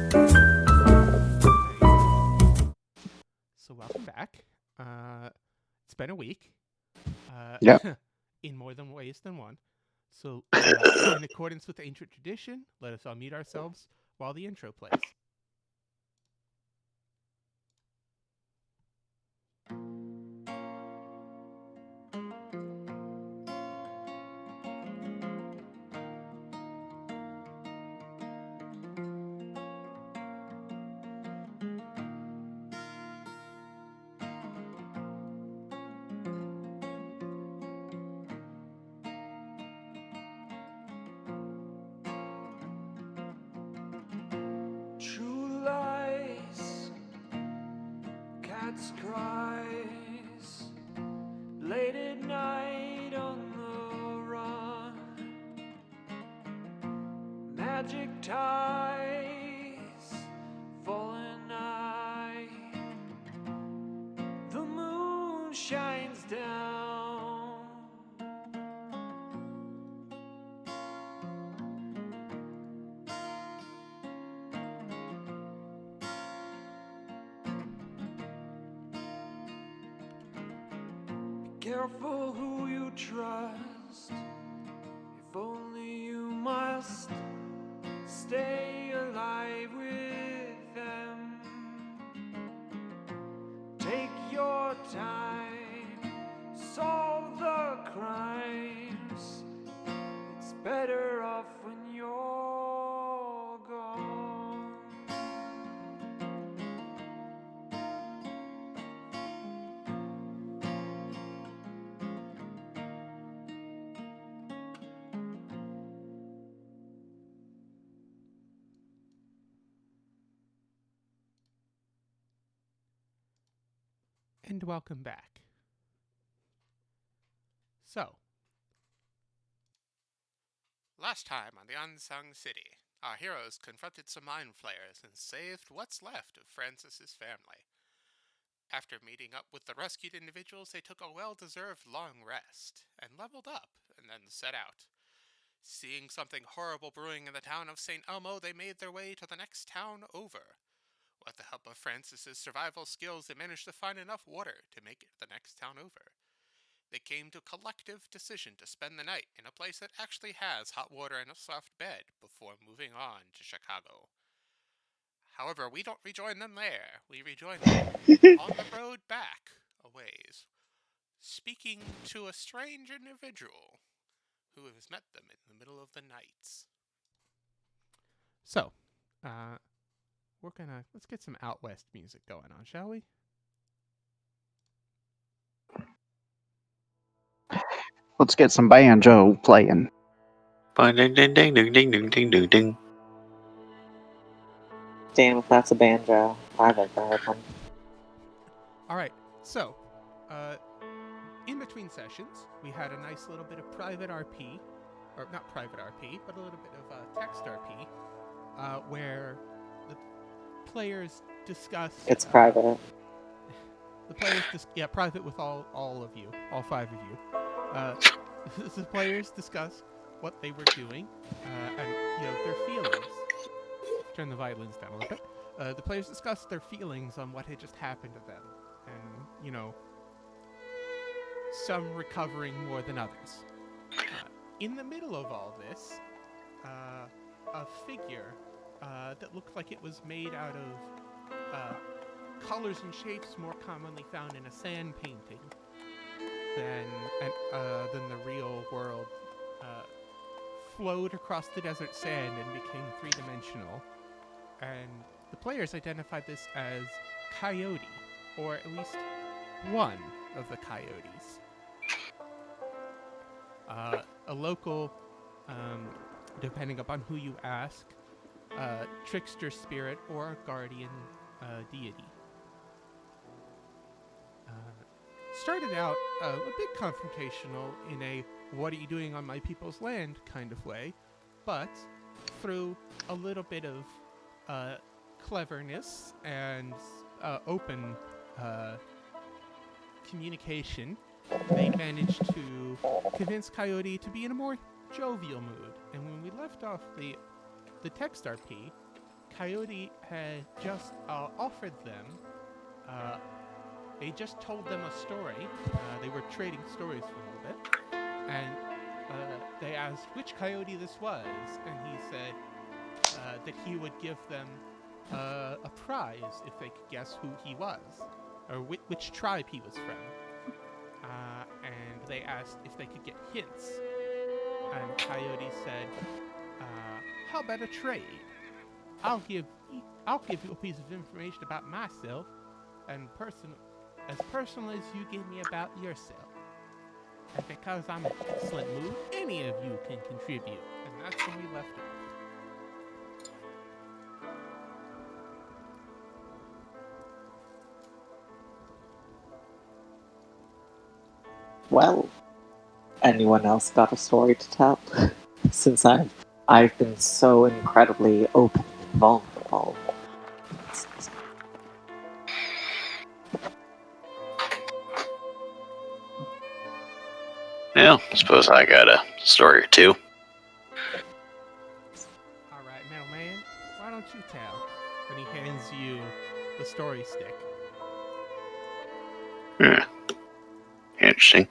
So welcome back. It's been a week. Yep. In more than ways than one. So, in accordance with ancient tradition, let us all mute ourselves while the intro plays. True lies, cat's cries, late at night on the run, magic ties, fallen eye, the moon shines down. Careful who you trust, if only you must stay alive with them. Take your time, solve the crimes. It's better off when you're gone. And welcome back. So, last time on the Unsung City, our heroes confronted some mind flayers and saved what's left of Francis's family. After meeting up with the rescued individuals, they took a well-deserved long rest and leveled up and then set out. Seeing something horrible brewing in the town of St. Elmo, they made their way to the next town over. With the help of Francis's survival skills, they managed to find enough water to make it the next town over. They came to a collective decision to spend the night in a place that actually has hot water and a soft bed before moving on to Chicago. However, we don't rejoin them there. We rejoin them on the road back a ways, speaking to a strange individual who has met them in the middle of the night. So, let's get some Out West music going on, shall we? Let's get some banjo playing. Ding ding ding ding ding ding ding ding ding. Damn, if that's a banjo, I've ever heard one. Alright, so, in between sessions, we had a nice little bit of private RP, or not private RP, but a little bit of text RP, where the players discuss... It's private. The players private with all of you, all 5 of you. The players discuss what they were doing, and, their feelings. Turn the violins down a little bit. The players discussed their feelings on what had just happened to them, and, some recovering more than others. In the middle of all this, a figure that looked like it was made out of colors and shapes more commonly found in a sand painting than the real world flowed across the desert sand and became three-dimensional. And the players identified this as Coyote, or at least one of the coyotes. A local, depending upon who you ask, trickster spirit or guardian deity. Started out a bit confrontational in a "what are you doing on my people's land" kind of way, but through a little bit of cleverness and open communication, they managed to convince Coyote to be in a more jovial mood. And when we left off the text RP, Coyote had just offered them. They just told them a story. They were trading stories for a little bit, and they asked which Coyote this was, and he said that he would give them a prize if they could guess who he was, or which tribe he was from. And they asked if they could get hints. And Coyote said, "How about a trade? I'll give you a piece of information about myself, and as personal as you give me about yourself. And because I'm in an excellent mood, any of you can contribute." And that's when we left it. Well, anyone else got a story to tell? Since I've been so incredibly open and vulnerable. Well, I suppose I got a story or two. All right, Metal Man, why don't you tell? And he hands you the story stick. Interesting.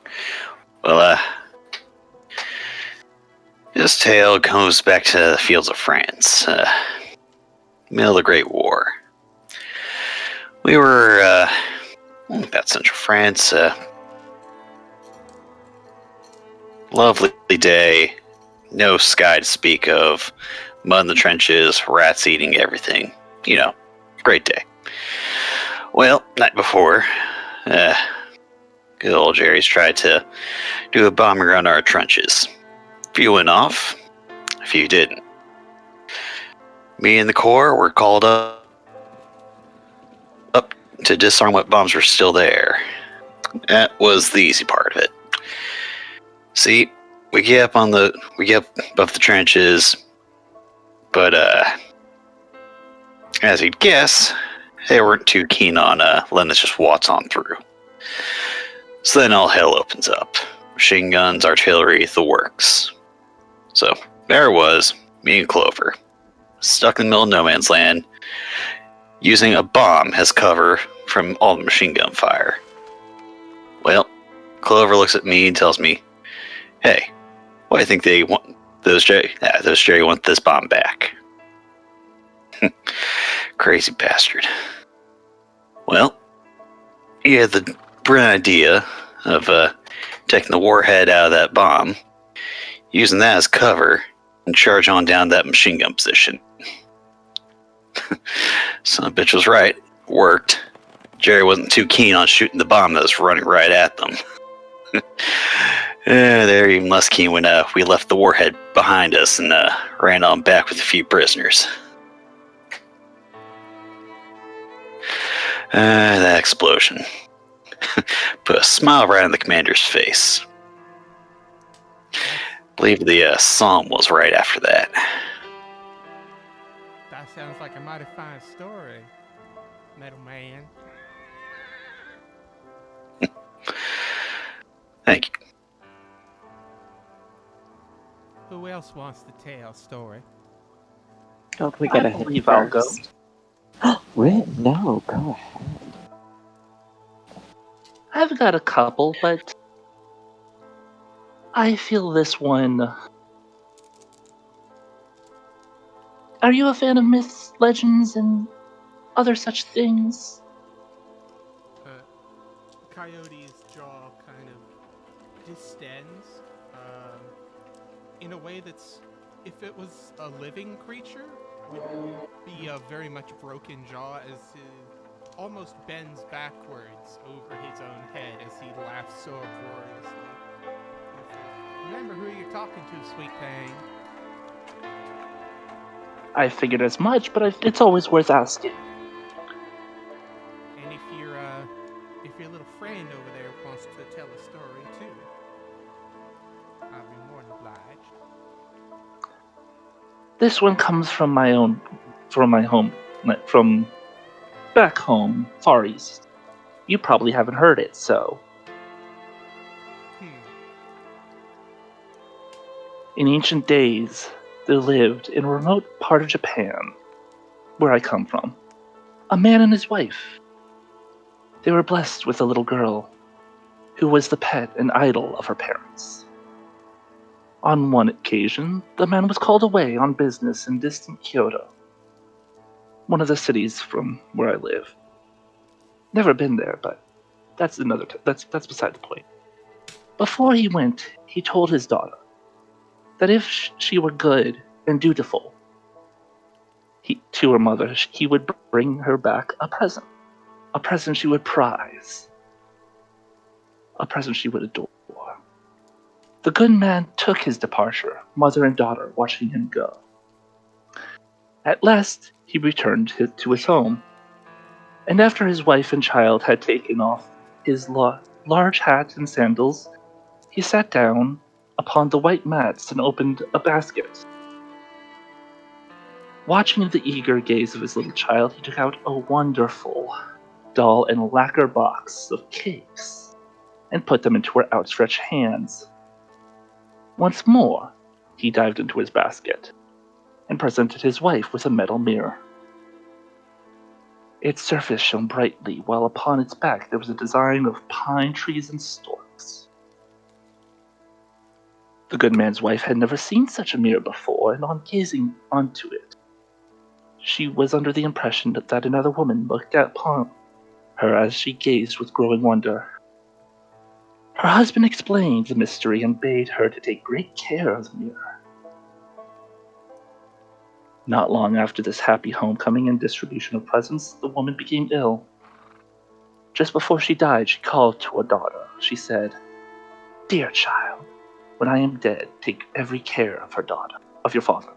Well, this tale goes back to the fields of France, middle of the Great War. We were about central France. Lovely day, no sky to speak of, mud in the trenches, rats eating everything. You know, great day. Well, night before, good old Jerry's tried to do a bombing around our trenches. A few went off, a few didn't. Me and the Corps were called up to disarm what bombs were still there. That was the easy part of it. See, we get up above the trenches, but as you'd guess, they weren't too keen on letting us just waltz on through. So then all hell opens up. Machine guns, artillery, the works. So there it was, me and Clover, stuck in the middle of no man's land, using a bomb as cover from all the machine gun fire. Well, Clover looks at me and tells me, "Hey, why do you think they want those Jerry want this bomb back?" Crazy bastard. Well, he had the brilliant idea of taking the warhead out of that bomb, using that as cover, and charge on down that machine gun position. Son of a bitch was right. Worked. Jerry wasn't too keen on shooting the bomb that was running right at them. They're even less keen when we left the warhead behind us and ran on back with a few prisoners. That explosion put a smile right on the commander's face. I believe the psalm was right after that. That sounds like a mighty fine story, Metal Man. Thank you. Who else wants to tell a story? Oh, can we get I a hint believe I'll go. first? Rin, no, go ahead. I've got a couple, but I feel this one. Are you a fan of myths, legends, and other such things? Coyote's jaw kind of distends in a way that's, if it was a living creature, would be a very much broken jaw, as he almost bends backwards over his own head as he laughs so uproariously. Remember who you're talking to, Sweet Pang. I figured as much, but it's always worth asking. And if your little friend over there wants to tell a story too, I'll be more than obliged. This one comes from my home, from back home, Far East. You probably haven't heard it, so. In ancient days, there lived in a remote part of Japan where I come from. A man and his wife. They were blessed with a little girl who was the pet and idol of her parents. On one occasion, the man was called away on business in distant Kyoto, one of the cities from where I live. Never been there, but that's beside the point. Before he went, he told his daughter that if she were good and dutiful to her mother, he would bring her back a present she would prize, a present she would adore. The good man took his departure, mother and daughter watching him go. At last, he returned to his home, and after his wife and child had taken off his large hat and sandals, he sat down upon the white mats and opened a basket. Watching the eager gaze of his little child, he took out a wonderful doll and lacquer box of cakes and put them into her outstretched hands. Once more, he dived into his basket and presented his wife with a metal mirror. Its surface shone brightly, while upon its back there was a design of pine trees and storks. The good man's wife had never seen such a mirror before, and on gazing onto it, she was under the impression that another woman looked upon her as she gazed with growing wonder. Her husband explained the mystery and bade her to take great care of the mirror. Not long after this happy homecoming and distribution of presents, the woman became ill. Just before she died, she called to her daughter. She said, "Dear child, when I am dead, take every care of your father.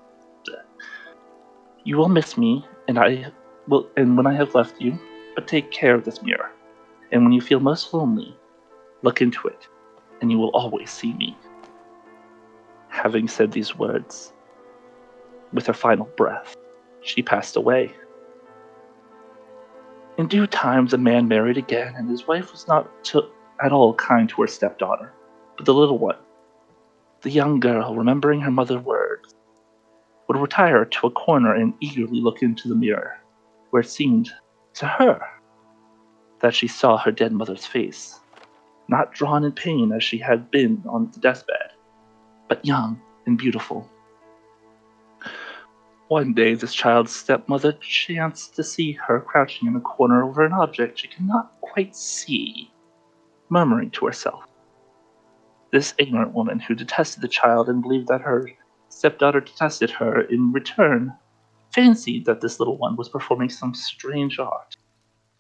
You will miss me, and when I have left you, but take care of this mirror. And when you feel most lonely, look into it, and you will always see me." Having said these words, with her final breath, she passed away. In due time, the man married again, and his wife was not at all kind to her stepdaughter, but the little one. The young girl, remembering her mother's words, would retire to a corner and eagerly look into the mirror, where it seemed to her that she saw her dead mother's face, not drawn in pain as she had been on the deathbed, but young and beautiful. One day, this child's stepmother chanced to see her crouching in a corner over an object she could not quite see, murmuring to herself. This ignorant woman, who detested the child and believed that her stepdaughter detested her in return, fancied that this little one was performing some strange art,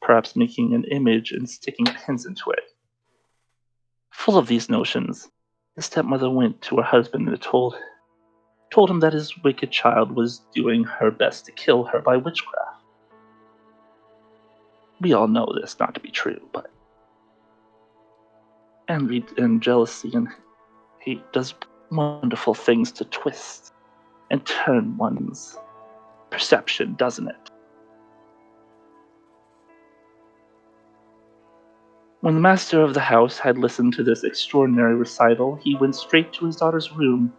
perhaps making an image and sticking pins into it. Full of these notions, the stepmother went to her husband and told him that his wicked child was doing her best to kill her by witchcraft. We all know this not to be true, but envy and jealousy and hate does wonderful things to twist and turn one's perception, doesn't it? When the master of the house had listened to this extraordinary recital, he went straight to his daughter's room.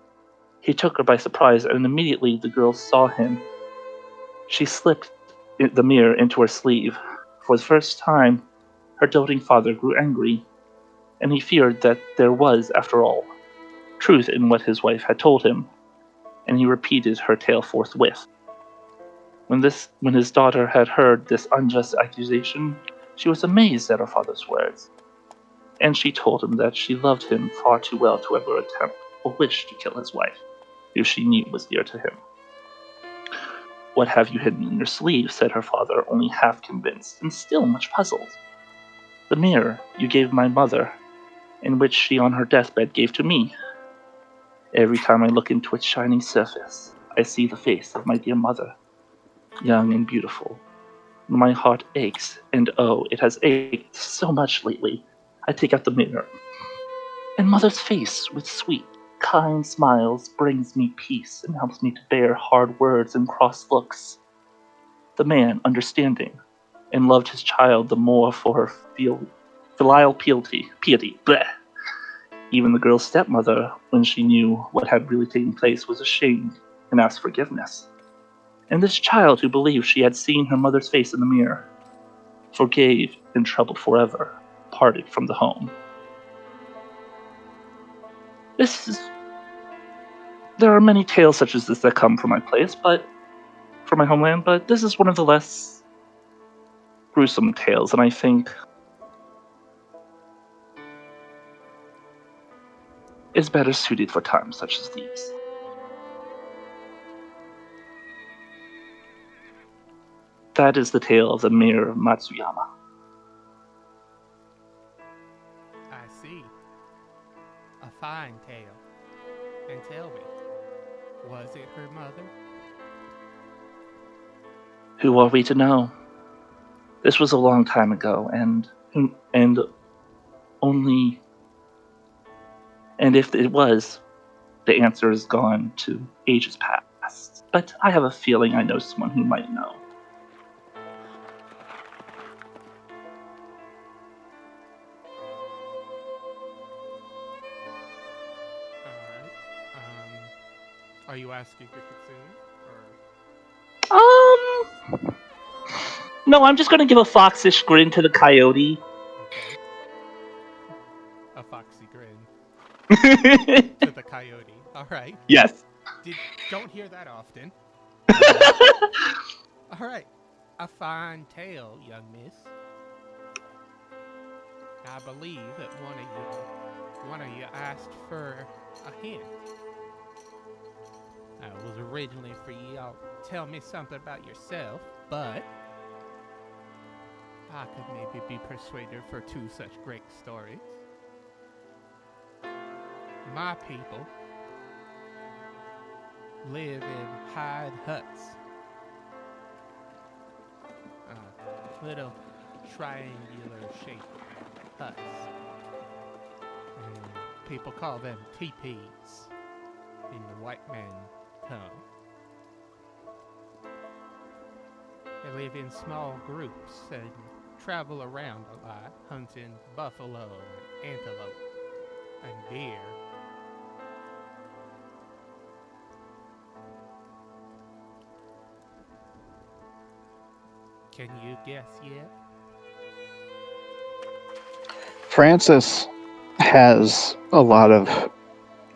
He took her by surprise, and immediately the girl saw him. She slipped the mirror into her sleeve. For the first time, her doting father grew angry, and he feared that there was, after all, truth in what his wife had told him, and he repeated her tale forthwith. When his daughter had heard this unjust accusation, she was amazed at her father's words, and she told him that she loved him far too well to ever attempt or wish to kill his wife, who she knew was dear to him. "What have you hidden in your sleeve?" said her father, only half convinced, and still much puzzled. "The mirror you gave my mother, and which she on her deathbed gave to me. Every time I look into its shining surface, I see the face of my dear mother, young and beautiful. My heart aches, and oh, it has ached so much lately. I take out the mirror, and mother's face with sweet, kind smiles brings me peace and helps me to bear hard words and cross looks. The man, understanding, and loved his child the more for her filial piety. Bleh. Even the girl's stepmother, when she knew what had really taken place, was ashamed and asked forgiveness. And this child who believed she had seen her mother's face in the mirror, forgave and troubled forever, parted from the home. There are many tales such as this that come from my place, from my homeland, but this is one of the less gruesome tales, and I think is better suited for times such as these. That is the tale of the mirror of Matsuyama. I see. A fine tale. And tell me, was it her mother? Who are we to know? This was a long time ago, and only, and if it was, the answer is gone to ages past. But I have a feeling I know someone who might know. Alright. Are you asking the Kitsune? No, I'm just gonna give a foxish grin to the coyote. Okay. A foxy grin to the coyote. Alright. Yes. Don't hear that often. Alright. A fine tale, young miss. I believe that one of you asked for a hint. It was originally for y'all to tell me something about yourself, but I could maybe be persuaded for two such great stories. My people live in hide huts. Little triangular shaped huts. And people call them teepees in the white man tongue. They live in small groups and travel around a lot, hunting buffalo and antelope and deer. Can you guess yet? Francis has a lot of,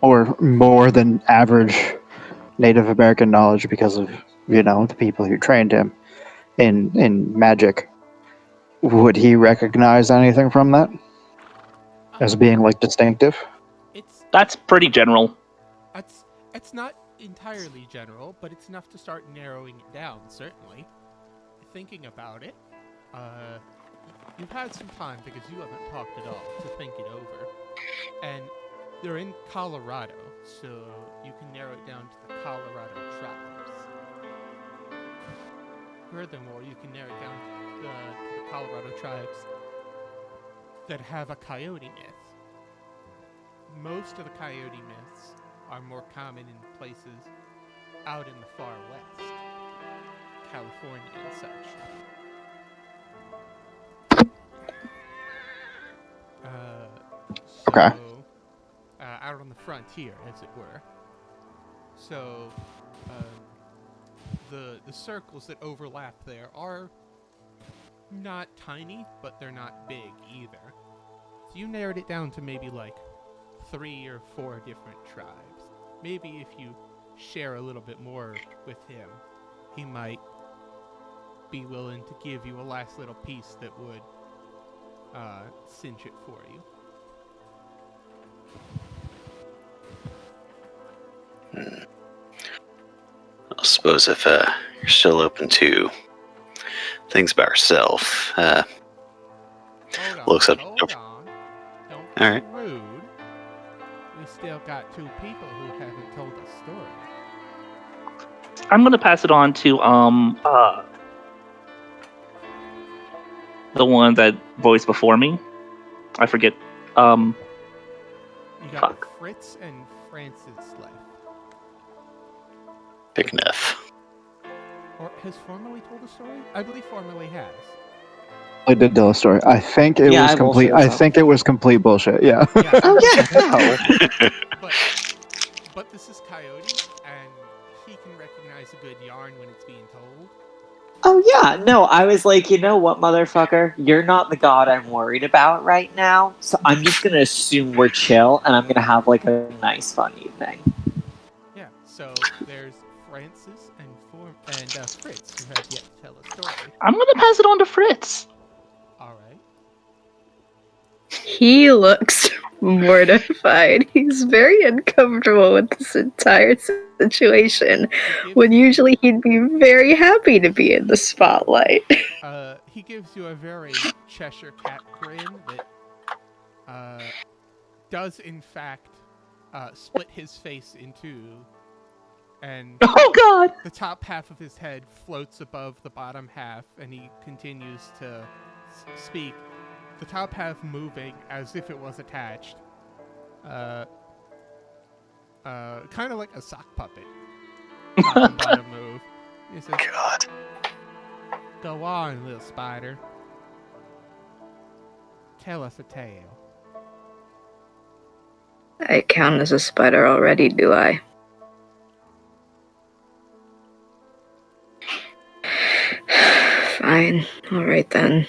or more than average, Native American knowledge because of, the people who trained him in magic. Would he recognize anything from that as being distinctive? That's pretty general. It's not entirely general, but it's enough to start narrowing it down, certainly. Thinking about it, you've had some time because you haven't talked at all to think it over. And they're in Colorado, so you can narrow it down to the Colorado tribes. Furthermore, you can narrow it down to the Colorado tribes that have a coyote myth. Most of the coyote myths are more common in places out in the far west, California and such. Okay. Out on the frontier, as it were. So, the circles that overlap there are not tiny, but they're not big either. So you narrowed it down to maybe 3 or 4 different tribes. Maybe if you share a little bit more with him, he might be willing to give you a last little piece that would cinch it for you. I suppose if you're still open to things by yourself, looks up. Hold on. Don't be Alright. rude. We still got 2 people who haven't told a story. I'm gonna pass it on to the one that voiced before me. I forget. You got Fuck. Fritz and Francis left. Big enough. Or has formerly told a story? I believe formerly has. I did tell a story. I think it was I complete. bullshit, I so. think it was complete bullshit. Yeah. Yeah, Oh yeah, no. but this is Coyote, and he can recognize a good yarn when it's being told. Oh, yeah. No, I was like, you know what, motherfucker? You're not the god I'm worried about right now. So I'm just going to assume we're chill and I'm going to have like a nice, fun evening. Yeah, so there's Francis and Fritz, who have yet to tell a story. I'm gonna pass it on to Fritz. All right. He looks mortified. He's very uncomfortable with this entire situation, when usually he'd be very happy to be in the spotlight. He gives you a very Cheshire Cat grin that does in fact split his face in two, and Oh God! the top half of his head floats above the bottom half, and he continues to speak, the top half moving as if it was attached. Kind of like a sock puppet. Top and bottom move. He says, God. "Go on, little spider. Tell us a tale." I count as a spider already, do I? Fine. Alright then.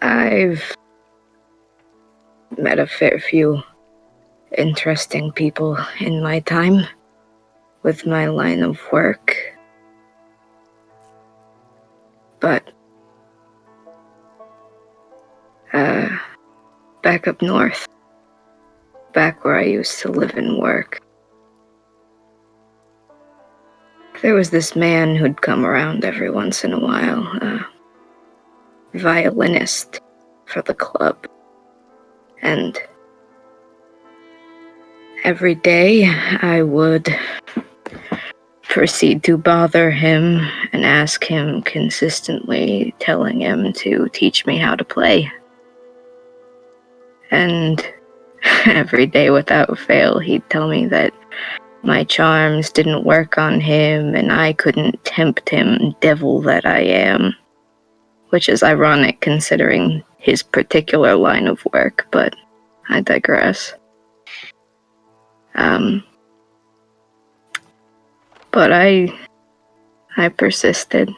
I've met a fair few interesting people in my time with my line of work. But back up north, back where I used to live and work, there was this man who'd come around every once in a while, a violinist for the club. And every day I would proceed to bother him and ask him consistently, telling him to teach me how to play. And every day without fail, he'd tell me that my charms didn't work on him and I couldn't tempt him, devil that I am. Which is ironic considering his particular line of work, but I digress. But I persisted.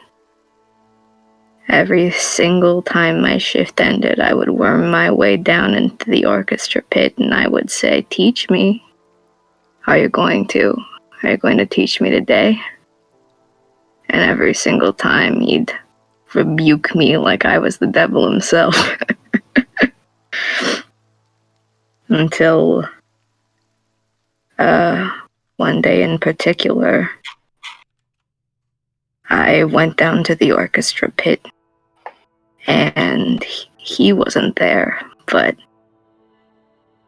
Every single time my shift ended, I would worm my way down into the orchestra pit and I would say, "Teach me. Are you going to teach me today?" And every single time he'd rebuke me like I was the devil himself. Until one day in particular, I went down to the orchestra pit and he wasn't there, but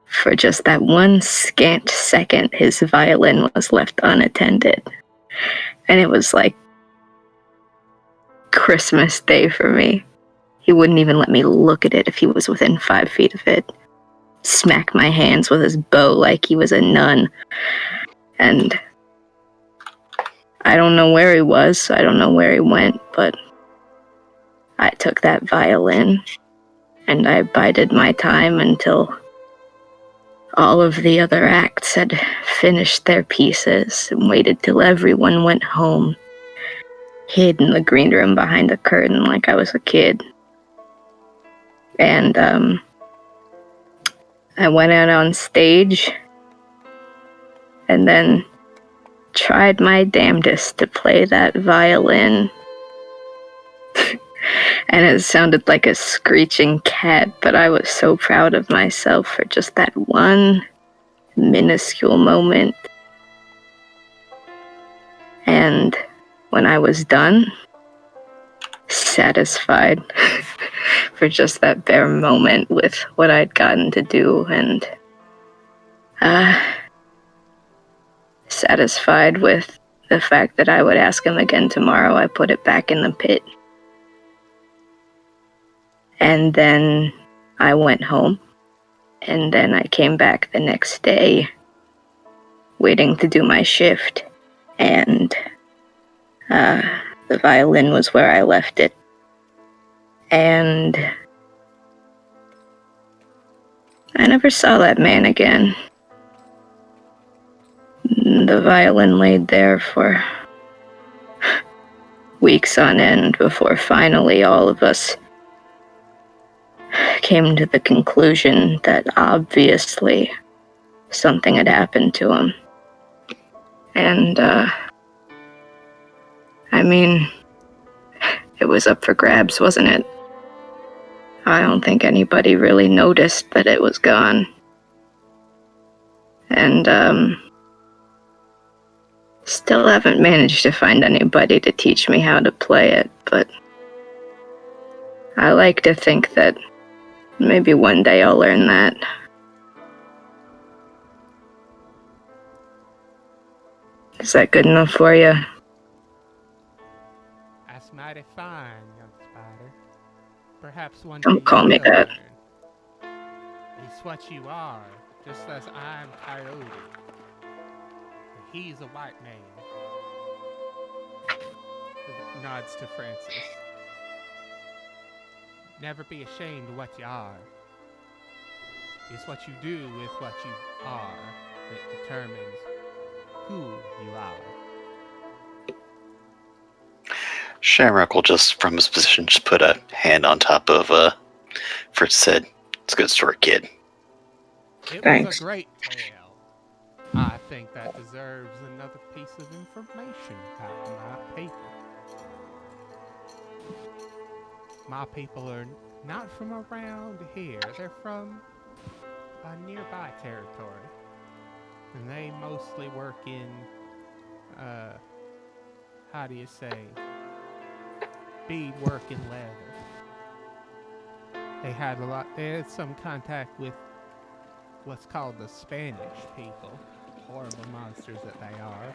for just that one scant second, his violin was left unattended. And it was like Christmas Day for me. He wouldn't even let me look at it if he was within 5 feet of it. Smack my hands with his bow like he was a nun. And I don't know where he was, I don't know where he went, but I took that violin and I bided my time until all of the other acts had finished their pieces and waited till everyone went home, hid in the green room behind the curtain like I was a kid. And I went out on stage and then tried my damnedest to play that violin. And it sounded like a screeching cat, but I was so proud of myself for just that one minuscule moment. And when I was done, satisfied for just that bare moment with what I'd gotten to do, and satisfied with the fact that I would ask him again tomorrow, I put it back in the pit. And then I went home, and then I came back the next day, waiting to do my shift, and the violin was where I left it. And I never saw that man again. The violin laid there for weeks on end before finally all of us came to the conclusion that obviously something had happened to him. And, I mean, it was up for grabs, wasn't it? I don't think anybody really noticed that it was gone. And, still haven't managed to find anybody to teach me how to play it, but I like to think that maybe one day I'll learn that. Is that good enough for you? That's mighty fine, young spider. Perhaps one day Don't call you me will that. learn. It's what you are, just as I'm Coyote. And he's a white man. Nods to Francis. Never be ashamed of what you are. It's what you do with what you are that determines who you are. Shamrock will just, from his position, just put a hand on top of Fritz said, "It's a good story, kid." It Thanks. was a great tale. I think that deserves another piece of information about my people. My people are not from around here. They're from a nearby territory. And they mostly work in, how do you say, beadwork and leather. They had some contact with what's called the Spanish people. Horrible monsters that they are.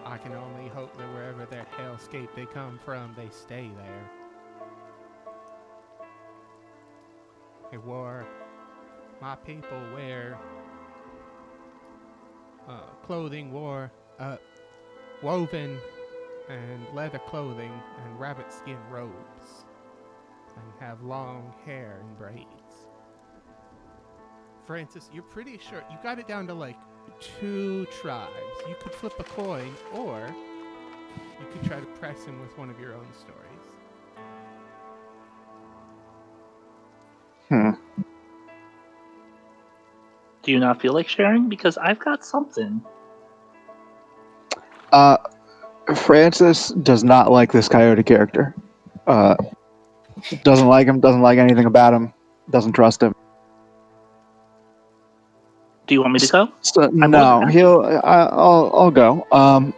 I can only hope that wherever that hellscape they come from, they stay there. My people wear clothing woven and leather clothing and rabbit skin robes and have long hair and braids. Francis, you're pretty sure you got it down to like 2 tribes. You could flip a coin, or you could try to press him with one of your own stories. Do you not feel like sharing? Because I've got something. Francis does not like this coyote character. Doesn't like him, doesn't like anything about him, doesn't trust him. Do you want me to go? So, I'm no, willing. I'll go. I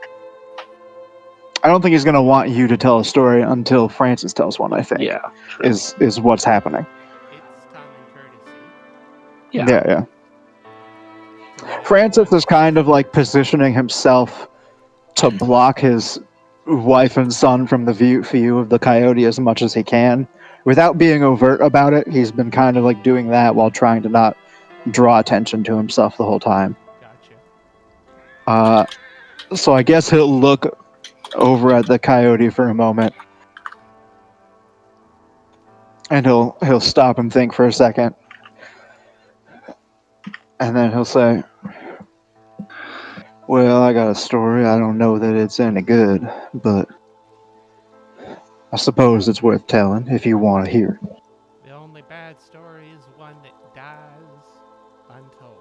don't think he's gonna want you to tell a story until Francis tells one. I think. Yeah. True. Is what's happening. It's common courtesy. Yeah. Francis is kind of like positioning himself to block his wife and son from the view of the coyote as much as he can, without being overt about it. He's been kind of like doing that while trying to not draw attention to himself the whole time. Gotcha. So I guess he'll look over at the coyote for a moment, and he'll stop and think for a second, and then he'll say, "Well, I got a story. I don't know that it's any good, but I suppose it's worth telling if you want to hear." The only bad story is one that dies untold.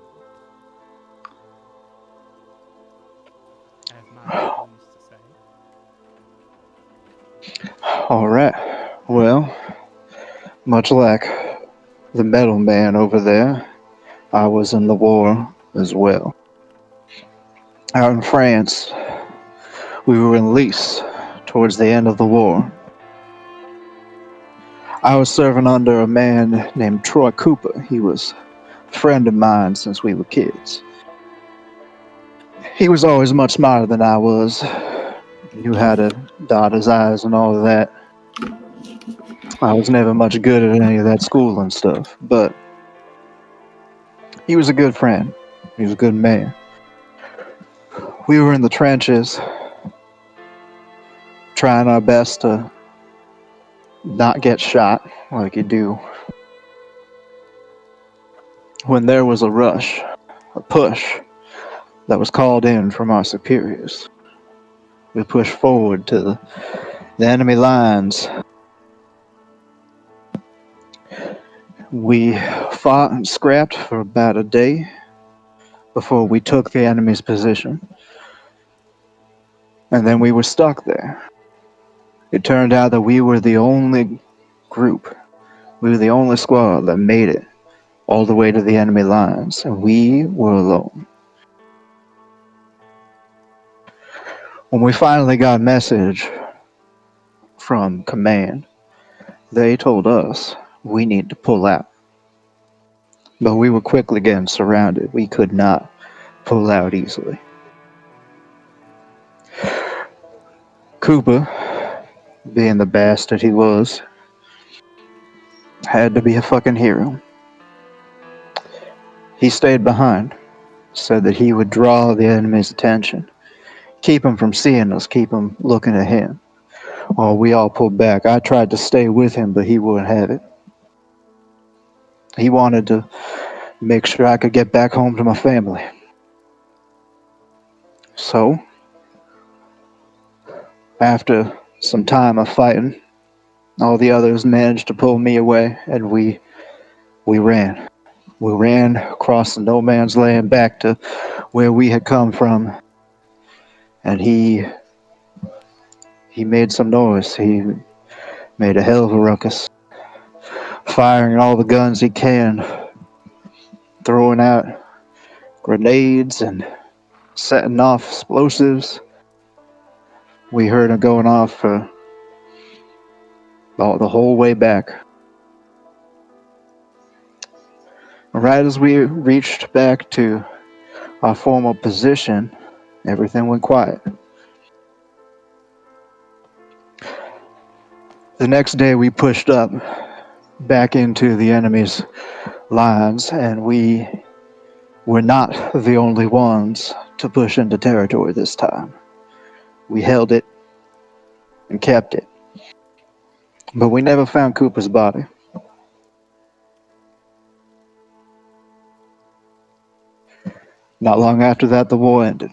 As my dad used to say. All right. Well, much like the metal man over there, I was in the war as well. Out in France, we were in Nice towards the end of the war. I was serving under a man named Troy Cooper. He was a friend of mine since we were kids. He was always much smarter than I was. Knew how to dot his I's and all of that. I was never much good at any of that school and stuff, but he was a good friend. He was a good man. We were in the trenches, trying our best to not get shot like you do when there was a rush, a push that was called in from our superiors. We pushed forward to the enemy lines. We fought and scrapped for about a day before we took the enemy's position, and then we were stuck there. It turned out that we were the only group, we were the only squad that made it all the way to the enemy lines, and we were alone. When we finally got a message from command, they told us we need to pull out. But we were quickly getting surrounded. We could not pull out easily. Cooper, being the bastard he was, had to be a fucking hero. He stayed behind, said that he would draw the enemy's attention, keep him from seeing us, keep him looking at him. While we all pulled back, I tried to stay with him, but he wouldn't have it. He wanted to make sure I could get back home to my family. So, after some time of fighting, all the others managed to pull me away, and we ran. We ran across the no man's land back to where we had come from, and he made some noise. He made a hell of a ruckus, firing all the guns he can, throwing out grenades and setting off explosives. We heard him going off for about the whole way back. Right as we reached back to our former position, everything went quiet. The next day we pushed up back into the enemy's lines, and we were not the only ones to push into territory this time. We held it and kept it. But we never found Cooper's body. Not long after that, the war ended.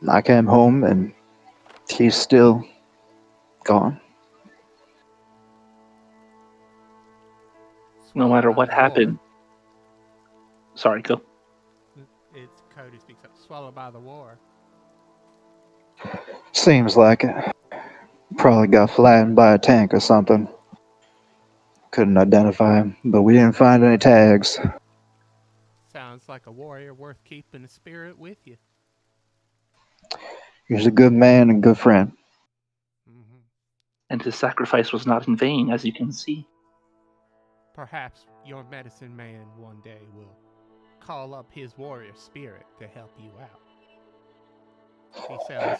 I came home, and he's still gone. No Swallowed matter by what the war. happened. Sorry, go. It's Cody speaks up. Swallowed by the war. Seems like it. Probably got flattened by a tank or something. Couldn't identify him, but we didn't find any tags. Sounds like a warrior worth keeping the spirit with you. He was a good man and good friend. Mm-hmm. And his sacrifice was not in vain, as you can see. Perhaps your medicine man one day will call up his warrior spirit to help you out.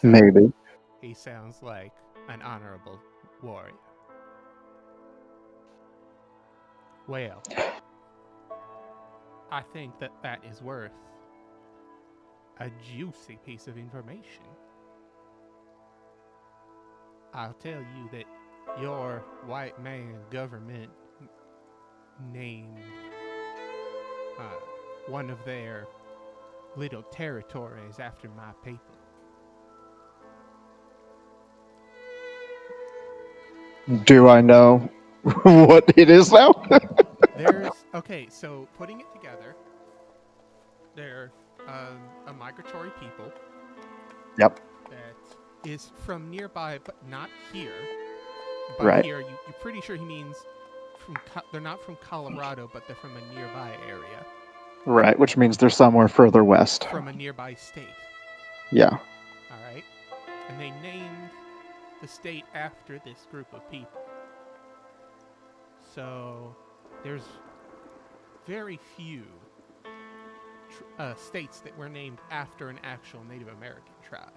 Maybe. He sounds like an honorable warrior. Well, I think that is worth a juicy piece of information. I'll tell you that your white man government named one of their little territories after my people. Do I know what it is now? Okay, so putting it together, they're a migratory people. Yep. That is from nearby, but not here. But Right. here, you're pretty sure he means they're not from Colorado, but they're from a nearby area. Right, which means they're somewhere further west. From a nearby state. Yeah. All right. And they named the state after this group of people. So there's very few states that were named after an actual Native American tribe.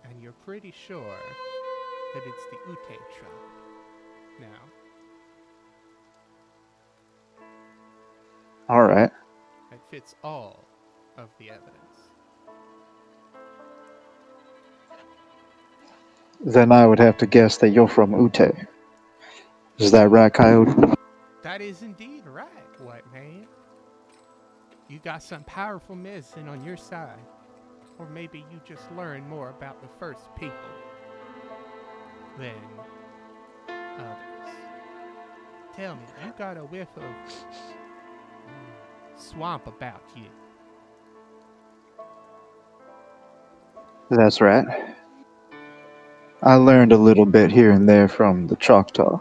And you're pretty sure that it's the Ute tribe. Now. All right. That fits all of the evidence. Then I would have to guess that you're from Ute. Is that right, Coyote? That is indeed right, white man. You got some powerful medicine on your side. Or maybe you just learned more about the first people than others. Tell me, you got a whiff of swamp about you. That's right. I learned a little bit here and there from the Choctaw.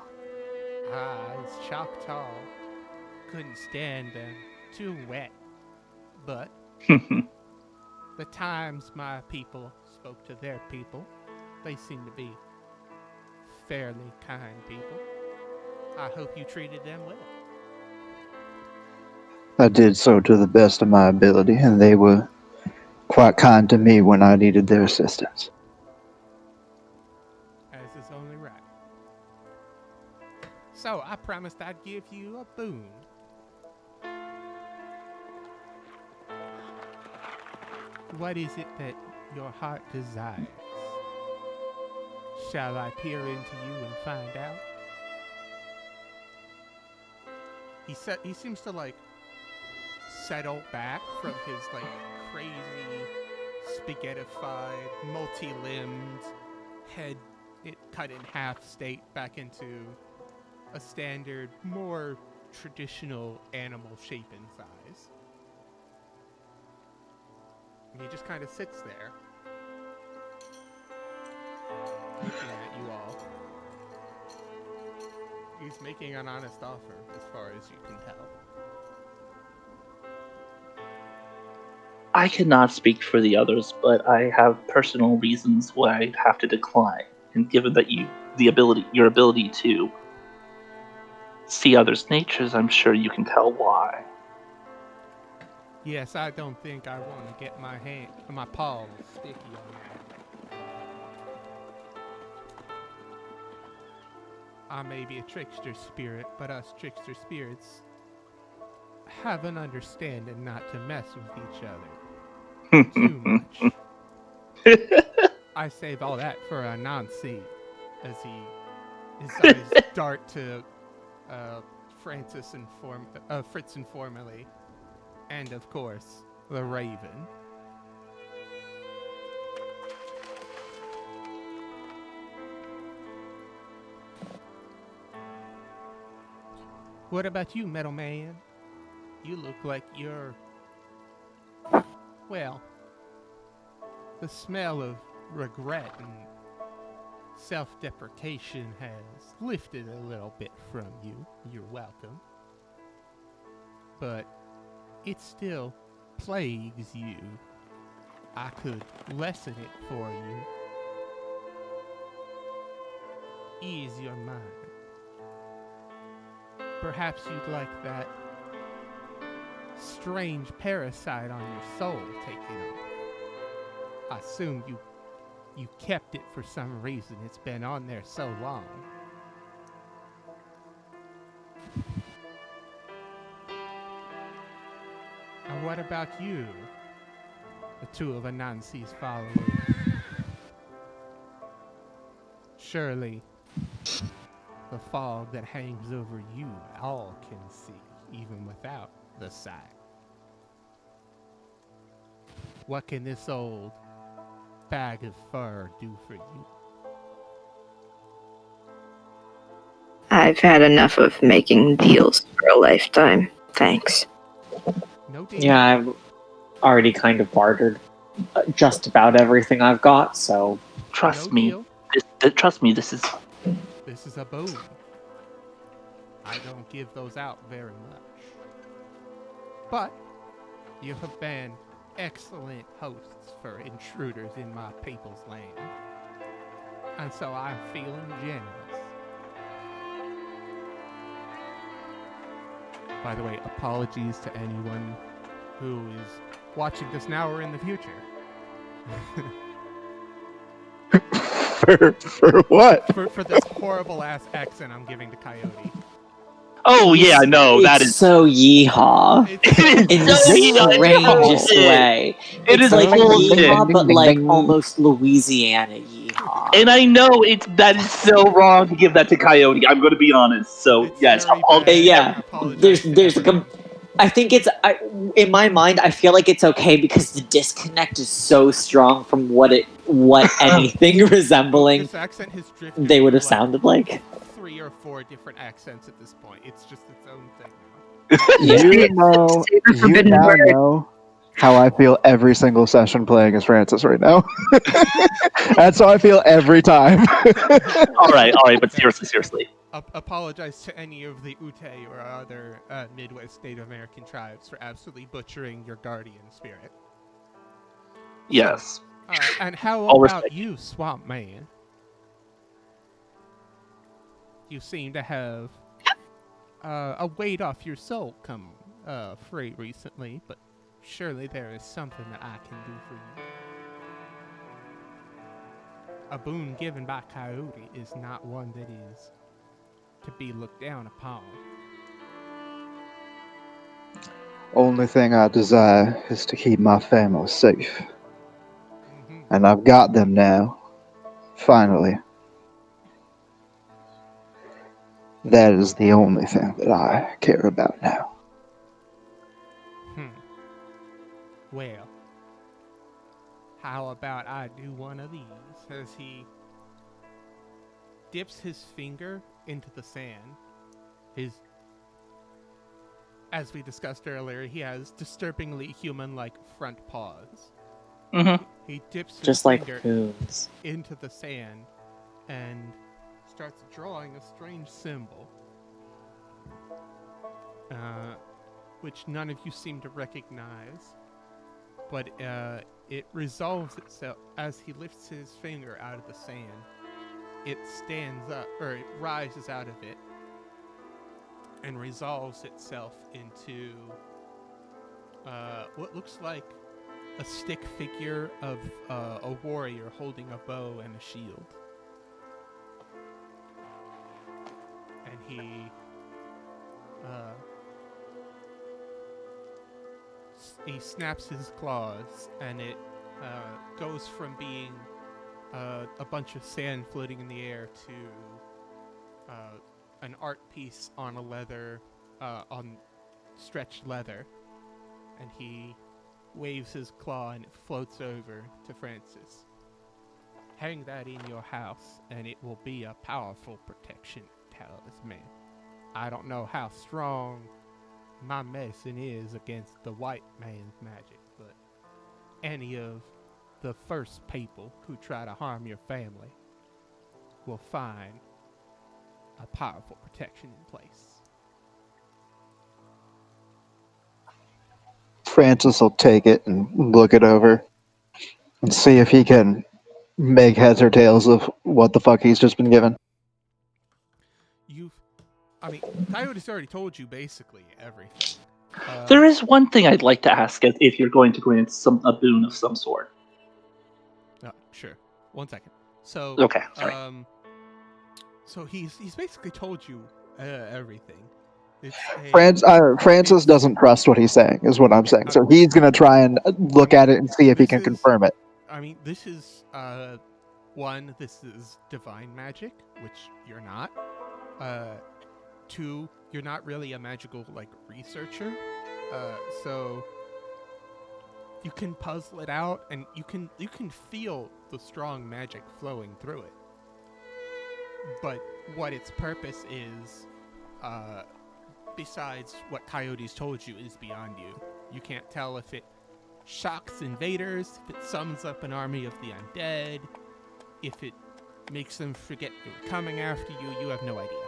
It's Choctaw. Couldn't stand them. Too wet. But the times my people spoke to their people, they seem to be fairly kind people. I hope you treated them well. I did so to the best of my ability, and they were quite kind to me when I needed their assistance. As is only right. So, I promised I'd give you a boon. What is it that your heart desires? Shall I peer into you and find out? He seems to like settle back from his like crazy spaghettified, multi-limbed head cut in half state back into a standard, more traditional animal shape and size. And he just kind of sits there, looking at you all. He's making an honest offer, as far as you can tell. I cannot speak for the others, but I have personal reasons why I'd have to decline. And given that your ability to see others' natures, I'm sure you can tell why. Yes, I don't think I want to get my paws sticky on that. I may be a trickster spirit, but us trickster spirits have an understanding not to mess with each other too much. I save all that for Anansi, as his eyes dart to Fritz informally, and of course the Raven. What about you, Metal Man? You look like you're... Well, the smell of regret and self-deprecation has lifted a little bit from you. You're welcome. But it still plagues you. I could lessen it for you. Ease your mind. Perhaps you'd like that strange parasite on your soul taken off. I assume you kept it for some reason. It's been on there so long. And what about you? The two of Anansi's followers. Surely the fog that hangs over you all can see, even without the sight. What can this old bag of fur do for you? I've had enough of making deals for a lifetime. Thanks. No deal. Yeah, I've already kind of bartered just about everything I've got, so... Trust No me. deal. Trust me, this is... This is a boon. I don't give those out very much. But you have been excellent hosts for intruders in my people's land. And so I'm feeling generous. By the way, apologies to anyone who is watching this now or in the future. For what? for this horrible ass accent I'm giving to Coyote. Oh yeah, no, that it's is... so yeehaw. In the so yeehaw, strangest bullshit. way. It It's is like bullshit. yeehaw, but Ding, like ding. almost Louisiana yeehaw. And I know that is so wrong to give that to Coyote. I'm going to be honest. So It's yes, very I'll bad. Yeah, Apologize to there's everyone. I think in my mind, I feel like it's okay because the disconnect is so strong from what anything resembling This accent has drifted they would through, have sounded like. 3 or 4 different accents at this point. It's just its own thing now. Yeah. You know, Say the you forbidden now word. know how I feel every single session playing as Francis right now. That's how I feel every time. all right, but seriously. Apologize to any of the Ute or other Midwest Native American tribes for absolutely butchering your guardian spirit. Yes. And how All about respect. you, Swamp Man? You seem to have a weight off your soul come free recently, but surely there is something that I can do for you. A boon given by Coyote is not one that is to be looked down upon. Only thing I desire is to keep my family safe. Mm-hmm. And I've got them now. Finally. That is the only thing that I care about now. Well, how about I do one of these? As he dips his finger into the sand. As we discussed earlier, he has disturbingly human-like front paws. Mm-hmm. He dips his Just like finger Coons. into the sand and starts drawing a strange symbol, which none of you seem to recognize. But it resolves itself as he lifts his finger out of the sand. It stands up, or it rises out of it, and resolves itself into what looks like a stick figure of a warrior holding a bow and a shield. And he snaps his claws, and it goes from being a bunch of sand floating in the air to an art piece on a leather, on stretched leather, and he waves his claw and it floats over to Francis. Hang that in your house, and it will be a powerful protection talisman. I don't know how strong my medicine is against the white man's magic, but any of the first people who try to harm your family will find a powerful protection in place. Francis will take it and look it over and see if he can make heads or tails of what the fuck he's just been given. Coyote's already told you basically everything. There is one thing I'd like to ask if you're going to grant a boon of some sort. Sure. 1 second. So Okay, sorry. So he's basically told you everything. Francis doesn't trust what he's saying, is what I'm saying. So he's going to try and look at it and see if he can confirm it. This is this is divine magic, which you're not. 2, you're not really a magical researcher, so you can puzzle it out, and you can feel the strong magic flowing through it. But what its purpose is, besides what Coyote's told you, is beyond you. You can't tell if it shocks invaders, if it summons up an army of the undead, if it makes them forget they were coming after you. You have no idea.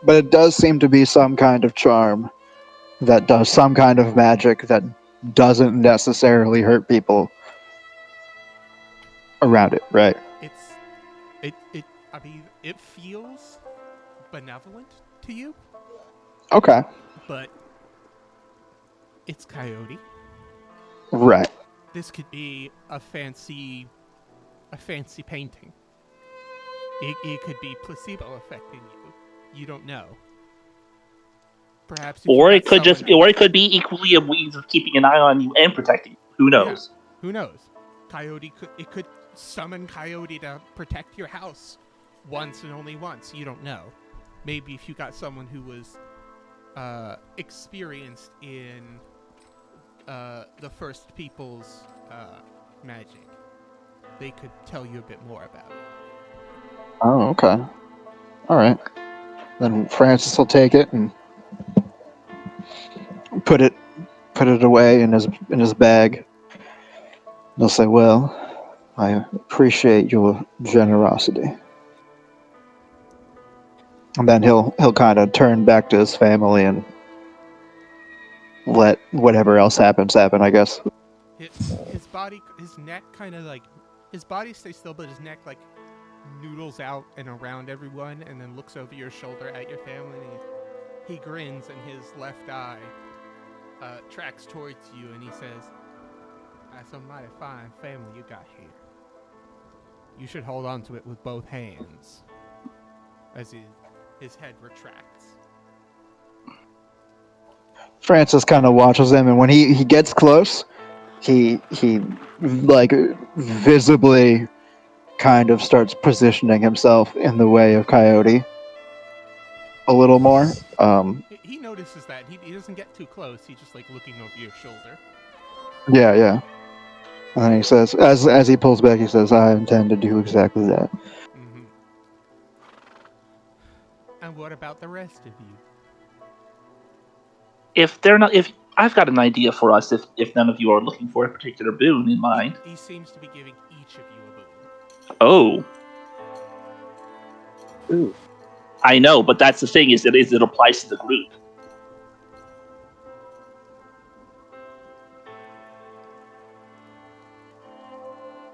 But it does seem to be some kind of charm that does some kind of magic that doesn't necessarily hurt people around it, right? It feels benevolent to you, Okay. but it's Coyote. Right. This could be a fancy painting. It could be placebo affecting you. You don't know. Perhaps, or it could be equally a means of keeping an eye on you and protecting you. Who knows? Who knows? Coyote could summon Coyote to protect your house once and only once. You don't know. Maybe if you got someone who was experienced in the first people's magic, they could tell you a bit more about it. Oh, okay. All right. Then Francis will take it and put it away in his bag. He'll say, "Well, I appreciate your generosity." And then he'll kind of turn back to his family and let whatever else happens happen, I guess. His body, his neck kind of like, his body stays still, but his neck like noodles out and around everyone and then looks over your shoulder at your family, and he grins, and his left eye tracks towards you, and he says, "That's a mighty fine family you got here. You should hold on to it with both hands." As his head retracts. Francis kind of watches him, and when he gets close, he like visibly kind of starts positioning himself in the way of Coyote a little more. He notices that. He doesn't get too close. He's just like looking over your shoulder. Yeah. And then he says, as he pulls back, he says, "I intend to do exactly that." Mm-hmm. And what about the rest of you? If I've got an idea for us, if none of you are looking for a particular boon in mind. He seems to be giving each of you a boon. Oh. Ooh. I know, but that's the thing, is it applies to the group.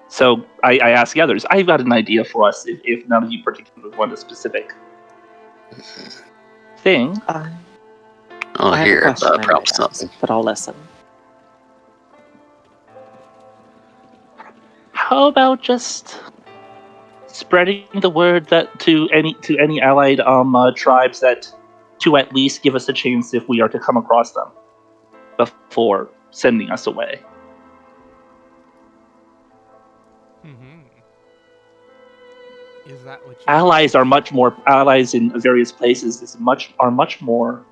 So I ask the others, I've got an idea for us if none of you particularly want a specific thing. I have a question I perhaps might ask, but I'll listen. How about just spreading the word that to any allied tribes that to at least give us a chance if we are to come across them before sending us away. Mm-hmm. Is that what you allies in various places are much more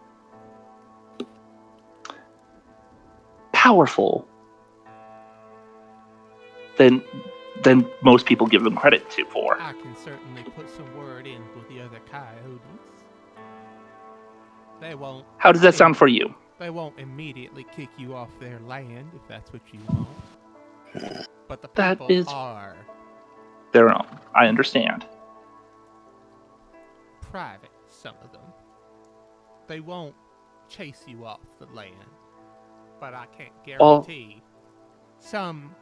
powerful than most people give them credit for. I can certainly put some word in with the other coyotes. They won't. How does that sound for you? They won't immediately kick you off their land if that's what you want. But the people are their own. I understand. Private, some of them. They won't chase you off the land. But I can't guarantee. Some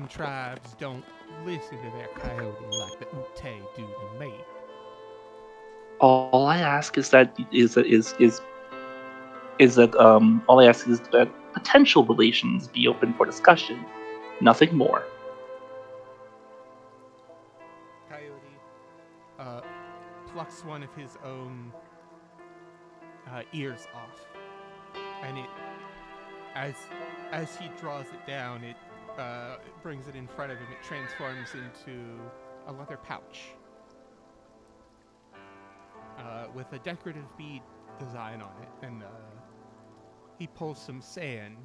tribes don't listen to their coyote like the Ute do to me. All I ask is that potential relations be open for discussion. Nothing more. Coyote plucks one of his own ears off, and it, as he draws it down, it brings it in front of him. It transforms into a leather pouch with a decorative bead design on it, and he pulls some sand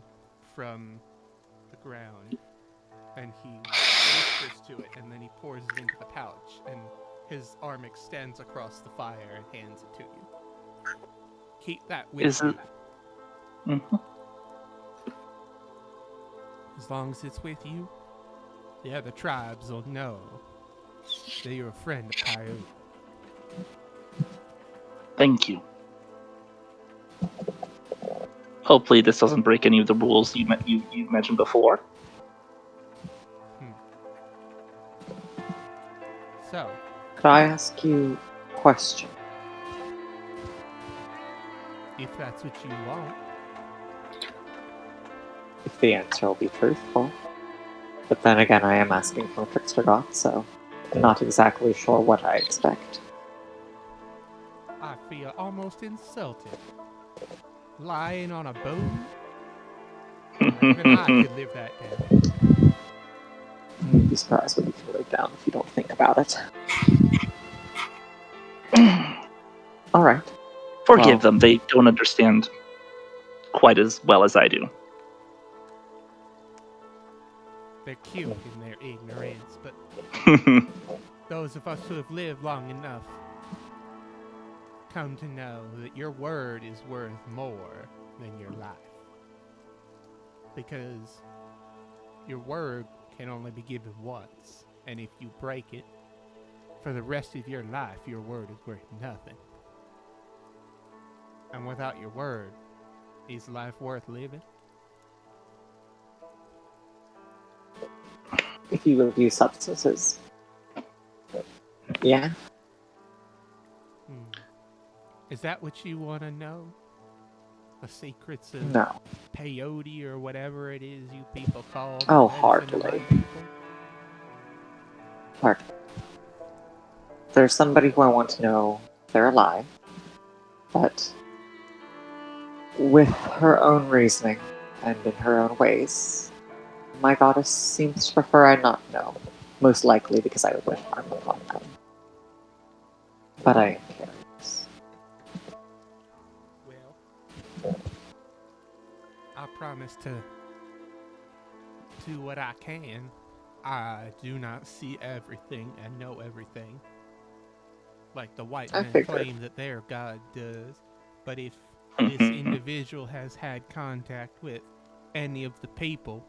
from the ground, and he whispers to it, and then he pours it into the pouch, and his arm extends across the fire and hands it to you. Keep that with you. Mm-hmm. As long as it's with you, the other tribes will know that you're a friend of Coyote. Thank you. Hopefully this doesn't break any of the rules you mentioned before. So, could I ask you a question? If that's what you want. If the answer will be truthful. But then again, I am asking from a trickster god, so I'm not exactly sure what I expect. I feel almost insulted. Lying on a bone? Even I could live that down. You'd be surprised when you can write down if you don't think about it. Alright. Forgive Well. them, they don't understand quite as well as I do. They're cute in their ignorance, but those of us who have lived long enough come to know that your word is worth more than your life. Because your word can only be given once, and if you break it, for the rest of your life, your word is worth nothing. And without your word, is life worth living? If you abuse substances. Yeah. Is that what you want to know? The secrets of No. peyote or whatever it is you people call the Oh, medicine of my hardly. people? Hardly. There's somebody who I want to know they're alive, but with her own reasoning and in her own ways, my goddess seems to prefer I not know. Most likely because I would wish harm upon them. But I am curious. Well, I promise to do what I can. I do not see everything and know everything, like the white I men figured. claim that their god does. But if this individual has had contact with any of the people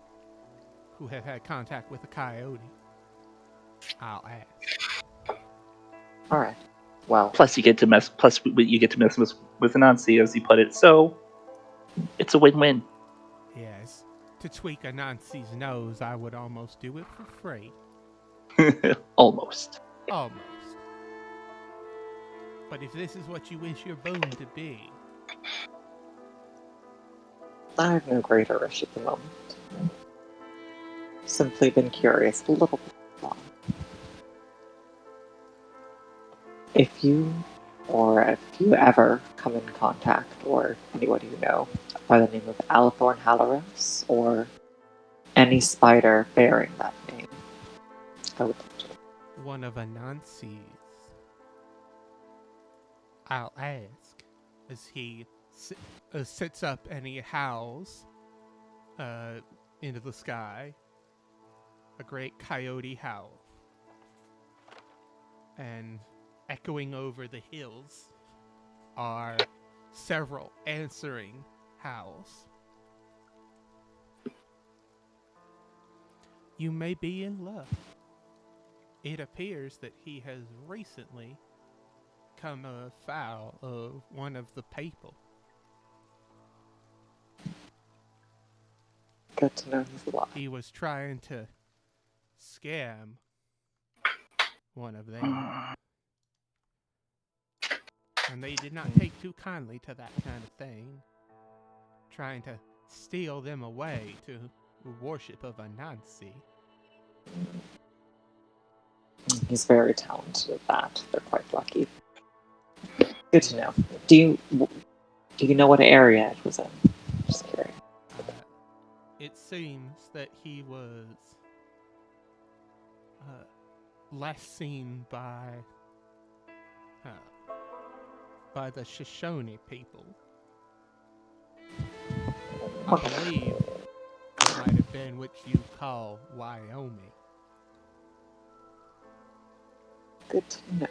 who have had contact with a coyote, I'll ask. Alright. Well, Plus, you get to mess with Anansi, as you put it. So it's a win-win. Yes, to tweak Anansi's nose, I would almost do it for free. Almost. Almost. But if this is what you wish your boon to be, I have no greater wish at the moment. Simply been curious a little bit long. If you ever come in contact, or anybody you know, by the name of Alethorn Halaros, or any spider bearing that name, I would love to. one of Anansi's, I'll ask, as he sits up and he howls into the sky, a great coyote howl. And echoing over the hills are several answering howls. You may be in luck. It appears that he has recently come afoul of one of the people. Good to know he's alive. He was trying to scam one of them. And they did not take too kindly to that kind of thing. Trying to steal them away to worship of Anansi. He's very talented at that. They're quite lucky. Good to know. Do you know what area it was in? Just curious. It seems that he was last seen by the Shoshone people. I believe it might have been what you call Wyoming. Good to know.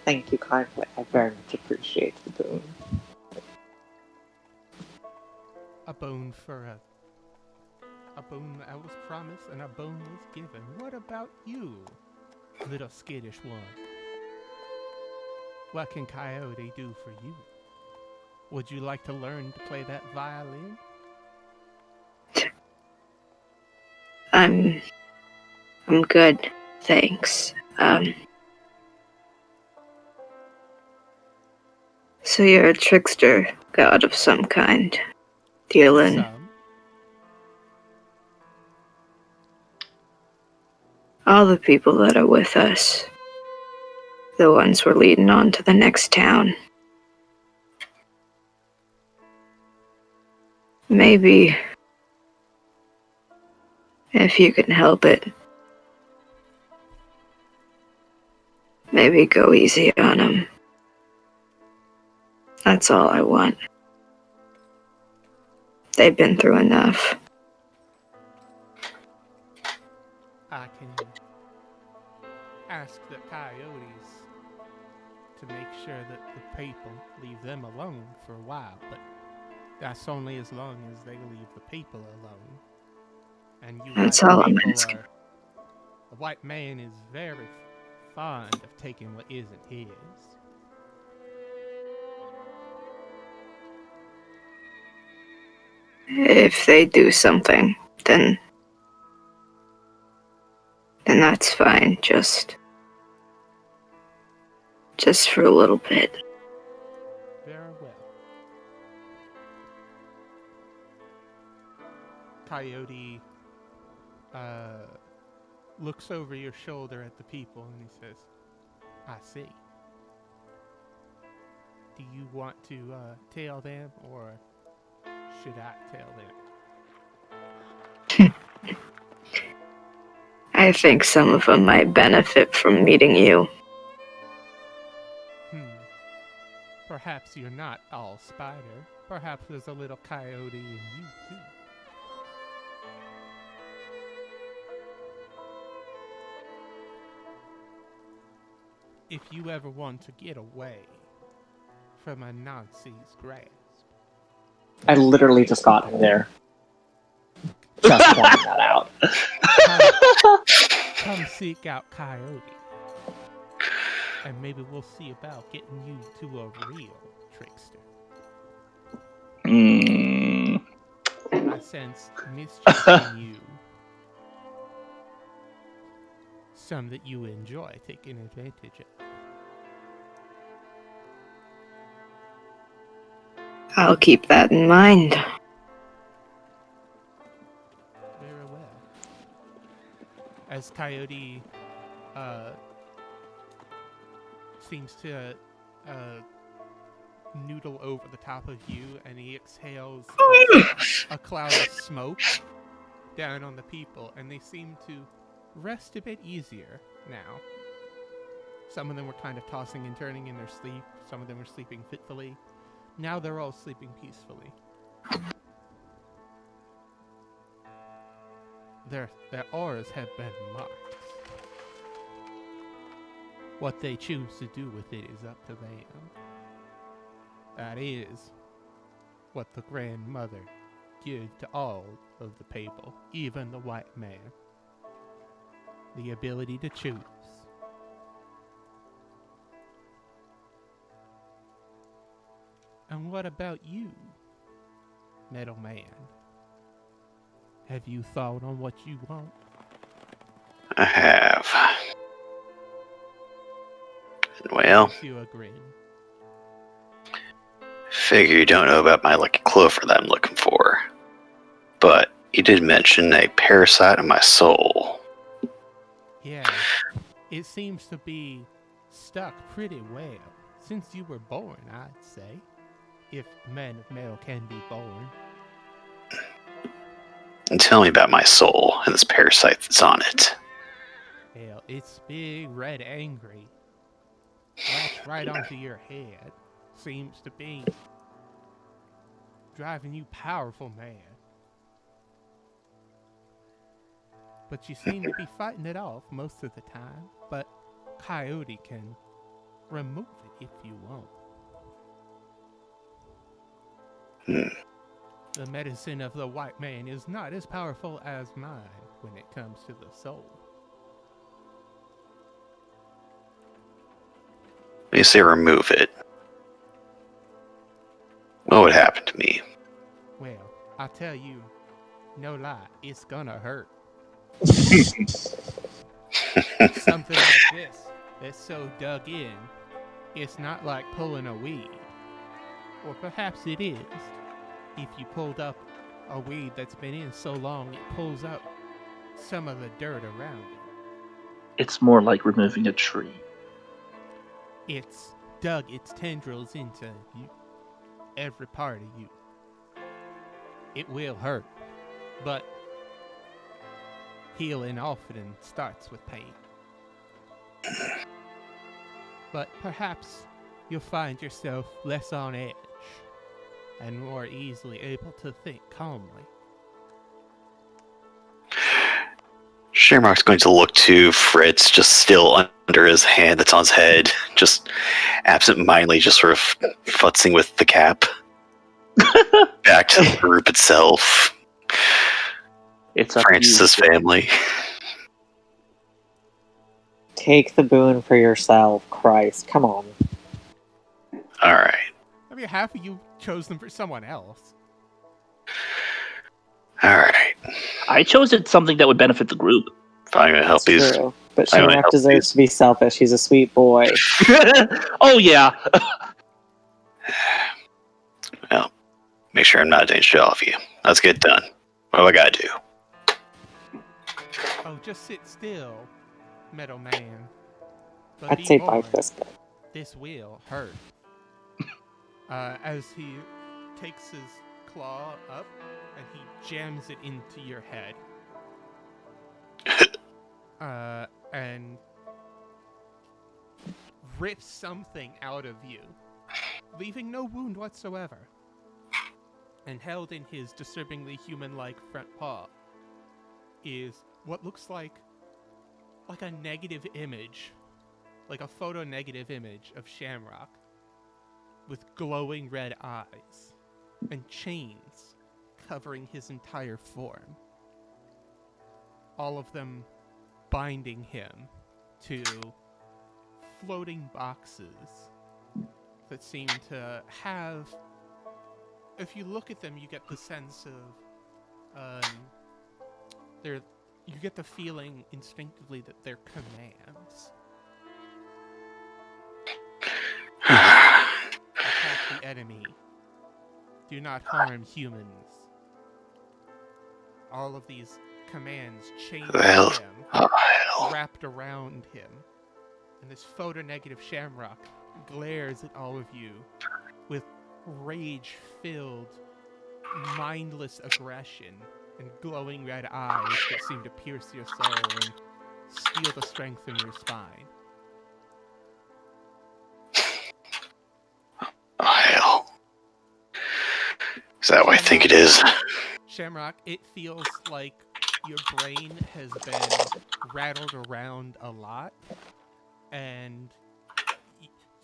Thank you kindly. I very much appreciate the boon. A boon for a boon that was promised and a boon was given. What about you, little skittish one? What can Coyote do for you? Would you like to learn to play that violin? I'm good, thanks. So you're a trickster god of some kind, dealing. Some. All the people that are with us, the ones we're leading on to the next town. Maybe If you can help it, maybe go easy on them. That's all I want. They've been through enough. I can ask the coyotes to make sure that the people leave them alone for a while, but that's only as long as they leave the people alone. And you That's white all I'm people asking. the white man is very fond of taking what isn't his. If they do something, then that's fine. Just for a little bit. Very well. Coyote looks over your shoulder at the people and he says, I see. Do you want to tell them, or should I tell them? I think some of them might benefit from meeting you. Perhaps you're not all spider. Perhaps there's a little coyote in you, too. If you ever want to get away from a Nazi's grasp. I literally just got him there. Just pointing that out. Come seek out Coyote. And maybe we'll see about getting you to a real trickster. I sense mischief in you. Some that you enjoy taking advantage of. I'll keep that in mind. Very well. As Coyote seems to noodle over the top of you, and he exhales a cloud of smoke down on the people, and they seem to rest a bit easier now. Some of them were kind of tossing and turning in their sleep. Some of them were sleeping fitfully. Now they're all sleeping peacefully. Their auras have been marked. What they choose to do with it is up to them. That is what the grandmother gives to all of the people, even the white man. The ability to choose. And what about you, Metal Man? Have you thought on what you want? I have. Well, You agree. figure you don't know about my lucky clover that I'm looking for. But you did mention a parasite in my soul. Yeah, it seems to be stuck pretty well since you were born, I'd say. If men of metal can be born. And tell me about my soul and this parasite that's on it. Hell, it's big, red, angry. Latched right onto your head. Seems to be driving you powerful mad. But you seem to be fighting it off most of the time. But Coyote can remove it if you want. The medicine of the white man is not as powerful as mine when it comes to the soul. When you say remove it, what would happen to me? Well, I tell you, no lie, it's gonna hurt. Something like this that's so dug in, it's not like pulling a weed. Or perhaps it is. If you pulled up a weed that's been in so long, it pulls up some of the dirt around it. It's more like removing a tree. It's dug its tendrils into you, every part of you. It will hurt, but healing often starts with pain. But perhaps you'll find yourself less on edge and more easily able to think calmly. Shamrock's going to look to Fritz, just still under his hand that's on his head, just absent-mindedly, just sort of futzing with the cap. Back to the group itself. It's up Francis's to you. family. Take the boon for yourself, Christ. Come on. Alright. I mean, half of you chose them for someone else. Alright. I chose it something that would benefit the group. If I'm gonna help It's these. true. But I might Shamrock help deserves these. to be selfish. He's a sweet boy. Oh yeah. Well, make sure I'm not a danger to all of you. Let's get done. What do I gotta do? Oh, just sit still, Metal Man. But I'd be say warned, bite this guy. this will hurt. As he takes his claw up and he jams it into your head. And rips something out of you, leaving no wound whatsoever. And held in his disturbingly human-like front paw is what looks like a negative image, like a photo-negative image of Shamrock with glowing red eyes and chains covering his entire form. All of them binding him to floating boxes that seem to have, if you look at them, you get the sense of, you get the feeling instinctively that they're commands. Attack the enemy. Do not harm humans. All of these commands chained to Well, him, oh, hell. wrapped around him. And this photo-negative Shamrock glares at all of you with rage-filled, mindless aggression and glowing red eyes that seem to pierce your soul and steal the strength from your spine. Oh, hell. Is that what I think it is? Shamrock, it feels like your brain has been rattled around a lot, and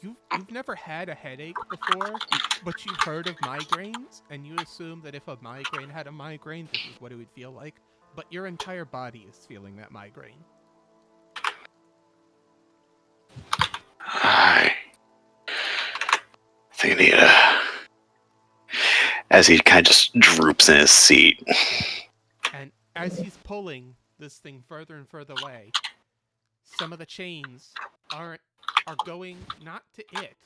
you've never had a headache before, but you've heard of migraines, and you assume that if a migraine had a migraine, this is what it would feel like, but your entire body is feeling that migraine. I think I need a... As he kind of just droops in his seat. And as he's pulling this thing further and further away, some of the chains are going not to it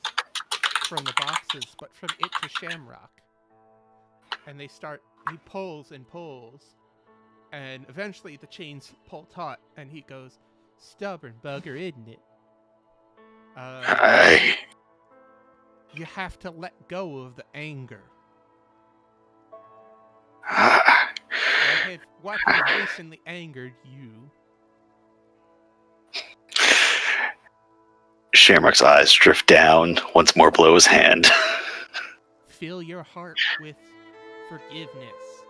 from the boxes, but from it to Shamrock. And he pulls and pulls, and eventually the chains pull taut, and he goes, "Stubborn bugger, isn't it? You have to let go of the anger. What has recently angered you?" Shamrock's eyes drift down once more below his hand. Fill your heart with forgiveness.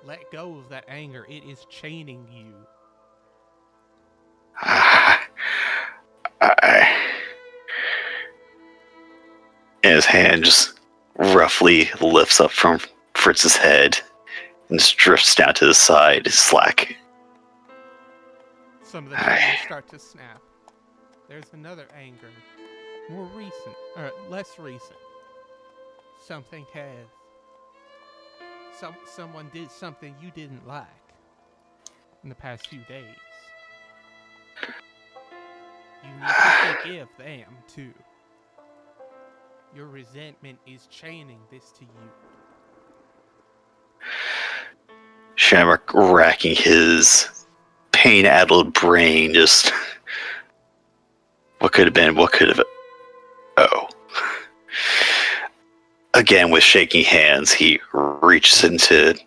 Let go of that anger. It is chaining you. And his hand just roughly lifts up from Fritz's head and just drifts down to the side, slack. Some of the chains start to snap. There's another anger. More recent, or less recent. Something has... Someone did something you didn't like in the past few days. You need to forgive them, too. Your resentment is chaining this to you. Shamrock racking his pain-addled brain, just... What could have been? What could have... Oh. Again, with shaking hands, he reaches into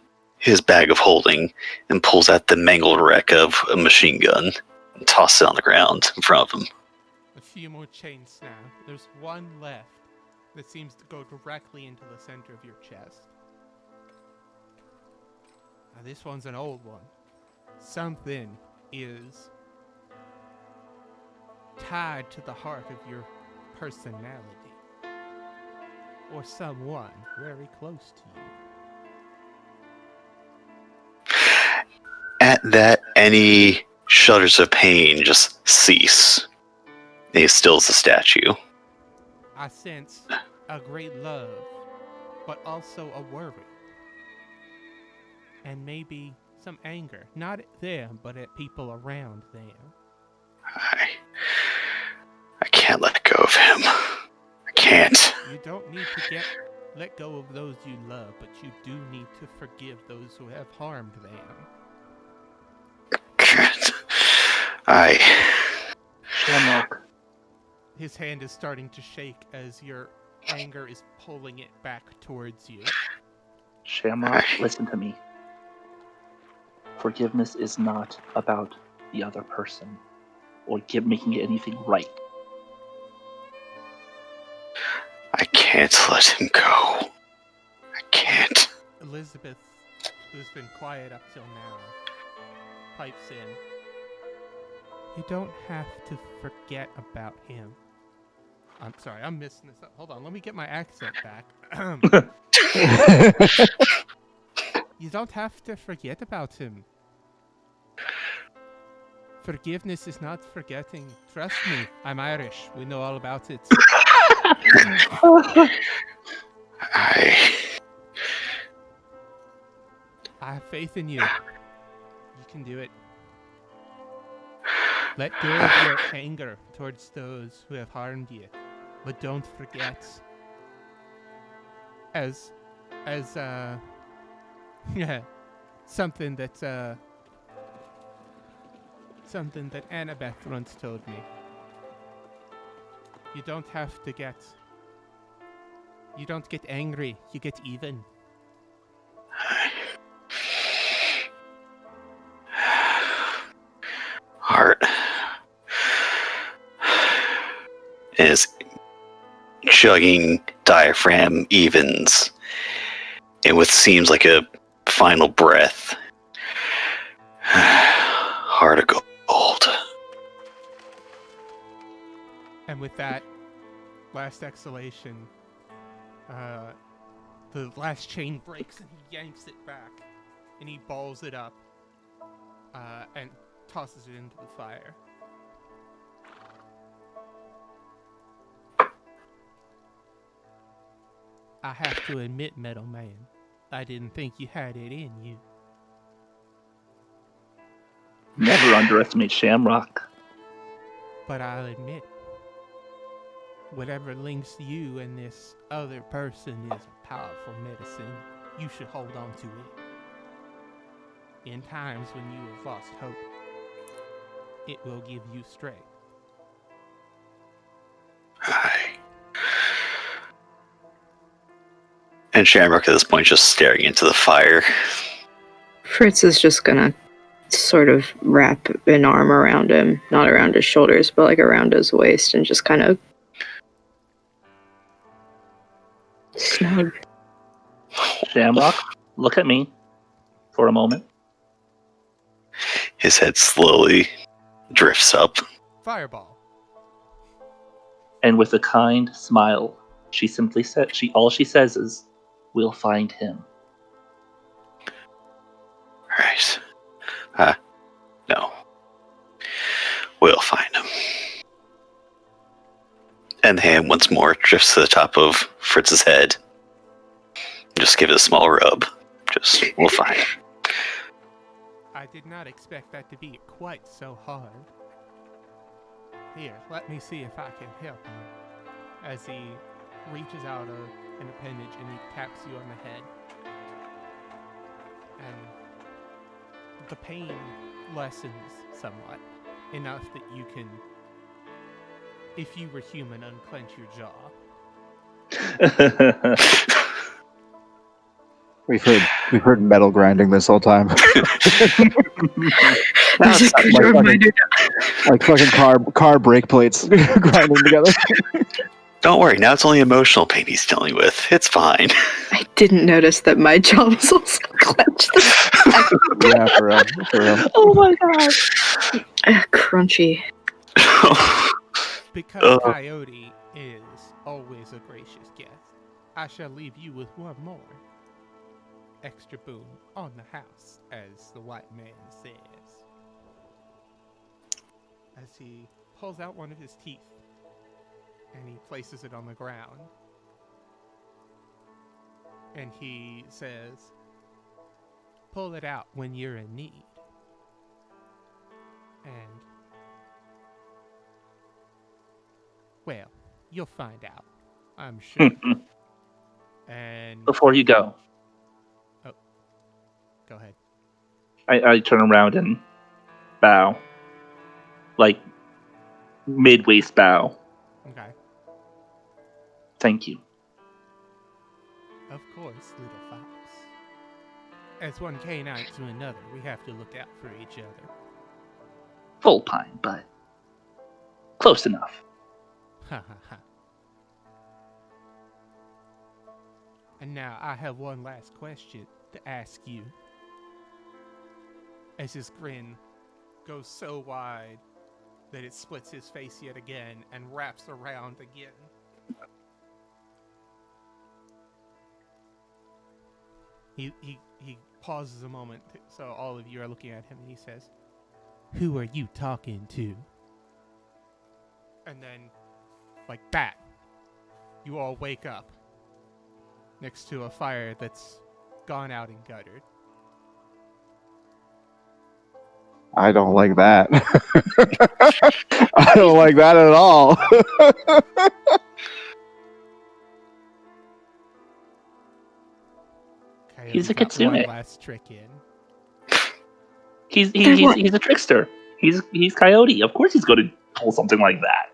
his bag of holding and pulls out the mangled wreck of a machine gun and tosses it on the ground in front of him. A few more chains now. There's one left that seems to go directly into the center of your chest. Now, this one's an old one. Something is tied to the heart of your personality. Or someone very close to you. At that, any shudders of pain just cease. And he stills the statue. I sense a great love, but also a worry. And maybe some anger. Not at them, but at people around them. I can't let go of him. I can't. You don't need to let go of those you love, but you do need to forgive those who have harmed them. Shamrock. His hand is starting to shake as your anger is pulling it back towards you. Shamrock, listen to me. Forgiveness is not about the other person or making anything right. I can't let him go. I can't. Elizabeth, who's been quiet up till now, pipes in. You don't have to forget about him. I'm sorry, I'm missing this up. Hold on, let me get my accent back. You don't have to forget about him. Forgiveness is not forgetting. Trust me, I'm Irish. We know all about it. I have faith in you. You can do it. Let go of your anger towards those who have harmed you. But don't forget, something that Annabeth once told me. You don't get angry, you get even. Heart. His chugging diaphragm evens, and with seems like a final breath. Heart of gold. And with that last exhalation, the last chain breaks and he yanks it back, and he balls it up, and tosses it into the fire. I have to admit, Metal Man, I didn't think you had it in you. Never underestimate Shamrock. But I'll admit, whatever links you and this other person is a powerful medicine. You should hold on to it. In times when you have lost hope, it will give you strength. And Shamrock at this point just staring into the fire. Fritz is just gonna sort of wrap an arm around him, not around his shoulders, but like around his waist, and just kind of snug. Shamrock, look at me for a moment. His head slowly drifts up. Fireball. And with a kind smile, she simply said, all she says is, "We'll find him." Right. No. We'll find him. And the hand once more drifts to the top of Fritz's head. Just give it a small rub. We'll find him. I did not expect that to be quite so hard. Here, let me see if I can help him. As he reaches out an appendage and he taps you on the head. And the pain lessens somewhat, enough that you can, if you were human, unclench your jaw. We've heard metal grinding this whole time. This is good like reminder. Like fucking car brake plates grinding together. Don't worry, now it's only emotional pain he's dealing with. It's fine. I didn't notice that my jaw was also clenched. Yeah, for real. Oh my god. Crunchy. Because Coyote is always a gracious guest, I shall leave you with one more extra boon on the house, as the white man says. As he pulls out one of his teeth and he places it on the ground. And he says, pull it out when you're in need. And, well, you'll find out, I'm sure. And Before you go, go ahead. I turn around and bow. Like, mid-waist bow. Okay. Thank you. Of course, little fox. As one canine to another, we have to look out for each other. Full pine, but close enough. Ha ha ha. And now I have one last question to ask you. As his grin goes so wide that it splits his face yet again and wraps around again. He pauses a moment, so all of you are looking at him, and he says, "Who are you talking to?" And then, like that, you all wake up next to a fire that's gone out and guttered. I don't like that. I don't like that at all. He's a got kitsune. one last trick in. He's a trickster. He's Coyote. Of course he's going to pull something like that.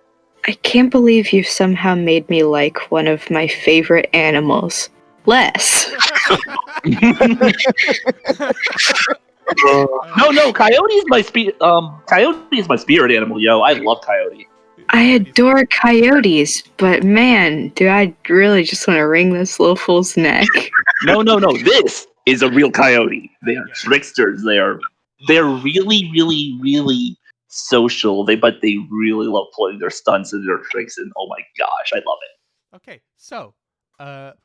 I can't believe you somehow made me like one of my favorite animals less. No, Coyote is my Coyote is my spirit animal, yo. I love Coyote. I adore coyotes, but man, do I really just want to wring this little fool's neck. No. This is a real coyote. They are tricksters. They're really, really, really social. But they really love pulling their stunts and their tricks. And oh my gosh, I love it. Okay, so the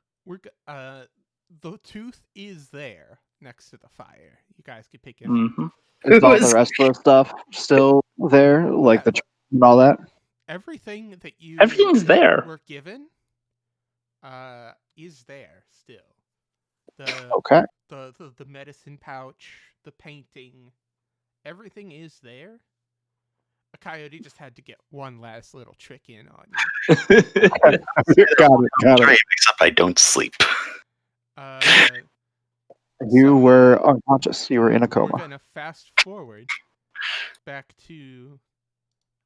tooth is there next to the fire. You guys can pick it up. Mm-hmm. Is all the rest of the stuff still there, like the and all that? Everything that you Everything's there. were given is there still. Okay. The medicine pouch, the painting, everything is there. A coyote just had to get one last little trick in on you. Got it. Except I don't sleep. You were unconscious. You were in a coma. We're gonna fast forward back to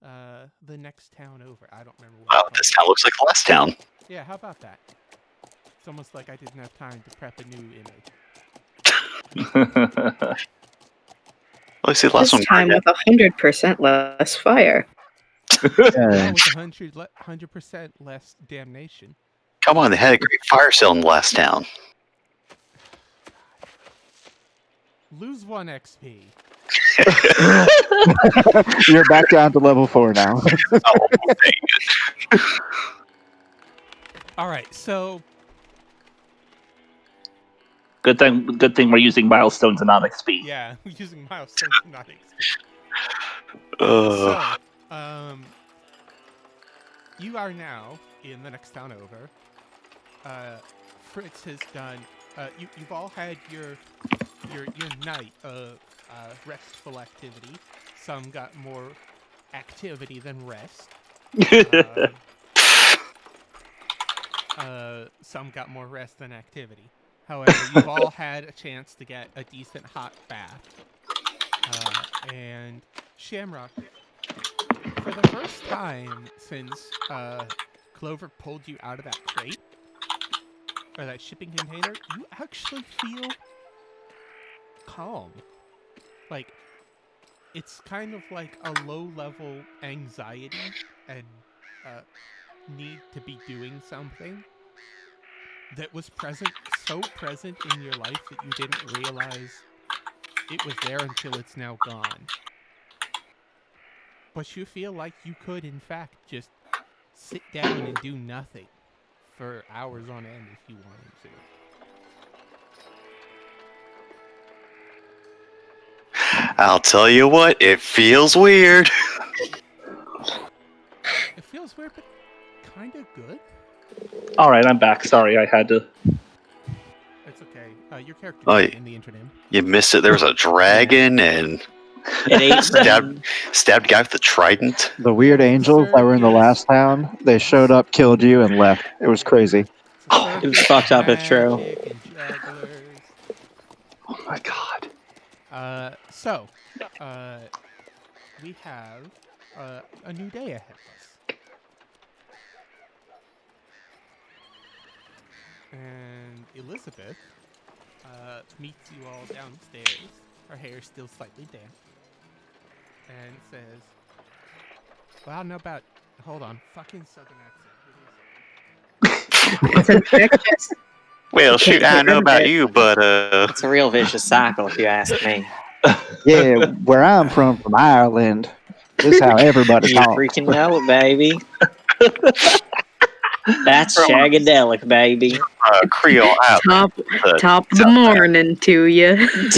the next town over. I don't remember what. Wow, this town looks like the last town. Yeah, how about that? It's almost like I didn't have time to prep a new image. Well, I see the last This one. time with 100% less fire. With 100% less damnation. Come on, they had a great fire sale in the last town. Lose 1 XP. You're back down to level 4 now. Oh, dang it. All right, so Good thing we're using milestones and not XP. yeah, we're using milestones, not XP. Ugh. So, you are now in the next town over. Fritz has done. You've all had your night of restful activity. Some got more activity than rest. Some got more rest than activity. However, you've all had a chance to get a decent hot bath. And Shamrock, for the first time since Clover pulled you out of that crate, or that shipping container, you actually feel calm. Like, it's kind of like a low-level anxiety and need to be doing something that was so present in your life that you didn't realize it was there until it's now gone. But you feel like you could, in fact, just sit down and do nothing for hours on end if you wanted to. I'll tell you what, it feels weird. It feels weird, but kind of good. All right, I'm back. Sorry, I had to. It's okay. Your character Oh, in the intername. You missed it. There was a dragon and It ate stabbed guy with the trident. The weird angels that were in the last town, they showed up, killed you, and left. It was crazy. It was fucked up if true. And jugglers. Oh my god. So, we have a new day ahead of us. And Elizabeth meets you all downstairs. Her hair's still slightly damp. And says, well, I don't know about... Hold on. Fucking southern accent. It's infectious. Well, shoot, I don't know about you, but It's a real vicious cycle, if you ask me. Yeah, where I'm from Ireland, this is how everybody You talks. freaking know it, baby. That's shagadelic, baby. Creole out. Top of the morning to you. Hip,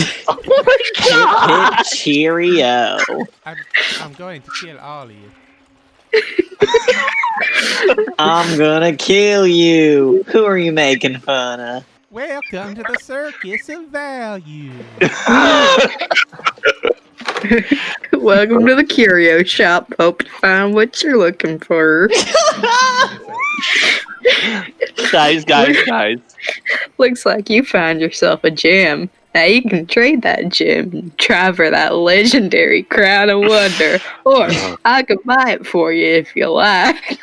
hip, cheerio. I'm going to kill all of you. I'm gonna kill you. Who are you making fun of? Welcome to the circus of value. Welcome to the Curio Shop. Hope you find what you're looking for. guys. Looks like you found yourself a gem. Now you can trade that gem and try for that legendary crown of wonder. Or I could buy it for you if you like.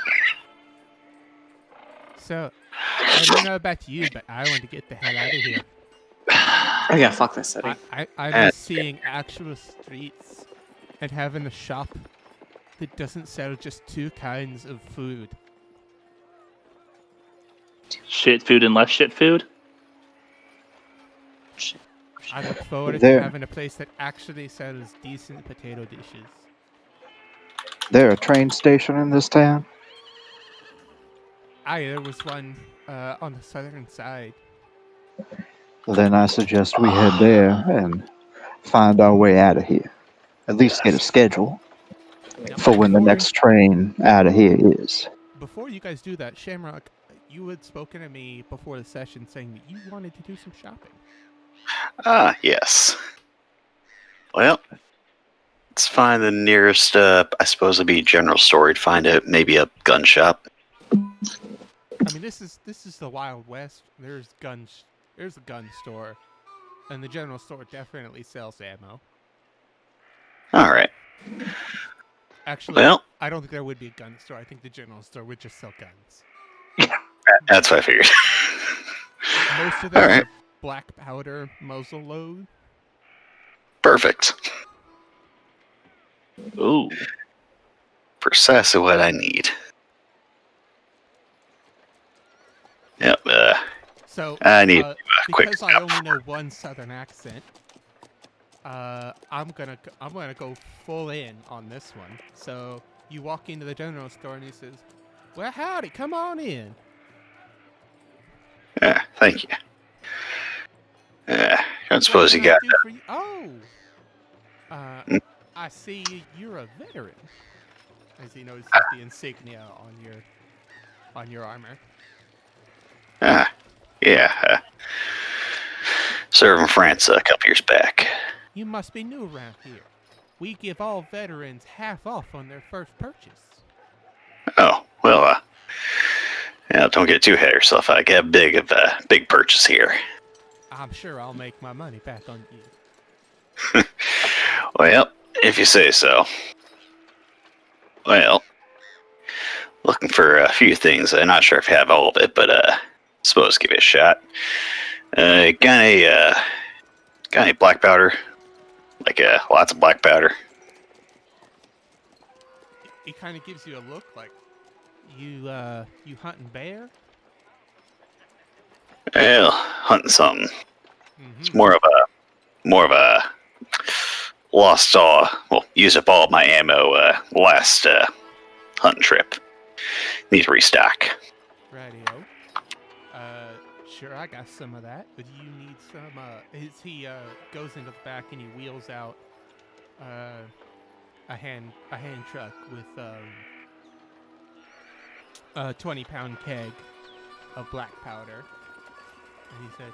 So, I don't know about you, but I want to get the hell out of here. Oh yeah, fuck this city. I miss seeing actual streets and having a shop that doesn't sell just two kinds of food. Shit food and less shit food? I look forward to There. having a place that actually sells decent potato dishes. There a train station in this town? There was one on the southern side. Then I suggest we head there and find our way out of here. At least get a schedule for when the next train out of here is. Before you guys do that, Shamrock, you had spoken to me before the session saying that you wanted to do some shopping. Yes. Well, let's find the nearest, I suppose it'd be general store. We'd find maybe a gun shop. I mean, this is the Wild West. There's a gun store, and the general store definitely sells ammo. Alright. Actually, Well, I don't think there would be a gun store. I think the general store would just sell guns. that's what I figured. Most of them Alright. are black powder muzzle load. Perfect. Ooh. Precisely what I need. Yep, So I need a quick because I only know one southern accent. I'm gonna go full in on this one. So you walk into the general store and he says, "Well, howdy, come on in." Yeah, thank you. I "What suppose you can I got do for you?" Oh, I see you're a veteran. As he notices the insignia on your armor. yeah. Served in France a couple years back. You must be new around here. We give all veterans half off on their first purchase. Oh, well, yeah, don't get too ahead of yourself. I got a big purchase here. I'm sure I'll make my money back on you. Well, if you say so. Well, looking for a few things. I'm not sure if you have all of it, but suppose give it a shot. Got any black powder? Like lots of black powder. He kind of gives you a look like, you hunting bear? Well, hunting something. Mm-hmm. It's more of a lost all. Well, used up all of my ammo last hunting trip. Need to restock. Radio. Sure, I got some of that. But you need some. He goes into the back and he wheels out a hand truck with a 20-pound keg of black powder. And he said,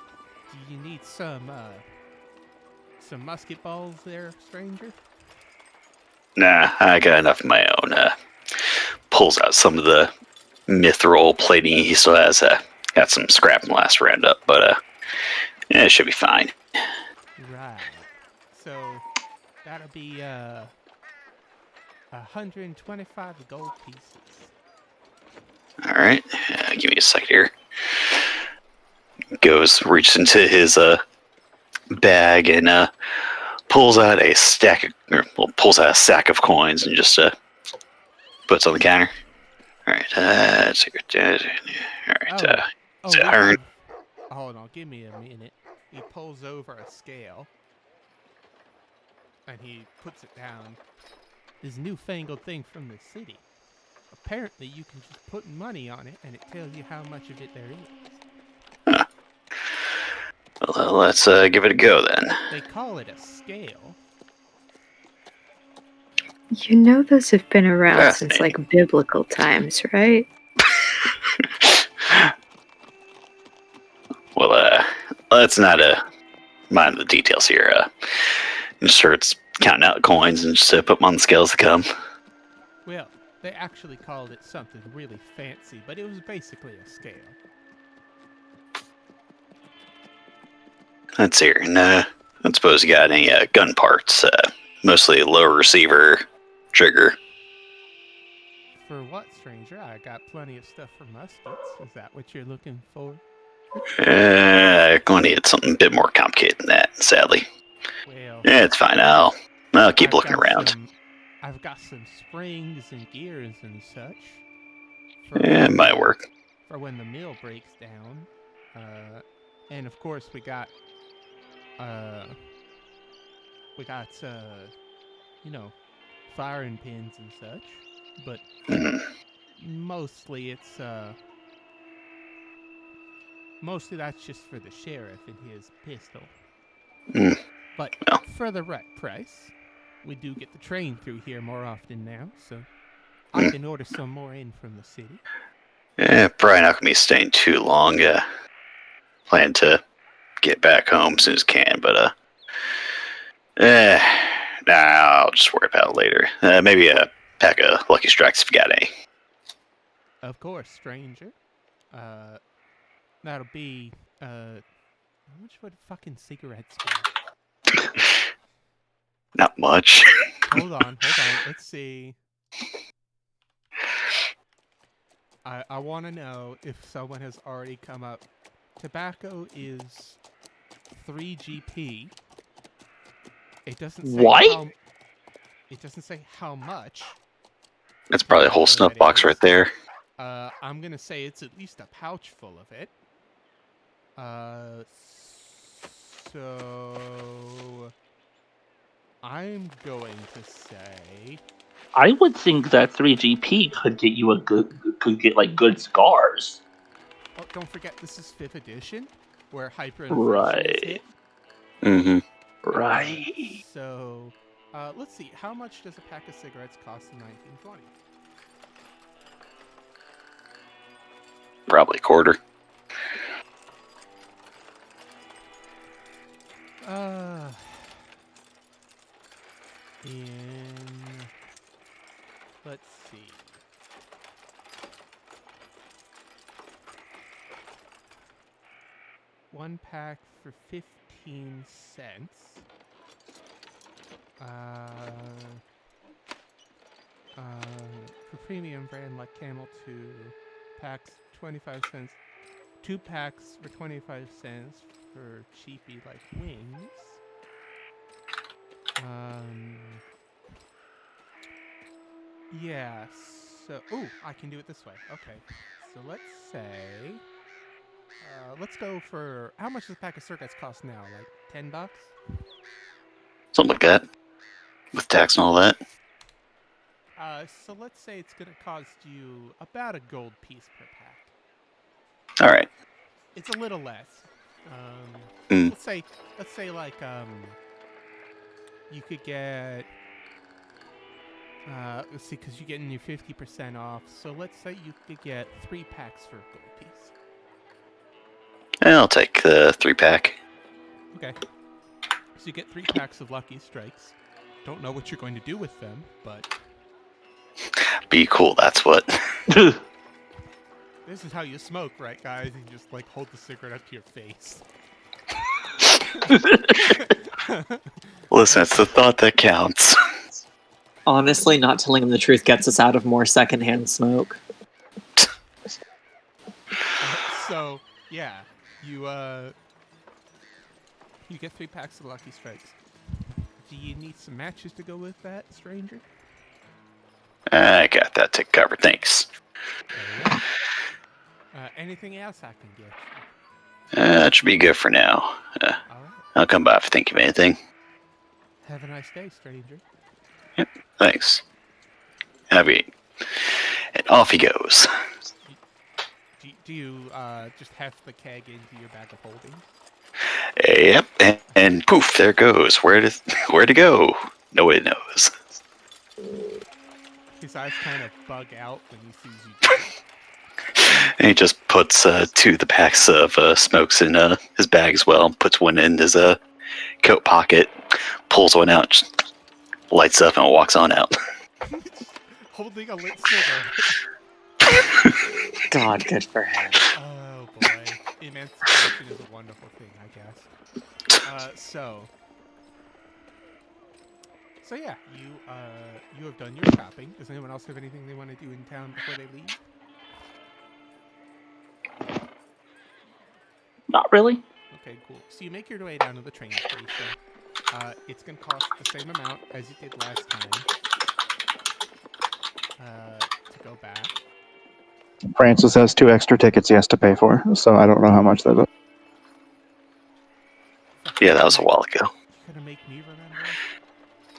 "Do you need some musket balls there, stranger?" Nah, I got enough of my own. Pulls out some of the mithril plating he still has. Got some scrap from last roundup, but yeah, it should be fine. Right. So that'll be 125 gold pieces. All right, give me a second here. Reaches into his bag and pulls out a sack of coins and just puts on the counter. All right, Hold on, give me a minute. He pulls over a scale and he puts it down. This newfangled thing from the city. Apparently, you can just put money on it and it tells you how much of it there is. Huh. Well, let's give it a go then. They call it a scale. You know those have been around since like biblical times, right? Well, let's not mind the details here. Just starts counting out coins and just put them on the scales to come. Well, they actually called it something really fancy, but it was basically a scale. Let's see here. And, I suppose you got any gun parts. Mostly low receiver, trigger. For what, stranger? I got plenty of stuff for muskets. Is that what you're looking for? I'm going to need something a bit more complicated than that, sadly. Well, yeah, it's fine. I'll keep looking around. I've got some springs and gears and such. It might work. For when the mill breaks down. And of course we got firing pins and such. But mostly it's mostly that's just for the sheriff and his pistol. But for the right price, we do get the train through here more often now, so I can order some more in from the city. Yeah, probably not gonna be staying too long. Plan to get back home as soon as can, but I'll just worry about it later. Maybe a pack of Lucky Strikes if you got any. Of course, stranger. That'll be how much would fucking cigarettes be? Not much. Hold on. Let's see. I want to know if someone has already come up. Tobacco is 3 GP. It doesn't say it doesn't say how much. That's probably a whole snuff box right there. I'm gonna say it's at least a pouch full of it. So I'm going to say I would think that 3GP could get you good cigars. Oh, don't forget this is 5th edition, where hyperinflation is hit. Mm-hmm. Right. So, let's see. How much does a pack of cigarettes cost in 1920? Probably a quarter. Let's see. One pack for 15 cents. For premium brand like Camel 2, packs 25 cents. 2 packs for 25 cents for cheapy like wings. Yeah, so... Oh, I can do it this way. Okay. So let's say... let's go for... How much does a pack of circuits cost now? Like $10? Something like that. With tax and all that. So let's say it's gonna cost you about a gold piece per pack. Alright. It's a little less. Mm. Let's say like you could get let's see, because you're getting your 50% off. So let's say you could get 3 packs for a gold piece. I'll take the 3-pack. Okay. So you get 3 packs of Lucky Strikes. Don't know what you're going to do with them, but Be cool, that's what. this is how you smoke, right, guys? You just like hold the cigarette up to your face. Listen, it's the thought that counts. Honestly, not telling him the truth gets us out of more secondhand smoke. So yeah, you get 3 packs of Lucky Strikes. Do you need some matches to go with that, stranger? I got that to cover, thanks. Anything else I can get you? That should be good for now. All right. I'll come by if I think of anything. Have a nice day, stranger. Thanks. Have a... And off he goes. Do you just heft the keg into your bag of holding? Yep, and poof, there it goes. Where to go? Nobody knows. His eyes kind of bug out when he sees you. And he just puts 2 of the packs of smokes in his bag as well, and puts one in his coat pocket, pulls one out, just lights up, and walks on out. Holding a lit cigarette. God, good for him. Oh boy, emancipation is a wonderful thing, I guess. So yeah, you have done your shopping. Does anyone else have anything they want to do in town before they leave? Not really. Okay, cool. So you make your way down to the train station. It's going to cost the same amount as it did last time to go back. Francis has 2 extra tickets he has to pay for, so I don't know how much that is. Yeah, that was a while ago. You're going to make me remember?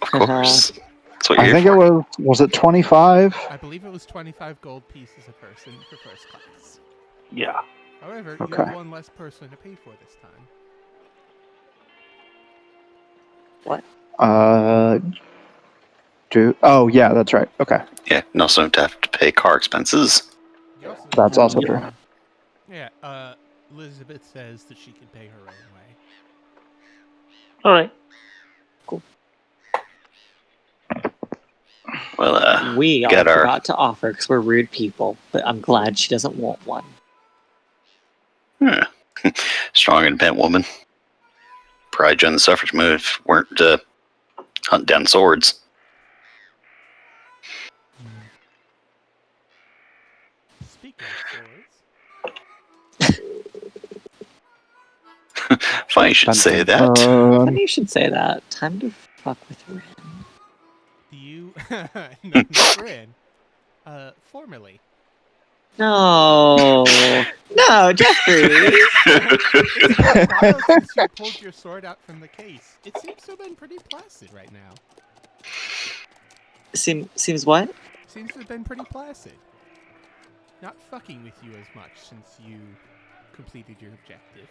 Of course. That's what you're I here think it for. was it 25? I believe it was 25 gold pieces a person for first class. Yeah. However, Okay. you have one less person to pay for this time. Oh, yeah, that's right. Okay. Yeah, and also don't have to pay car expenses. You also That's also true. Yeah, Elizabeth says that she can pay her own way. All right. Well, We all got our- forgot to offer because we're rude people, but I'm glad she doesn't want one. Strong, independent woman. Probably joined the suffrage move. Weren't hunting down swords. Speaking of swords, Funny you should say that. Funny you should say that. Time to fuck with Ren. do you... no, not Rin. Formerly. No. No, Jeffrey. It's been a while since you pulled your sword out from the case. It seems to have been pretty placid right now. Seems what? Seems to have been pretty placid. Not fucking with you as much since you completed your objective.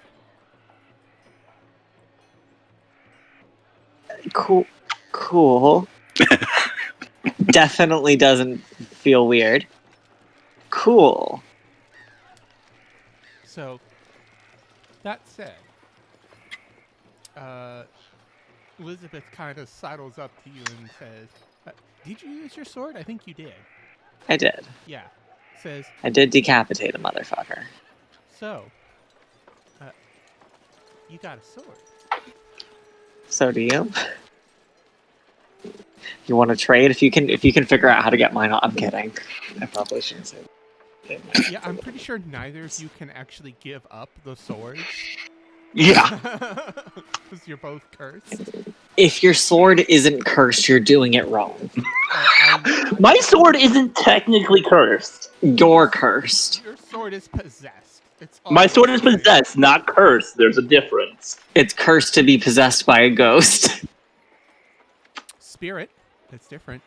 Cool. Definitely doesn't feel weird. Cool. So, that said, Elizabeth kind of sidles up to you and says, did you use your sword? I think you did. I did. Yeah. Says, I did decapitate a motherfucker. so, you got a sword. So do you? You want to trade? If you can figure out how to get mine, I'm kidding. I probably shouldn't say that. Yeah, I'm pretty sure neither of you can actually give up the swords. Yeah. Because you're both cursed. If your sword isn't cursed, you're doing it wrong. My sword isn't technically cursed. You're cursed. Your sword is possessed. It's My always sword is the same. possessed, not cursed. There's a difference. It's cursed to be possessed by a ghost. Spirit. It's different.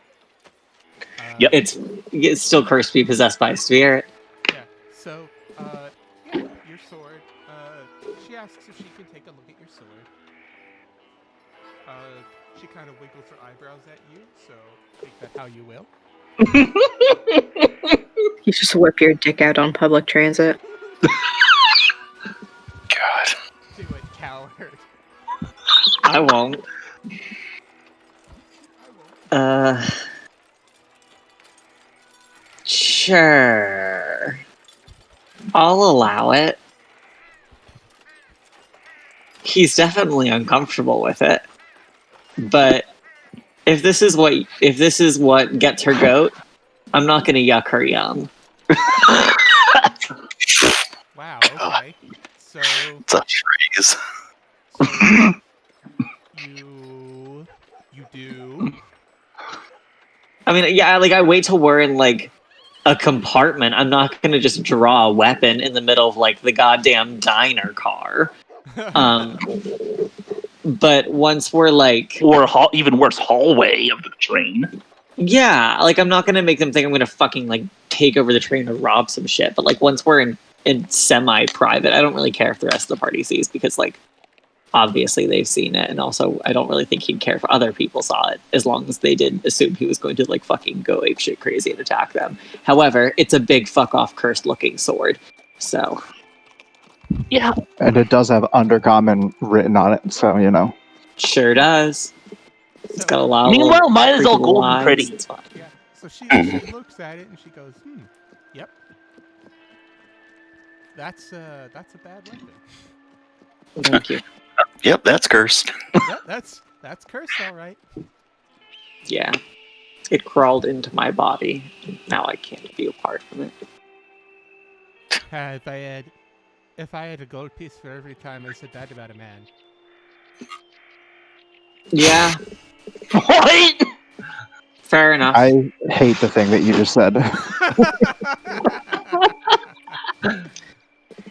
Yep. It's still cursed to be possessed by a spirit. Yeah. So, yeah, your sword. She asks if she can take a look at your sword. She kind of wiggles her eyebrows at you, so take that how you will. You just whip your dick out on public transit. God. Do it, coward. I won't. Sure. I'll allow it. He's definitely uncomfortable with it. But if this is what gets her goat, I'm not gonna yuck her yum. Wow, okay. So, It's a phrase. so you do. I mean, yeah, like I wait till we're in like a compartment. I'm not gonna just draw a weapon in the middle of like the goddamn diner car. But once we're like, Or even worse, hallway of the train. yeah, like I'm not gonna make them think I'm gonna fucking like take over the train or rob some shit. But like once we're in semi-private, I don't really care if the rest of the party sees, because like obviously they've seen it, and also I don't really think he'd care if other people saw it, as long as they didn't assume he was going to like fucking go apeshit crazy and attack them. However, it's a big fuck off cursed looking sword, so Yeah. And it does have undercommon written on it, so you know. sure does. It's got a lot. Meanwhile, mine is all freaking gold and lines. pretty. It's fine. Yeah. So she looks at it and she goes, yep. That's a bad weapon. Thank you. Yep, that's cursed. That's cursed, all right. Yeah, it crawled into my body. Now I can't be apart from it. If I had a gold piece for every time I said that about a man. Yeah, What? fair enough. I hate the thing that you just said.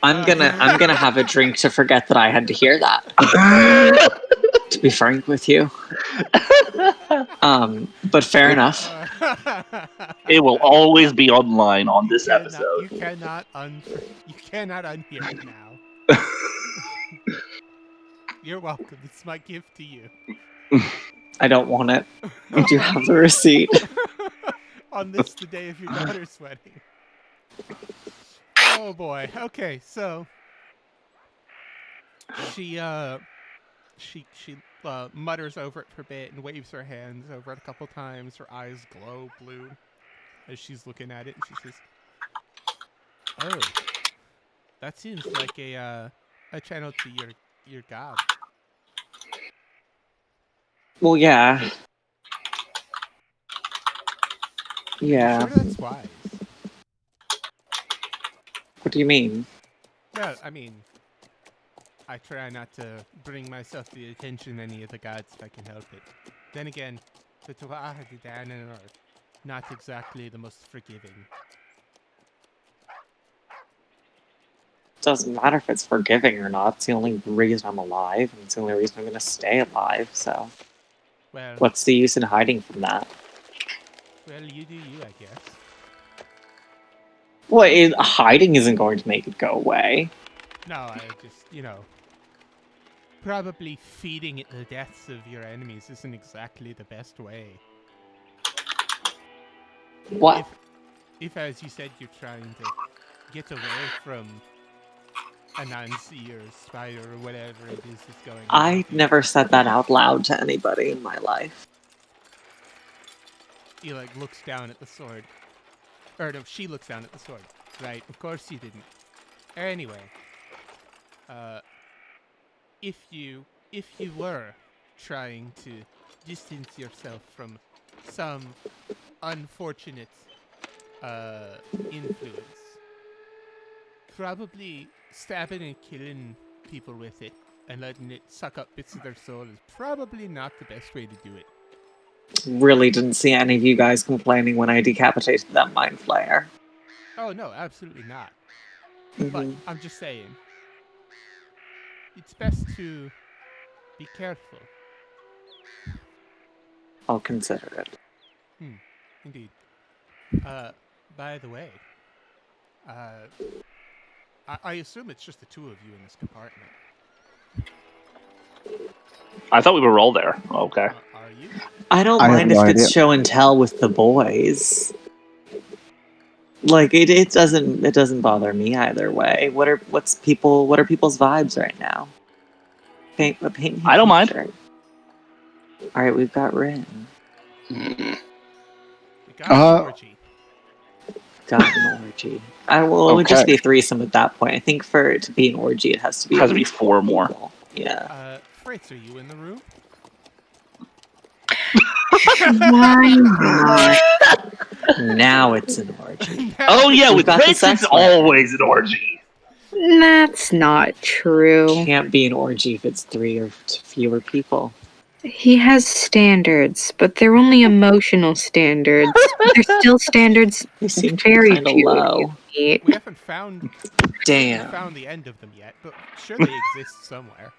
I'm gonna have a drink to forget that I had to hear that. To be frank with you. But fair enough. It will always be online on this You episode. cannot unhear it now. You're welcome. It's my gift to you. I don't want it. I do have the receipt. On this, the day of your daughter's wedding. Oh boy. Okay, so she mutters over it for a bit and waves her hands over it a couple times. Her eyes glow blue as she's looking at it, and she says, "Oh, that seems like a channel to your god." Well, yeah. Yeah. I'm sure that's wise. What do you mean? Well, I mean, I try not to bring myself to the attention of any of the gods if I can help it. Then again, the Tuatha are not exactly the most forgiving. Doesn't matter if it's forgiving or not. It's the only reason I'm alive, and it's the only reason I'm gonna stay alive, so Well, what's the use in hiding from that? well, you do you, I guess. Well, hiding isn't going to make it go away. No, I just, probably feeding it the deaths of your enemies isn't exactly the best way. What? If as you said, you're trying to get away from Anansi or Spider or whatever it is that's going on. I never said that out loud to anybody in my life. He, looks down at the sword. Or no, she looks down at the sword. Right, of course you didn't. Anyway. If you were trying to distance yourself from some unfortunate influence, probably stabbing and killing people with it and letting it suck up bits of their soul is probably not the best way to do it. Really didn't see any of you guys complaining when I decapitated that mind flayer. Oh no, absolutely not. Mm-hmm. But I'm just saying, it's best to be careful. I'll consider it. Indeed. By the way, I assume it's just the two of you in this compartment. I thought we were all there. Okay. Are you? I don't I have mind no if it's idea. show and tell with the boys. Like it doesn't bother me either way. What are people's vibes right now? Paint me a I don't mind. picture. All right, we've got Rin. Hmm. We got an orgy. Got an orgy. It would just Okay. be a threesome at that point. I think for it to be an orgy, it has to be. Has to at be least 4 more. people. Yeah. Fritz, are you in the room? Why not? Now it's an orgy. Oh yeah, We've with got the Fritz sex it's one. always an orgy. That's not true. Can't be an orgy if it's 3 or fewer people. He has standards, but they're only emotional standards. They're still standards They seem to be very kind of few of low. you meet. We haven't found Damn. the end of them yet, but sure they exist somewhere.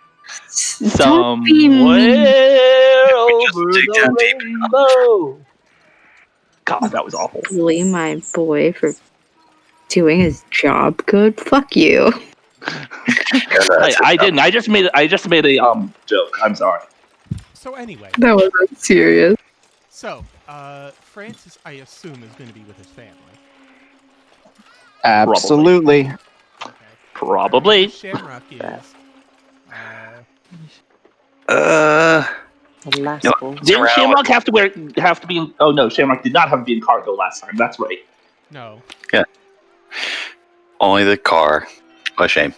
Don't be mean. Somewhere over dig the down deep rainbow. God, that was awful. Bully my boy for doing his job good. Fuck you. I didn't. I just made a joke. I'm sorry. So anyway, That was serious. so Francis, I assume, is going to be with his family. Absolutely. Okay. Probably. Shamrock is. The last No. one. Didn't around Shamrock have to be in, oh no, Shamrock did not have to be in cargo last time. That's right. No. Only the car. What a shame.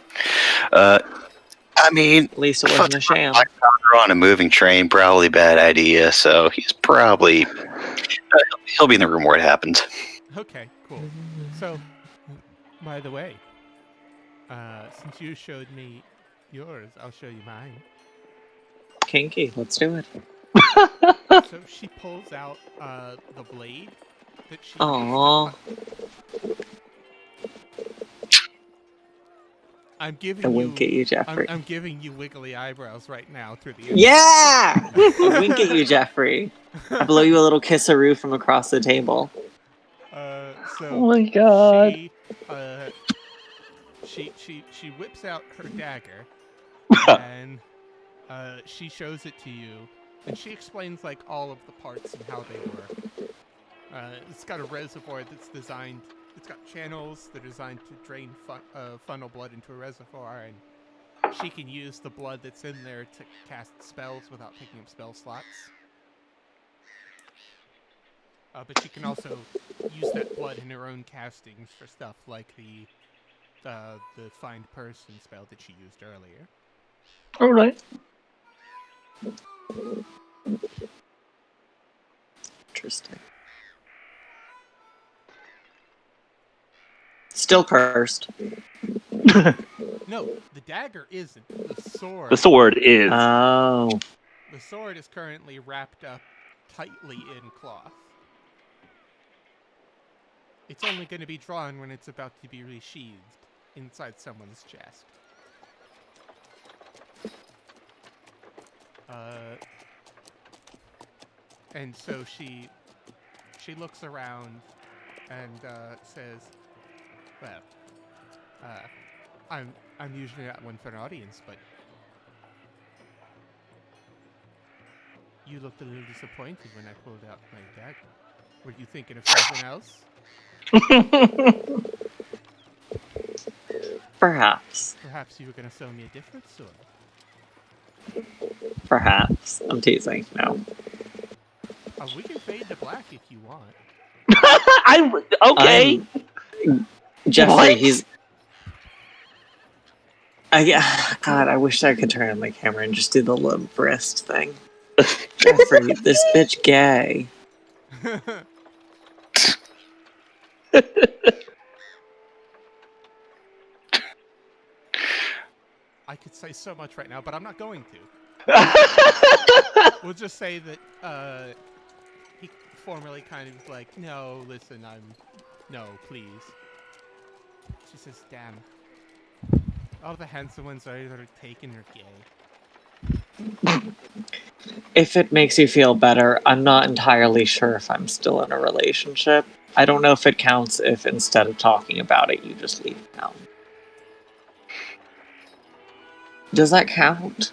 I mean, At least it wasn't a sham. Black Powder on a moving train, probably a bad idea. So he's probably he'll be in the room where it happened. Okay, cool. So, by the way, since you showed me yours, I'll show you mine. Kinky. Let's do it. So she pulls out the blade that she. Aww. I'm giving I you. wink at you, Jeffrey. I'm giving you wiggly eyebrows right now through the. Internet. Yeah! I wink at you, Jeffrey. I blow you a little kisseroo from across the table. So Oh my god. She whips out her dagger and she shows it to you, and she explains like all of the parts and how they work. It's got a reservoir that's designed. It's got channels that are designed to drain funnel blood into a reservoir, and she can use the blood that's in there to cast spells without taking up spell slots. But she can also use that blood in her own castings for stuff like the find person spell that she used earlier. All right. Interesting. Still cursed. No, the dagger isn't. The sword. The sword is. Oh. The sword is currently wrapped up tightly in cloth. It's only going to be drawn when it's about to be resheathed inside someone's chest. And so she looks around and says, "Well, I'm usually not one for an audience, but you looked a little disappointed when I pulled out my dagger. Were you thinking of something else?" Perhaps. Perhaps you were going to sell me a different sword. Perhaps. I'm teasing. No. We can fade to black if you want. Okay. Jeffrey, What? he's. God, I wish I could turn on my camera and just do the limp wrist thing. Jeffrey, this bitch gay. I could say so much right now, but I'm not going to. We'll just say that he formally kind of like, no, listen, no, please. She says, damn. All the handsome ones are either taken or gay. If it makes you feel better, I'm not entirely sure if I'm still in a relationship. I don't know if it counts if instead of talking about it, you just leave town. Does that count?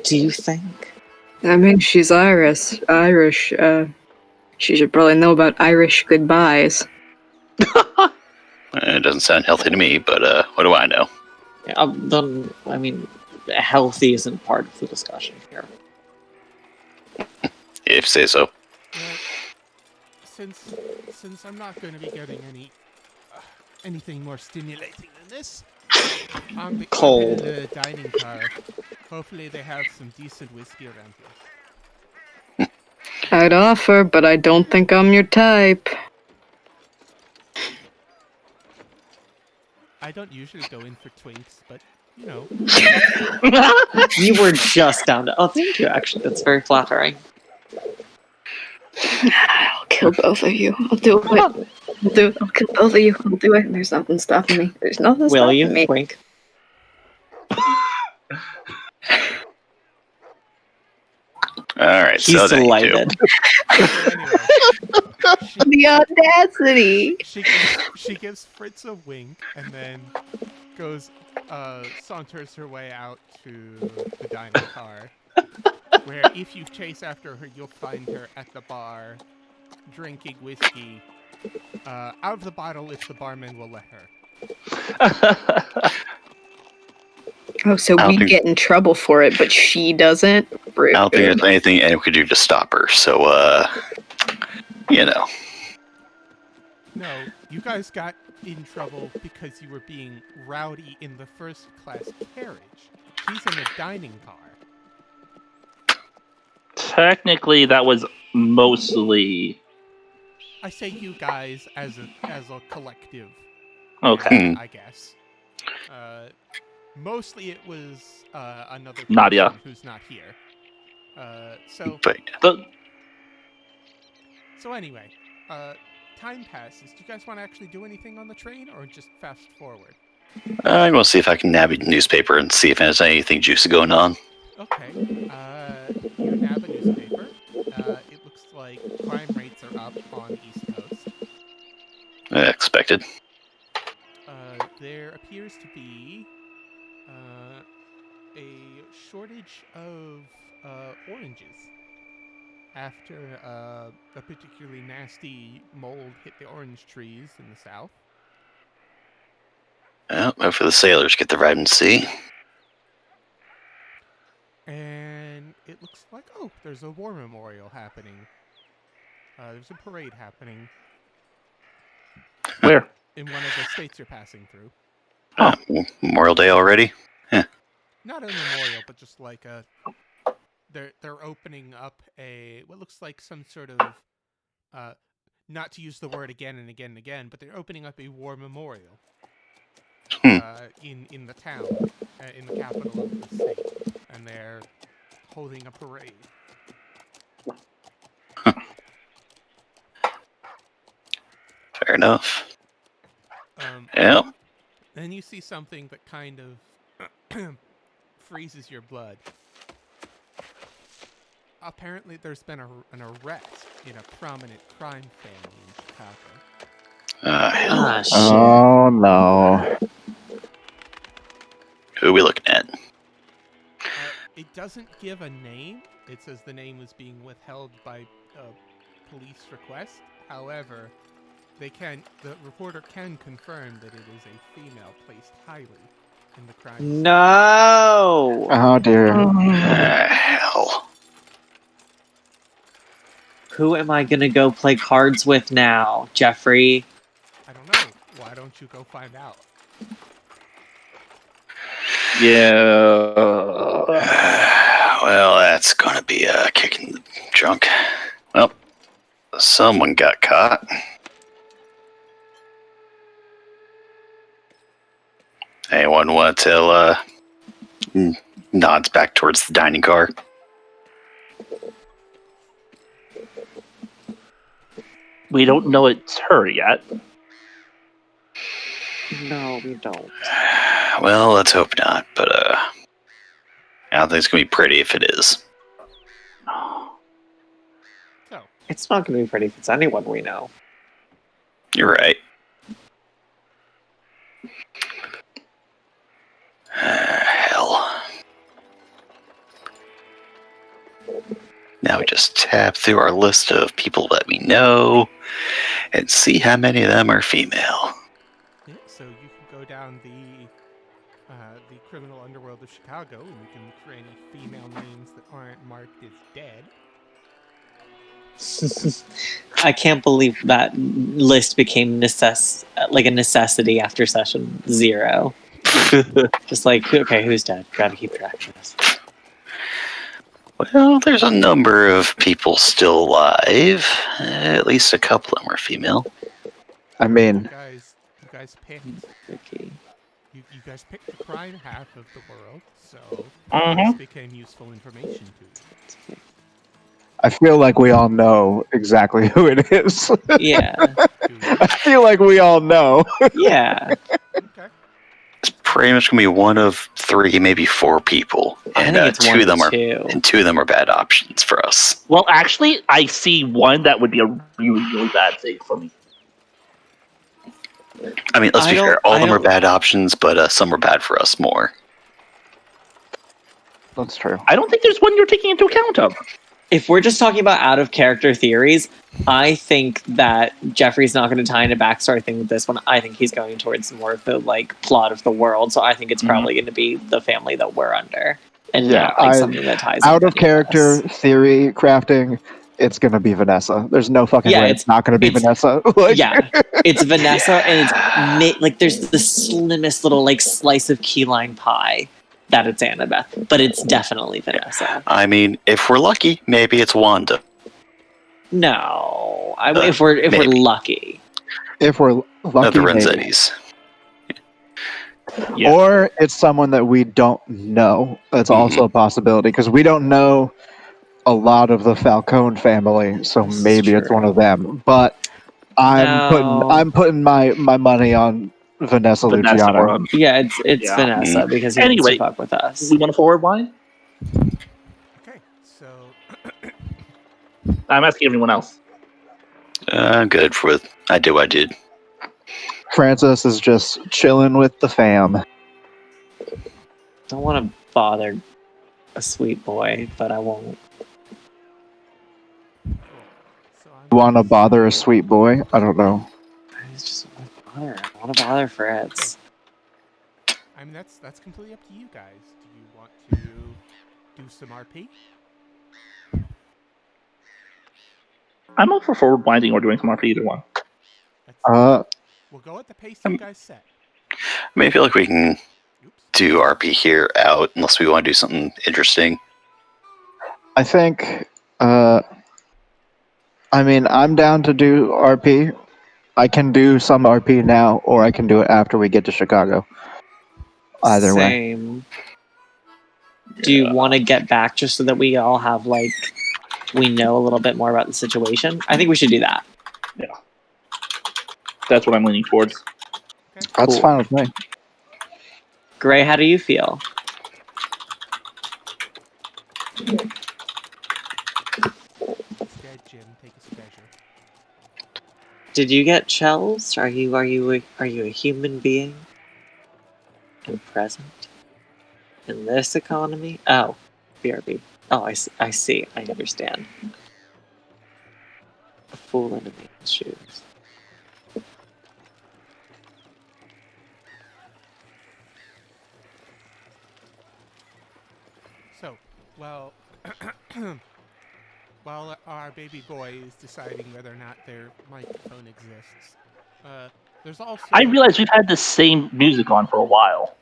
Do you think? I mean, she's Irish. She should probably know about Irish goodbyes. It doesn't sound healthy to me, but what do I know? Yeah, then, I mean, healthy isn't part of the discussion here. If you say so. Since I'm not going to be getting anything more stimulating than this, I'm Cold. in the dining car. Hopefully they have some decent whiskey around here. I'd offer, but I don't think I'm your type. I don't usually go in for twinks, but, you know. You were just down to... Oh, thank you, actually. That's very flattering. I'll kill both of you. I'll do it. I'll kill both of you. I'll do it. There's nothing stopping me. There's nothing Will stopping you? me. Wink. Alright, He's so delighted. So anyway, The audacity! she gives Fritz a wink and then goes, saunters her way out to the dining car, where if you chase after her, you'll find her at the bar, drinking whiskey, out of the bottle if the barman will let her. Oh, so we get in trouble for it, but she doesn't? Rude. I don't think there's anything anyone could do to stop her, so, you know. No, you guys got in trouble because you were being rowdy in the first class carriage. She's in the dining car. Technically, that was mostly... I say you guys as a collective. Okay. I guess. Mostly it was another person Nadia. who's not here. So anyway, time passes. Do you guys want to actually do anything on the train, or just fast forward? I'm going to see if I can nab a newspaper and see if there's anything juicy going on. Okay. You nab a newspaper. It looks like crime rates are up on the East Coast. Expected. There appears to be a shortage of oranges after a particularly nasty mold hit the orange trees in the south. Hopefully the sailors get the vitamin C. And it looks like, there's a war memorial happening. There's a parade happening. Where? In one of the states you're passing through. Memorial Day already? Not a memorial, but just like they're opening up what looks like some sort of, not to use the word again and again and again, but they're opening up a war memorial in the town, in the capital of the state, and they're holding a parade. Fair enough. Yep. Then you see something that kind of freezes your blood. Apparently there's been an arrest in a prominent crime family in Chicago. Shit. Oh no. Who are we looking at? It doesn't give a name. It says the name was being withheld by police request. However, the reporter can confirm that it is a female placed highly in the crime. No! Oh dear. Hell. Who am I gonna go play cards with now, Jeffrey? I don't know. Why don't you go find out? Yeah. Well, that's gonna be a kick in the junk. Well, someone got caught. Anyone Going what? Till nods back towards the dining car. We don't know it's her yet. No, we don't. Well, let's hope not. But I don't think it's gonna be pretty if it is. So, It's not going to be pretty if it's anyone we know. You're right. Hell. Now we just tab through our list of people that we know and see how many of them are female. yeah, so you can go down the criminal underworld of Chicago, and you can look for any female names that aren't marked as dead. I can't believe that list became like a necessity after session 0. Just like, okay, who's dead? Gotta keep track of this. Well, there's a number of people still alive. At least a couple of them are female. I mean, You guys picked. Ricky. You guys picked the crime half of the world, so Mhm. this became useful information to you. I feel like we all know exactly who it is. Yeah. I feel like we all know. Yeah. Okay. It's pretty much gonna be one of 3, maybe 4 people, I and think it's 2 one of them or are, 2. and 2 of them are bad options for us. Well, actually, I see one that would be a really, really bad thing for me. I mean, let's be fair. All of them are don't- bad options, but some are bad for us more. That's true. I don't think there's one you're taking into account of. If we're just talking about out of character theories, I think that Jeffrey's not going to tie in a backstory thing with this one. I think he's going towards more of the like plot of the world. So I think it's probably going to be the family that we're under, and Yeah, not like something that ties Out in of with any character us. theory crafting, it's gonna be Vanessa. There's no fucking Yeah, way it's not gonna be it's- Vanessa. Like, Yeah, it's Vanessa, and it's like there's the slimmest little like slice of key lime pie that it's Annabeth, but it's definitely Vanessa. I mean, if we're lucky, maybe it's Wanda. No, if we're maybe. lucky. if we're lucky, The maybe. Renzettis. Yeah. Or it's someone that we don't know. That's also a possibility because we don't know a lot of the Falcone family, so This is maybe it's true. one of them. But I'm putting my money on Vanessa Vanessa Luciano. or Yeah, it's Yeah. Vanessa because he wants Anyway, to fuck with us. we want a forward line? Okay, so I'm asking everyone else. I'm good with. I do. I did. Francis is just chilling with the fam. Don't want to bother a sweet boy, but I won't. cool. So I'm Want to bother a sweet boy? I don't know. I just want to bother. I want to bother Fritz. I mean, that's completely up to you guys. Do you want to do some RP? I'm up for forward winding or doing some RP, either one. We'll go at the pace you guys set. I mean, I feel like we can Oops. do RP here out unless we want to do something interesting. I think. I mean, I'm down to do RP. I can do some RP now, or I can do it after we get to Chicago. Either way. Same. Do you want to get back just so that we all have like we know a little bit more about the situation? I think we should do that. That's what I'm leaning towards. That's Cool. fine with me. Gray, how do you feel? Instead, Jim, take his treasure. Did you get Chels? Are you a human being? And present? In this economy? Oh, BRB. Oh, I see. I understand. A fool in a man's shoes. So, well, while our baby boy is deciding whether or not their microphone exists, there's also. I realize we've had the same music on for a while.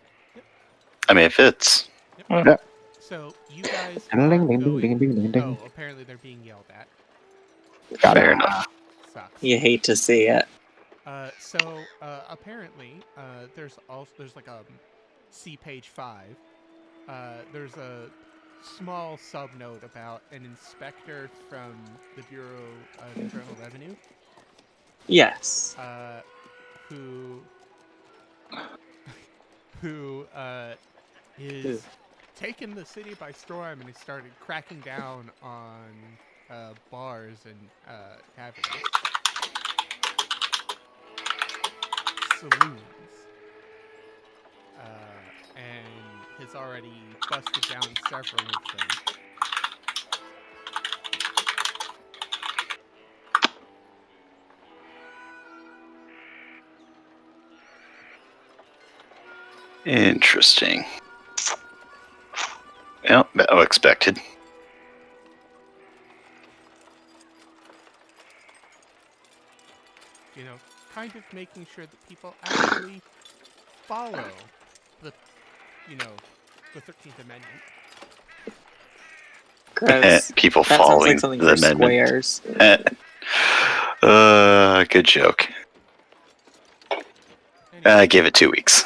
I mean, it fits. Yep. Yeah. So you guys Ding, are ding, ding, going. ding, ding, ding, ding. Oh, apparently they're being yelled at. Got Fair it. enough. Sucks. You hate to see it. So apparently, there's like a see page 5, there's a small subnote about an inspector from the Bureau of Internal Revenue Yes. who is taken the city by storm and has started cracking down on bars and taverns, saloons, and has already busted down several of them. Interesting. Well, that was expected. You know, kind of making sure that people actually follow the, the 13th Amendment. Gross. People That sounds following like something the for amendment. squares. Good joke. Anyway, Give it 2 weeks.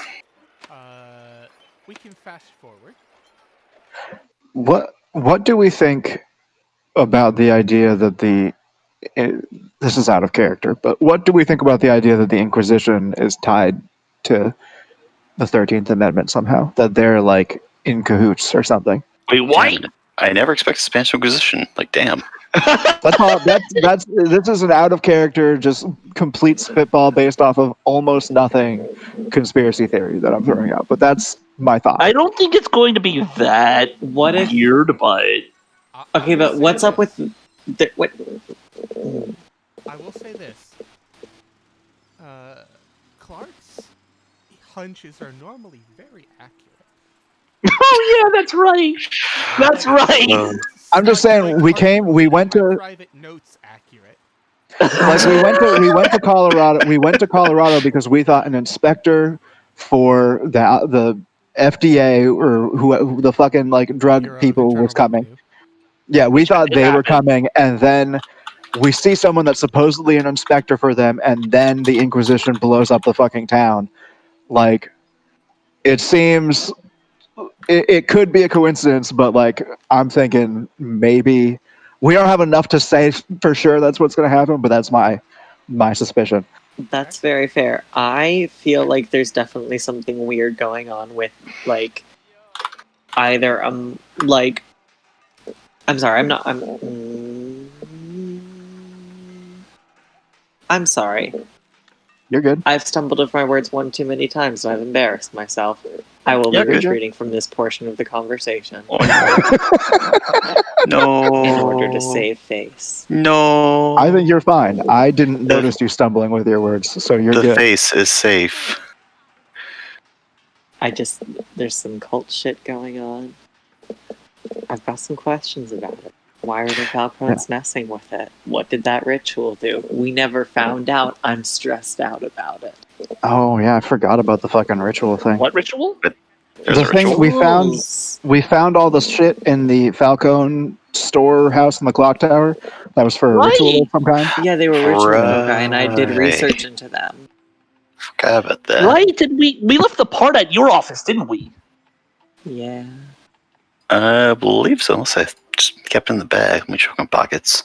we can fast forward. What do we think about the idea that this is out of character, but what do we think about the idea that the Inquisition is tied to the 13th Amendment somehow? That they're like in cahoots or something? Wait, what? I never expected Spanish Inquisition. Like, damn. That's all. That's this is an out of character, just complete spitball based off of almost nothing conspiracy theory that I'm throwing out. But that's my thought. I don't think it's going to be that What if- weird, but Okay, but what's up with what? I will say this. Clark's hunches are normally very accurate. oh yeah, that's right. That's right. I'm just saying, we went to private notes accurate. like we went to Colorado. We went to Colorado because we thought an inspector for the FDA or who the fucking like drug Bureau of people was Internal coming. Revenue. Yeah, we thought did they were happen. coming, and then we see someone that's supposedly an inspector for them, and then the Inquisition blows up the fucking town. Like, it seems it could be a coincidence, but like I'm thinking maybe we don't have enough to say for sure that's what's going to happen, but that's my suspicion. That's very fair. I feel like there's definitely something weird going on with like either like I'm sorry, I'm sorry. You're good. I've stumbled over my words one too many times, and I've embarrassed myself. I will be Yeah, good. retreating from this portion of the conversation No. in order to save face. No. I think you're fine. I didn't notice you stumbling with your words, so you're the good. face is safe. There's some cult shit going on. I've got some questions about it. Why are the Falcons messing with it? What did that ritual do? We never found out. I'm stressed out about it. Oh yeah, I forgot about the fucking ritual thing. What ritual? There's The a thing ritual. we found all the shit in the Falcone storehouse in the clock tower. That was for a ritual of some kind. Yeah, they were ritual, Right. and I did research into them. Forgot about that. Right? And we left the part at your office, didn't we? Yeah. I believe so. Unless I just kept it in the bag. Let me check my pockets.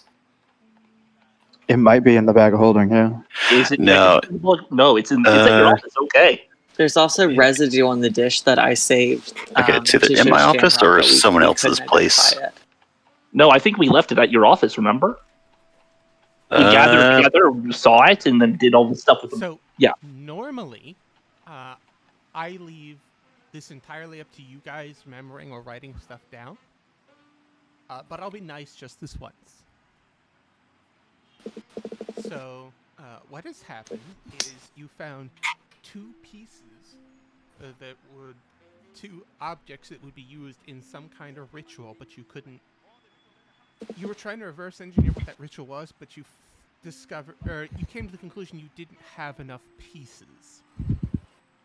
It might be in the bag of holding. Yeah. Is it? No. No, it's at your office. Okay. There's also residue on the dish that I saved. Okay, it's either to in my show office Shamrock or that someone we else's couldn't place. identify it. No, I think we left it at your office. Remember? We gathered together, saw it, and then did all the stuff with them. So yeah. Normally, I leave this entirely up to you guys remembering or writing stuff down. But I'll be nice just this once. So, what has happened is you found two objects that would be used in some kind of ritual, but you couldn't. You were trying to reverse engineer what that ritual was, but you you came to the conclusion you didn't have enough pieces.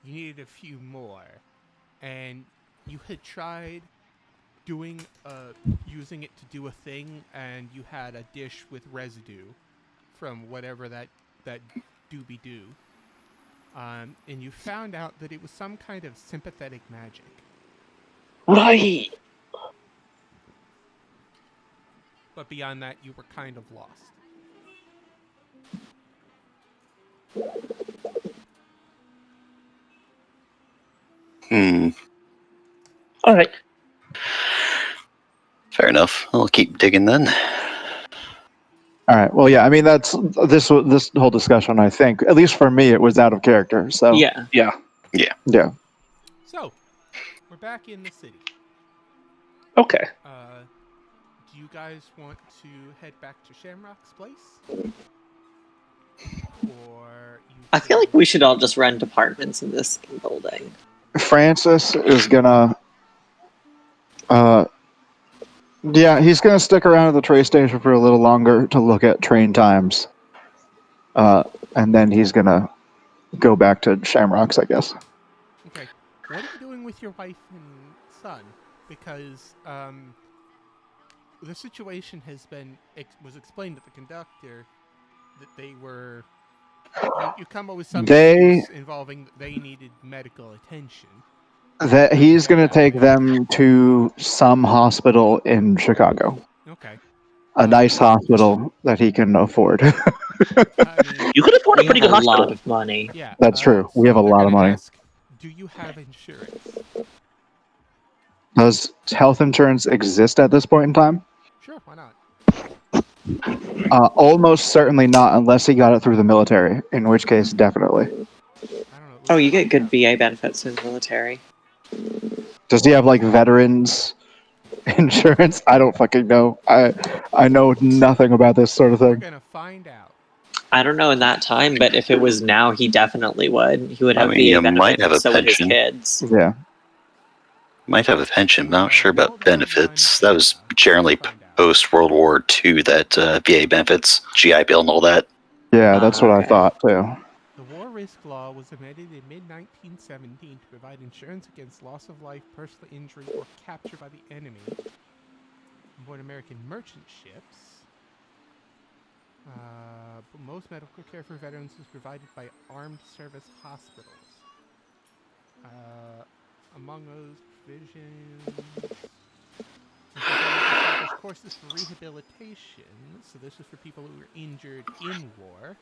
You needed a few more, and you had tried using it to do a thing, and you had a dish with residue from whatever that doobie-doo. And you found out that it was some kind of sympathetic magic. Right. But beyond that, you were kind of lost. All right. Fair enough. I'll keep digging then. All right. Well, yeah. I mean, that's this whole discussion. I think, at least for me, it was out of character. So Yeah. Yeah. yeah. So, we're back in the city. Okay. Do you guys want to head back to Shamrock's place? Or you I feel like we should all just rent apartments in this building. Francis is gonna. He's gonna stick around at the train station for a little longer to look at train times. And then he's gonna go back to Shamrocks, I guess. Okay. What are you doing with your wife and son? Because the situation was explained to the conductor that they were. You come up with some excuse involving that they needed medical attention. That he's gonna take them to some hospital in Chicago. Okay. A nice hospital that he can afford. I mean, You could afford a We pretty have good a lot hospital. of money. yeah. That's true. We have a they're lot of gonna money. ask, do you have insurance? Does health insurance exist at this point in time? Sure, why not? Almost certainly not, unless he got it through the military. In which case, definitely. I don't know. Oh, you get good VA benefits in the military. Does he have like veterans insurance? I don't fucking know. I know nothing about this sort of We're thing. gonna find out. I don't know in that time, but if it was now, he definitely would. He would have I mean, VA you benefits, might have a and so would his pension. kids. Yeah. Might have a pension, but not sure Hold about on benefits. one That was second. generally Find out. post World War II, that VA benefits, GI Bill, and all that. Yeah, that's what I Okay. thought too. The War Risk Law was amended in mid-1917 to provide insurance against loss of life, personal injury, or capture by the enemy aboard American merchant ships. But most medical care for veterans is provided by armed service hospitals. Among those provisions, there's courses for rehabilitation. So this is for people who were injured in war.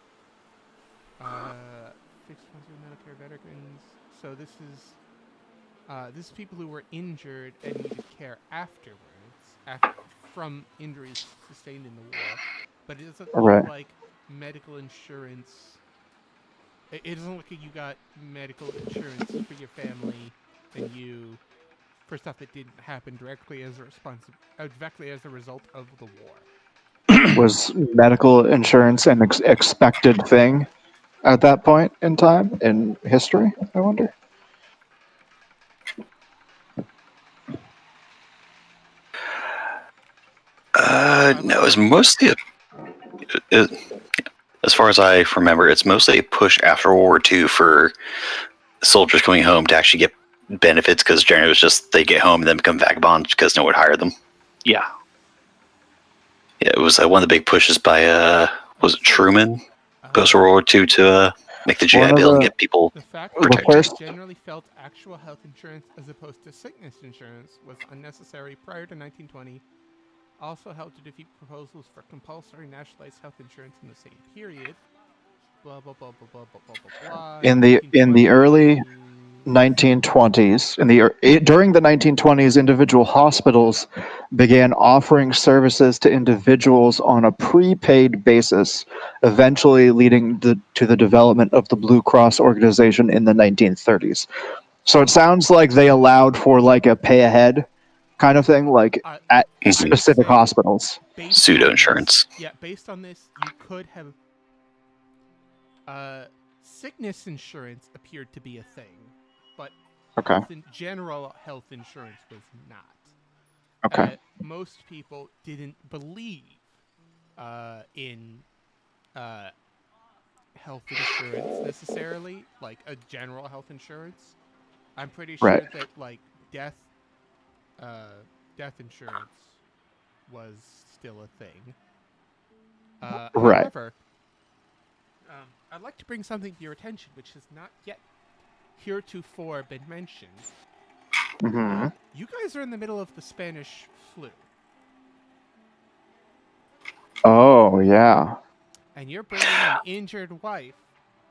Fixed sponsored Medicare veterans. So this is people who were injured and needed care afterwards, from injuries sustained in the war. But it doesn't look Right. like medical insurance. It doesn't look like you got medical insurance for your family and you for stuff that didn't happen directly as a result of the war. Was medical insurance an expected thing at that point in time in history? I wonder. No, it's mostly as far as I remember, it's mostly a push after World War II for soldiers coming home to actually get benefits, because generally it was just they get home and then become vagabonds because no one would hire them. Yeah. Yeah, it was one of the big pushes by was it Truman post World War II to make the GI One of Bill and the- get people The fact The that protected. first- generally felt actual health insurance as opposed to sickness insurance was unnecessary prior to 1920 also helped to defeat proposals for compulsory nationalized health insurance in the same period. Blah blah blah blah blah blah blah blah. In the early 1920s, during the 1920s, individual hospitals began offering services to individuals on a prepaid basis, eventually leading to the development of the Blue Cross organization in the 1930s. So it sounds like they allowed for like a pay ahead kind of thing, like at specific hospitals. Pseudo insurance. Based on this, you could have sickness insurance appeared to be a thing, but Okay. general health insurance was not. Okay. Most people didn't believe in health insurance necessarily, like a general health insurance. I'm pretty sure Right. that like death insurance was still a thing. Right. However, I'd like to bring something to your attention which has not yet heretofore been mentioned. Hmm. You guys are in the middle of the Spanish flu, Oh, yeah. and you're bringing an injured wife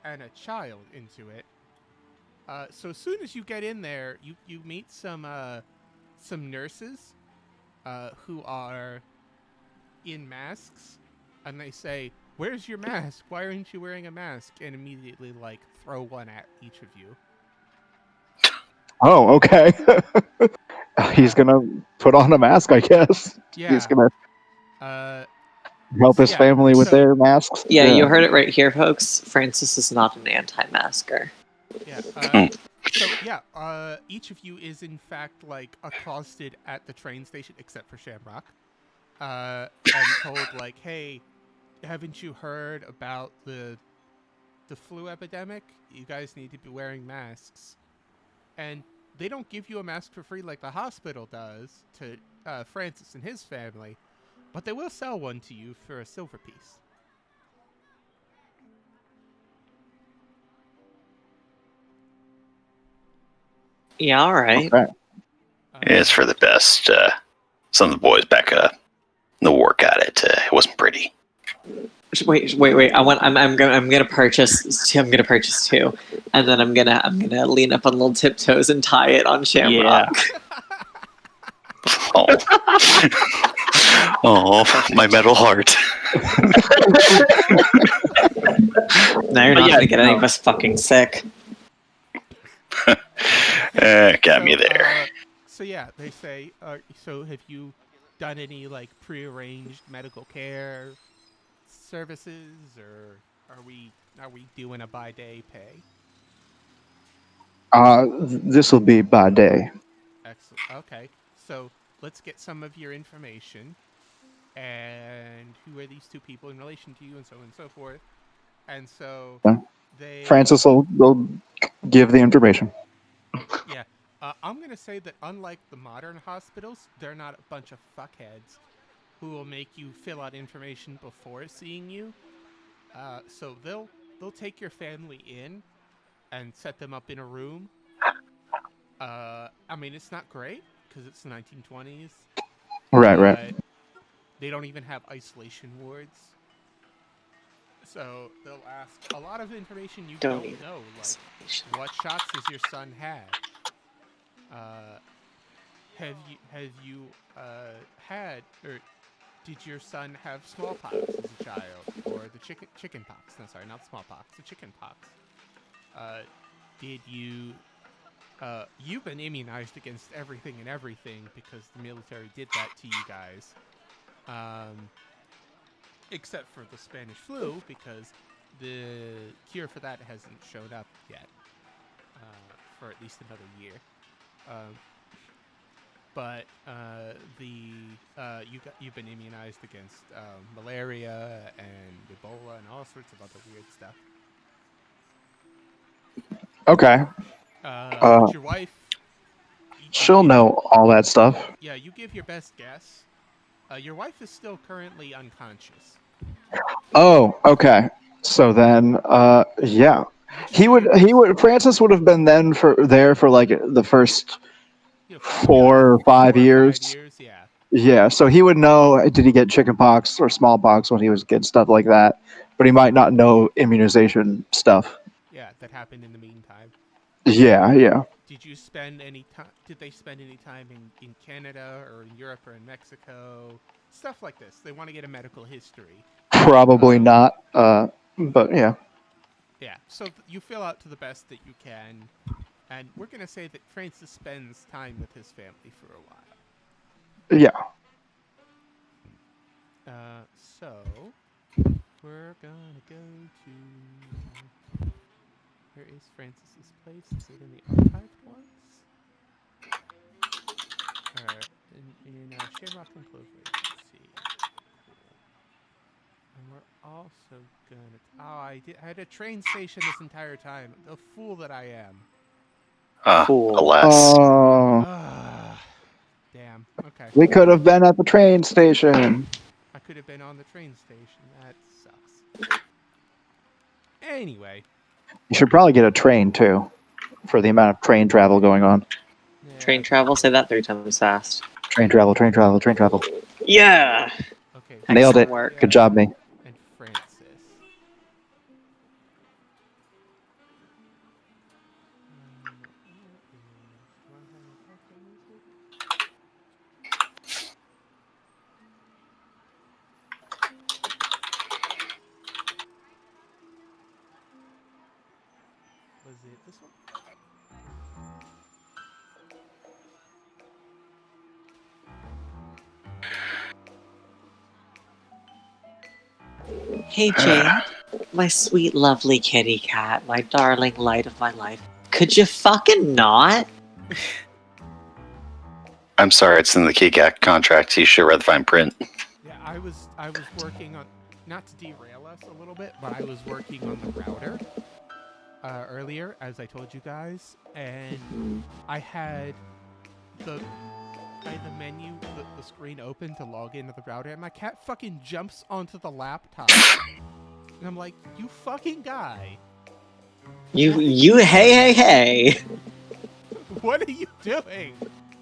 and a child into it. So as soon as you get in there, you meet some nurses who are in masks, and they say, "Where's your mask? Why aren't you wearing a mask?" And immediately throw one at each of you. Oh, okay. He's gonna put on a mask, I guess. Yeah. He's gonna Uh, help his yeah, family with so- their masks. Yeah, you heard it right here, folks. Francis is not an anti-masker. Yeah. Each of you is in fact accosted at the train station, except for Shamrock, and told "Hey, haven't you heard about the flu epidemic? You guys need to be wearing masks." And they don't give you a mask for free like the hospital does to Francis and his family, but they will sell one to you for a silver piece. Yeah, all right. Okay. It's for the best. Some of the boys back in the war got it. It wasn't pretty. Wait. I'm gonna purchase two. I'm gonna purchase two, and then I'm gonna lean up on little tiptoes and tie it on Shamrock. Oh, oh, my metal heart. Now you're not Yeah, gonna get any no. of us fucking sick. Got me there. So yeah, they say. So have you done any prearranged medical care services, or are we doing a by day pay? This will be by day. Excellent. Okay, so let's get some of your information, and who are these two people in relation to you, and so on and so forth. And so Yeah. they. Francis will give the information. Yeah. I'm gonna say that unlike the modern hospitals, they're not a bunch of fuckheads who will make you fill out information before seeing you. So they'll take your family in and set them up in a room. I mean, it's not great because it's the 1920s. Right. They don't even have isolation wards. So they'll ask a lot of information you Don't don't even know, what shots has your son had? Have you had, or did your son have smallpox as a child, or the chicken pox? No, sorry, not smallpox, the chicken pox. Did you? You've been immunized against everything and everything because the military did that to you guys. Except for the Spanish flu, because the cure for that hasn't showed up yet, for at least another year. But you've been immunized against malaria and Ebola and all sorts of other weird stuff. Okay. But your wife, She'll know all that stuff. Yeah, you give your best guess. Your wife is still currently unconscious. Oh, okay. So then, yeah, Francis would have been there for the first 4 or 5 years. Yeah. Yeah, so he would know, did he get chickenpox or smallpox when he was a kid, stuff like that. But he might not know immunization stuff. Yeah, that happened in the meantime. Yeah. Did you spend any time? Did they spend any time in Canada or in Europe or in Mexico? Stuff like this. They want to get a medical history. Probably not, but yeah. Yeah, so you fill out to the best that you can, and we're going to say that Francis spends time with his family for a while. Yeah. So, we're going to go to... Where is Francis's place? Is it in the archived ones? In Shamrock and Clover. Let's see. Cool. And we're also gonna... I had a train station this entire time. The fool that I am. Fool. Alas. Damn. Okay. We could have been at the train station. I could have been on the train station. That sucks. Anyway. You should probably get a train too, for the amount of train travel going on. Yeah, Train travel? Say that 3 times fast. Train travel, train travel, train travel. Yeah! Okay. Nailed Excellent it. work. Good job, me. And Francis. Was it this one? Hey, Jade. My sweet, lovely kitty cat. My darling light of my life. Could you fucking not? I'm sorry, it's in the KCAC contract. You should read the fine print. Yeah, I was working on, not to derail us a little bit, but I was working on the router earlier, as I told you guys, and I had the menu, the screen open to log into the router, and my cat fucking jumps onto the laptop, and I'm like, you fucking guy. Hey. What are you doing?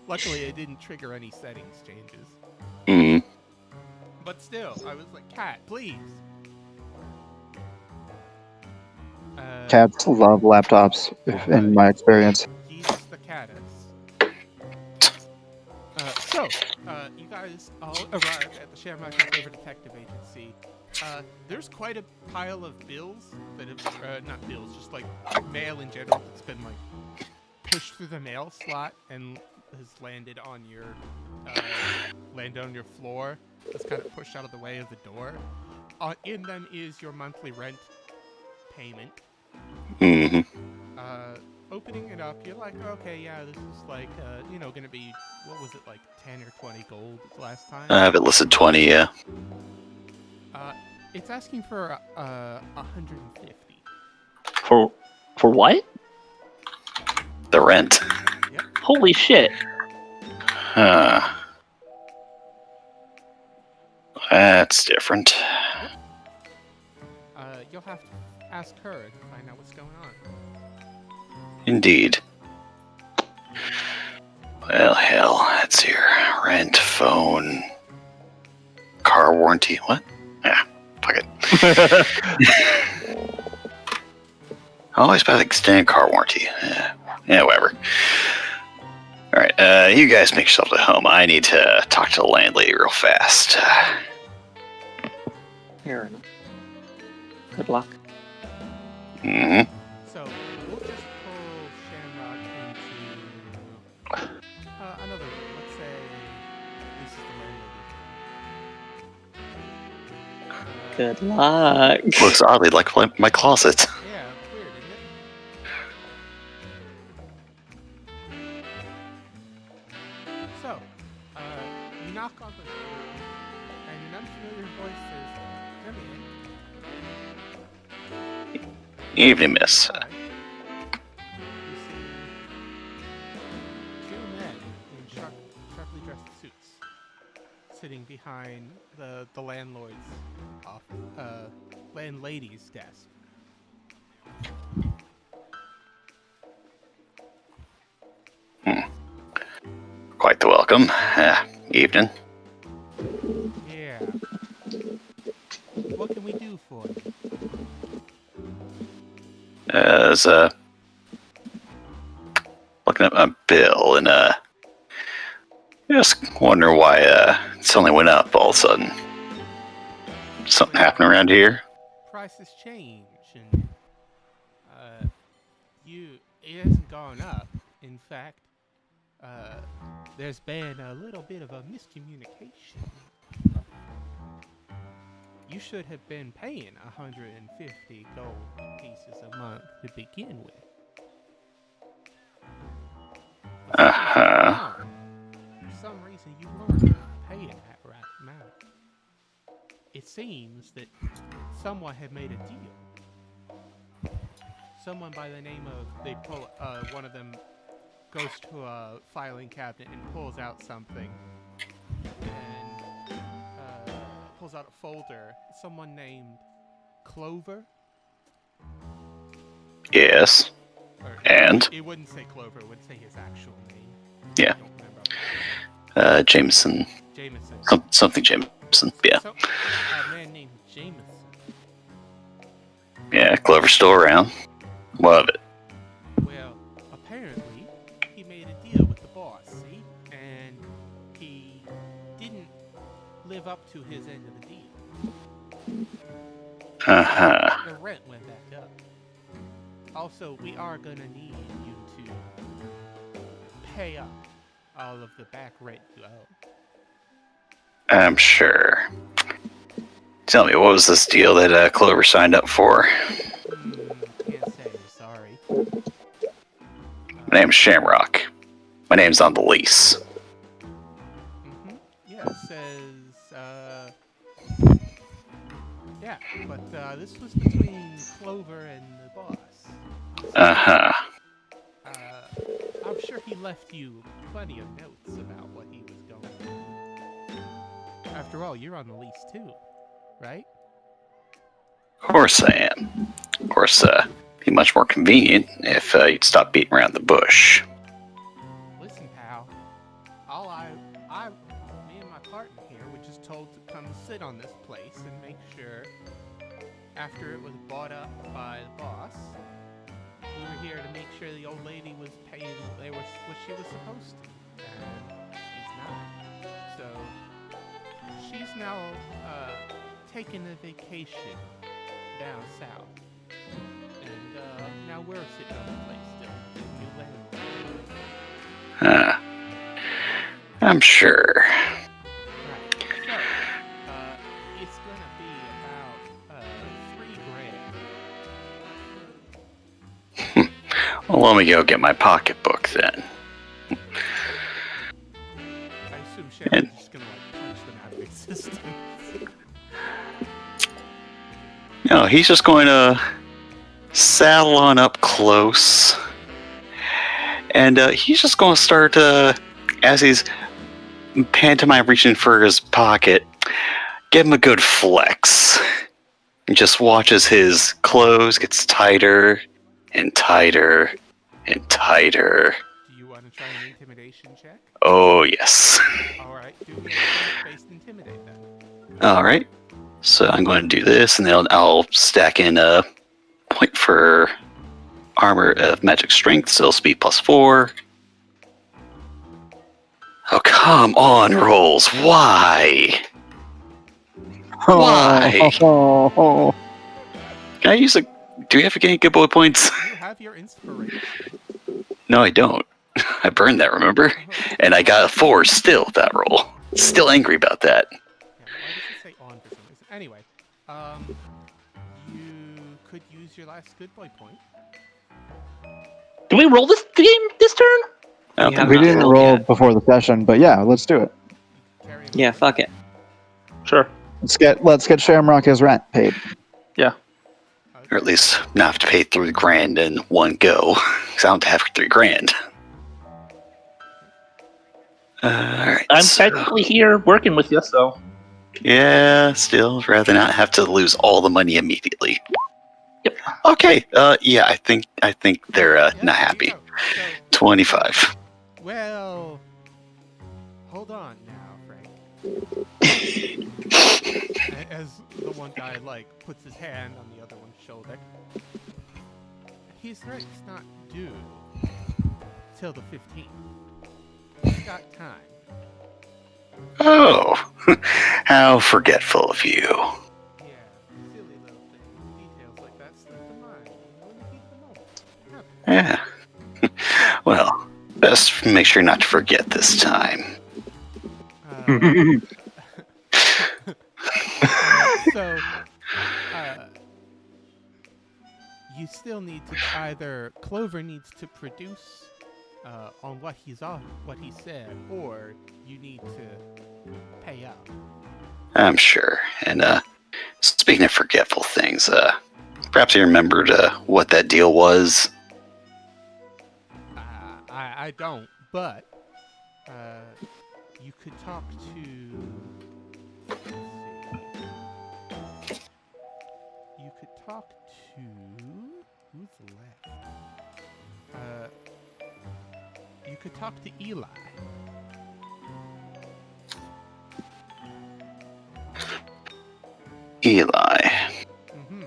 Luckily, it didn't trigger any settings changes. Hmm. But still, I was like, cat, please. Cats love laptops, in my experience. He's the catus. You guys all arrive at the Shamrock and Flavor Detective Agency. There's quite a pile of bills that have, not bills, just like mail in general that's been like pushed through the mail slot and has landed on your floor. That's kind of pushed out of the way of the door. In them is your monthly rent payment. Hmm. Opening it up, you're like, okay, yeah, this is like, gonna be, what was it, like 10 or 20 gold last time? I have it listed 20, yeah. It's asking for 150. For what? The rent. Yep. Holy shit! That's different. You'll have to ask her and find out what's going on. Indeed. Well, hell, that's here. Rent, phone, car warranty. What? Yeah, fuck it. Always about extended car warranty. Yeah, whatever. Alright, you guys make yourself at home. I need to talk to the landlady real fast. Fair enough. Good luck. Mm-hmm. So, we'll just pull Shamrock into another room. Let's say this is the landlady. Good luck. Looks oddly like my closet. Yeah, weird, isn't it? So, you knock on the door, and an unfamiliar voice says, "Come in." Evening, miss. Hi. You see two men in sharply dressed suits sitting behind the landlord's landlady's desk. Quite the welcome. Evening. Yeah. What can we do for you? As looking at my bill and just wondering why it suddenly went up all of a sudden. Something happened around here? Prices change, and it hasn't gone up. In fact, there's been a little bit of a miscommunication. You should have been paying 150 gold pieces a month to begin with. Uh-huh. For some reason, you weren't paying that right amount. It seems that someone had made a deal. Someone by the name of, one of them goes to a filing cabinet and pulls out something. And pulls out a folder. Someone named Clover Yes. Or, And? It wouldn't say Clover, it would say his actual name. Yeah. I don't remember. Jameson. Jameson. Something Jameson. Yeah. So, a man named Jameson. Yeah, Clover's still around. What of it? Well, apparently, he made a deal with the boss, see? And he didn't live up to his end of the deal. Uh-huh. The rent went back up. Also, we are gonna need you to pay up all of the back rent you owe. I'm sure. Tell me, what was this deal that Clover signed up for? Can't say, sorry. My name's Shamrock. My name's on the lease. Yeah, it says, yeah, but this was between Clover and the boss. Uh-huh. I'm sure he left you plenty of notes about what he was going to do. After all, you're on the lease too, right? Of course I am. Of course, be much more convenient if you'd stop beating around the bush. Listen, pal. Me and my partner here were just told to come sit on this place and make sure, after it was bought up by the boss, we were here to make sure the old lady was paying what she was supposed to, and she's not. So she's now taking a vacation down south, and now we're sitting on the place still in New Land. I'm sure. Right. So it's gonna be about $3,000. Well, let me go get my pocketbook then. I assume Sharon's just gonna punch them out of existence. No, he's just going to saddle on up close. And he's just going to start, as he's pantomime reaching for his pocket, give him a good flex. And just watches his clothes gets tighter and tighter and tighter. Do you want to try an intimidation check? Oh, yes. Alright, do me a strength-based intimidate then. Alright. So I'm going to do this, and then I'll stack in a point for armor of magic strength, so speed +4. Oh, come on, rolls. Why? Why? Oh. Can I use a... Do we have to gain good boy points? You have your inspiration. No, I don't. I burned that, remember? And I got a 4 still with that roll. Still angry about that. Yeah, why does it say on for some reason? Anyway, you could use your last good boy point. Do we roll this game this turn? I don't We think have We not didn't rolled roll yet. before the session, but yeah, let's do it. Carry him Yeah, over. fuck it. Sure. Let's get Shamrock his rent paid. Or at least not have to pay $3,000 in one go. Because I don't have $3,000. Alright. I'm so- technically here working with you, so. Yeah, still, rather not have to lose all the money immediately. Yep. Okay, yeah, I think they're Yeah, not there you happy. go. So, 25. well, hold on now, Frank. As the one guy, puts his hand on the other one's shoulder. His rent's not due till the 15th. He's got time. Oh, how forgetful of you. Yeah, silly little things. Details like that slip to mind. In the heat of the moment. Yeah. Well, best make sure not to forget this time. So, you still need to either Clover needs to produce on what he said, or you need to pay up. I'm sure. And speaking of forgetful things, perhaps you remembered what that deal was. I don't, but you could talk to. Let's see. You could talk to Who's left? You could talk to Eli. Eli. Mm-hmm.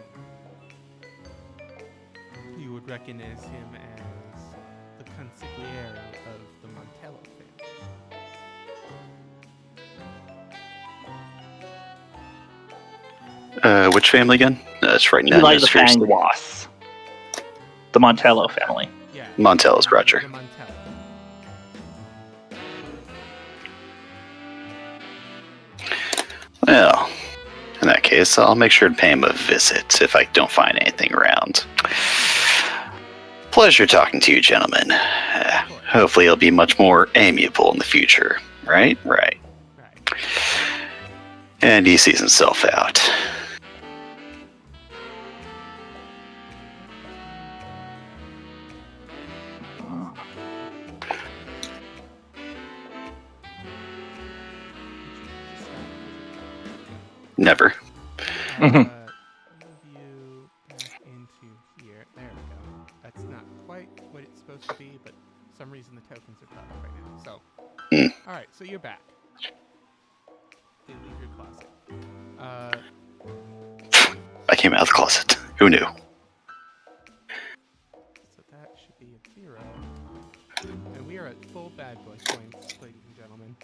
You would recognize him as the consigliere of the Montello Uh, which family again? That's right now. Eli the Fanged Wasp. The Montello family. family. Yeah. Montello's Roger. The Montello. Well, in that case, I'll make sure to pay him a visit if I don't find anything around. Pleasure talking to you, gentlemen. Hopefully he'll be much more amiable in the future. Right? Right. And he sees himself out. Never. Move you back into here. There we go. That's not quite what it's supposed to be, but for some reason the tokens are cut off right now. So, alright, so you're back. They leave your closet. I came out of the closet. Who knew? So that should be a 0. And we are at full bad boy points, ladies and gentlemen.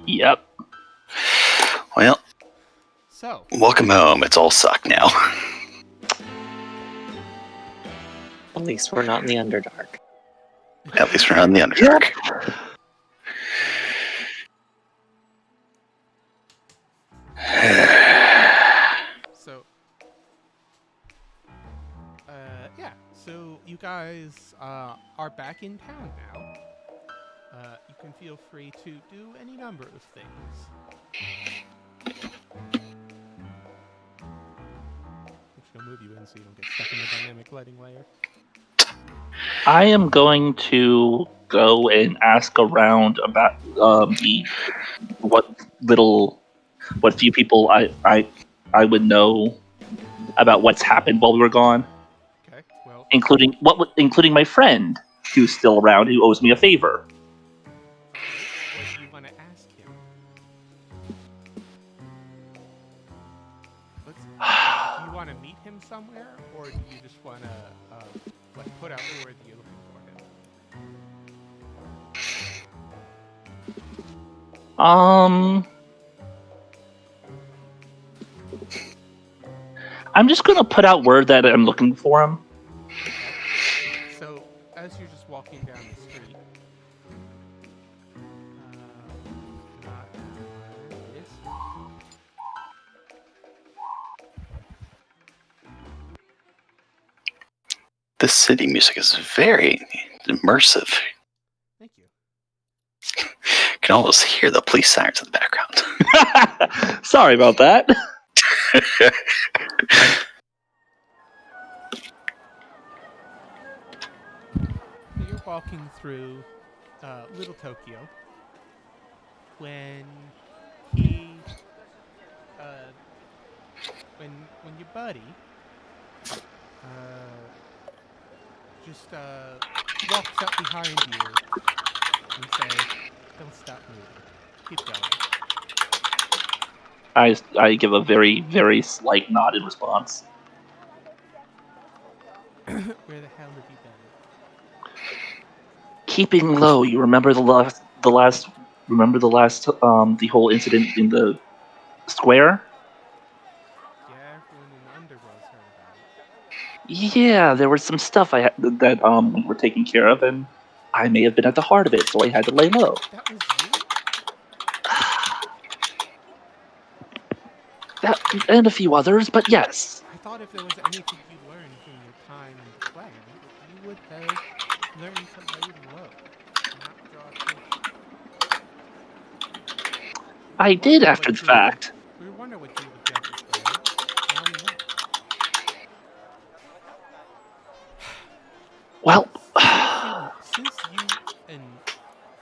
Yep. Well, so welcome home. It's all sucked now. At least we're not in the Underdark. At least we're not in the Underdark. So, yeah. So you guys are back in town now. You can feel free to do any number of things. I'm just gonna move you in so you don't get stuck in the dynamic lighting layer. I am going to go and ask around about what few people I would know about what's happened while we were gone. Okay. Well, including my friend who's still around who owes me a favor. what do you want to ask him? Do you want to meet him somewhere, or do you just want to put out the word that you're looking for him? I'm just gonna put out word that I'm looking for him. So, as you're just walking down the street, This city music is very immersive. Thank you. You can almost hear the police sirens in the background. Sorry about that. You're walking through Little Tokyo when when your buddy just walks up behind you and says, "Don't stop moving. Keep going." I give a very, very slight nod in response. Where the hell have you been? Keeping low. You remember the last the whole incident in the square? Yeah, everyone in the underworld's heard about it. Yeah, there was some stuff that we were taking care of, and I may have been at the heart of it, so I had to lay low. That was you? That and a few others, but yes. I thought if there was anything you learned from your time in the clan, you would have learned to lay low, not draw attention. I did after the fact. We were wondering what you would get this way. Now we know. Well,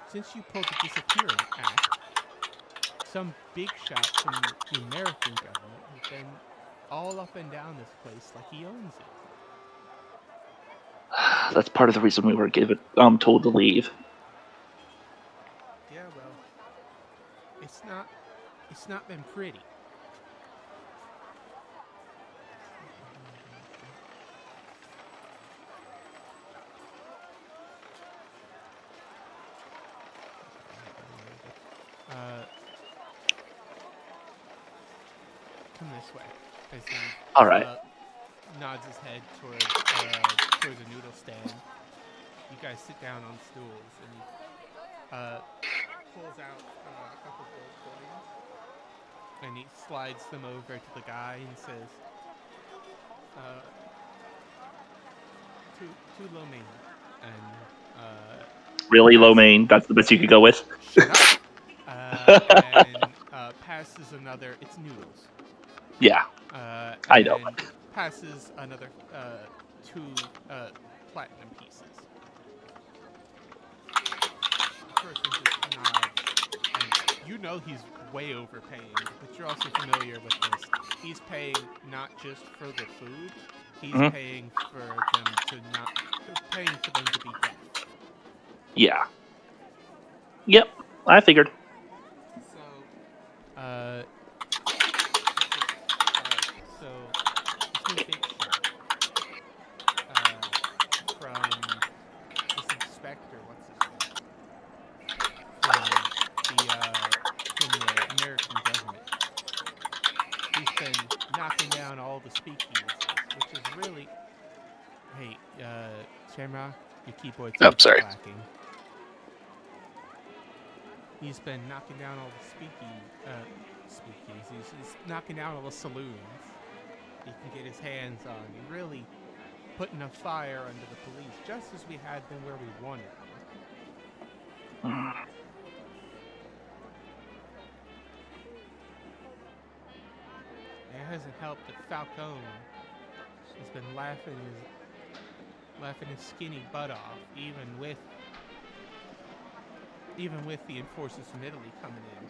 since you pulled the disappearing act, some big shot from the American government has been all up and down this place like he owns it. That's part of the reason we were told to leave. Yeah, well, it's not been pretty. Come this way. As he All right. nods his head towards a noodle stand. You guys sit down on stools, and he pulls out a couple gold coins, and he slides them over to the guy and says, "Two lo mein," and Really, lo mein? That's the best you could go with? shut up. And passes another. It's noodles. Yeah, I know. And passes another 2 platinum pieces. The person just nods, and you know he's way overpaying, but you're also familiar with this. He's paying not just for the food; he's paying for them to be deaf. Yeah. Yep, I figured. So, this new big shot from this inspector, what's his name? From the American government. He's been knocking down all the speakeasies, which is really. Hey, Shamrock, your keyboard Oh, keeps sorry. clacking. He's been knocking down all the speakeasies. He's knocking down all the saloons he can get his hands on. And really putting a fire under the police, just as we had them where we wanted them. It hasn't helped that Falcone has been laughing his skinny butt off, even with the enforcers from Italy coming in.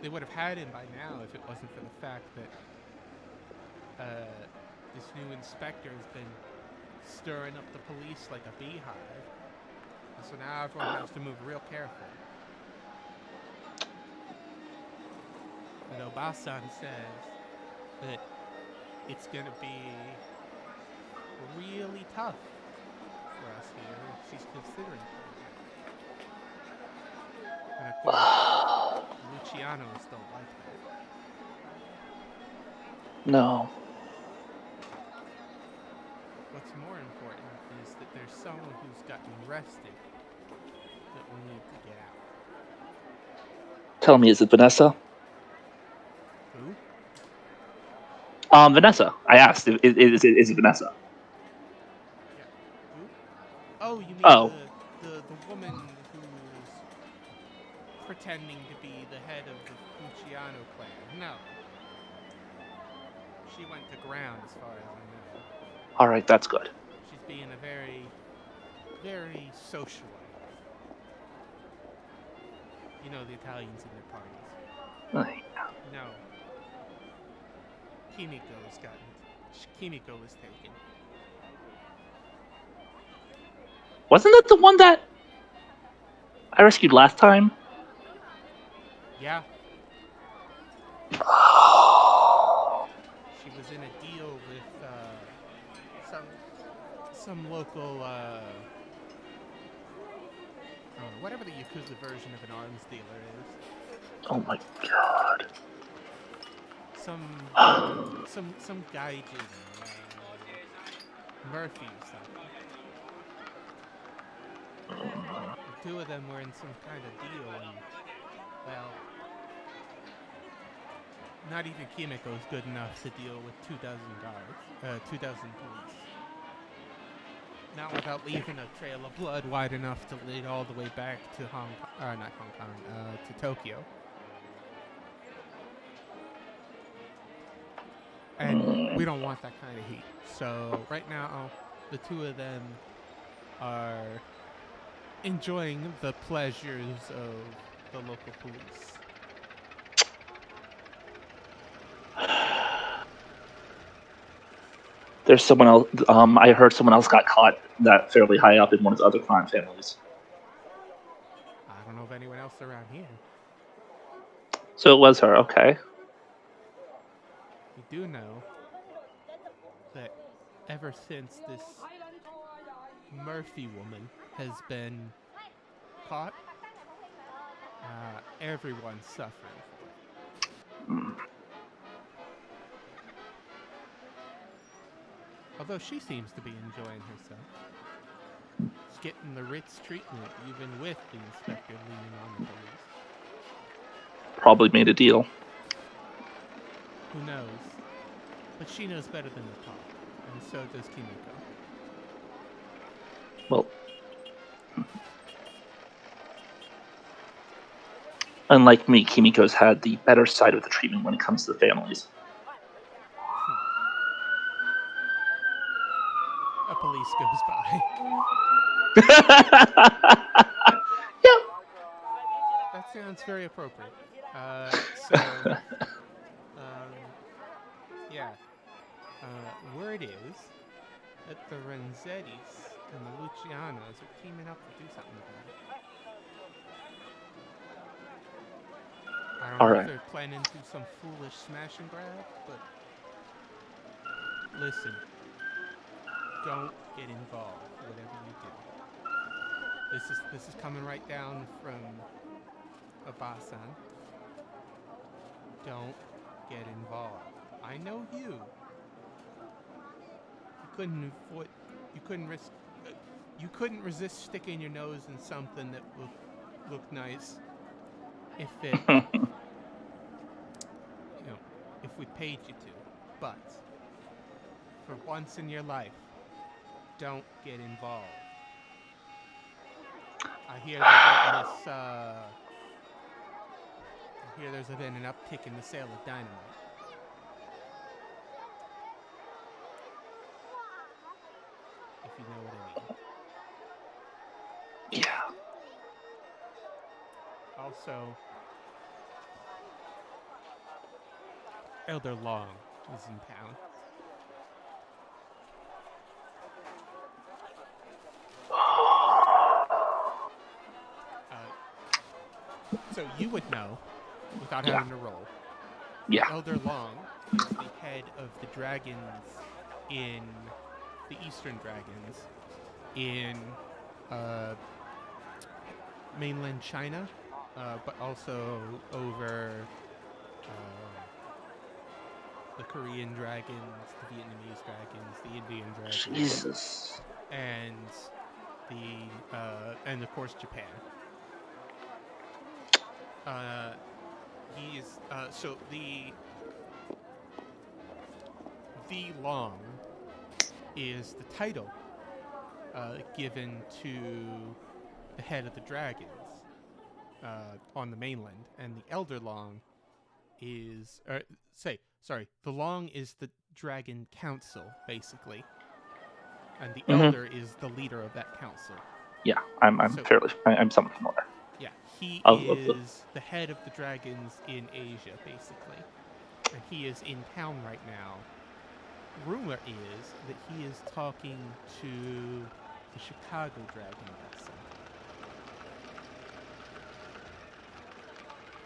They would have had him by now if it wasn't for the fact that this new inspector has been stirring up the police like a beehive. And so now everyone has to move real careful. And Obasan says that it's going to be really tough for us here. She's considering it. And of course, Lucianos don't like that. No. What's more important is that there's someone who's gotten arrested that we need to get out. Tell me, is it Vanessa? Who? Vanessa. I asked, is it Vanessa? Yeah. Who? Oh, you mean Oh. the woman who's pretending to be the head of the Luciano clan? No. She went to ground as far as I know. Alright, that's good. She's being a very, very socialite. You know the Italians and their parties. No. Kimiko was taken. Wasn't that the one that I rescued last time? Yeah. She was in a deal with some local whatever the Yakuza version of an arms dealer is. Oh my god. Some gaijin, Murphy or something. The two of them were in some kind of deal, and well, not even Kimiko is good enough to deal with 2,000 guards, 2,000 police. Not without leaving a trail of blood wide enough to lead all the way back to to Tokyo. And we don't want that kind of heat. So right now, the two of them are enjoying the pleasures of the local police. There's someone else. I heard someone else got caught that fairly high up in one of the other crime families. I don't know of anyone else around here. So it was her. Okay. You do know that ever since this Murphy woman has been caught, everyone's suffering for it. Mm. Although she seems to be enjoying herself. She's getting the Ritz treatment, even with the inspector leaning on the police. Probably made a deal. Who knows? But she knows better than to talk, and so does Kimiko. Well, unlike me, Kimiko's had the better side of the treatment when it comes to the families. A police goes by. Yep. That sounds very appropriate. Yeah. Word is that the Renzettis and the Lucianos are teaming up to do something about it. I don't know Alright. if they're planning to do some foolish smash and grab, but listen, don't get involved, whatever you do. This is coming right down from Abasan. Don't get involved. I know you. You couldn't resist sticking your nose in something that looked nice if it, if we paid you to. But for once in your life, don't get involved. I hear there's been an uptick in the sale of dynamite. If you know what I mean. Yeah. Also, Elder Long is in town. So you would know without having to roll. Yeah. Elder Long is the head of the dragons in the Eastern Dragons in mainland China, but also over the Korean dragons, the Vietnamese dragons, the Indian dragons, Jesus. and of course Japan. He is so the Long is the title given to the head of the dragons on the mainland, and the Elder Long is the Long is the Dragon Council basically, and the Elder is the leader of that council. Yeah, I'm somewhat familiar. Yeah, he is the head of the dragons in Asia, basically. And he is in town right now. Rumor is that he is talking to the Chicago Dragon Vessel.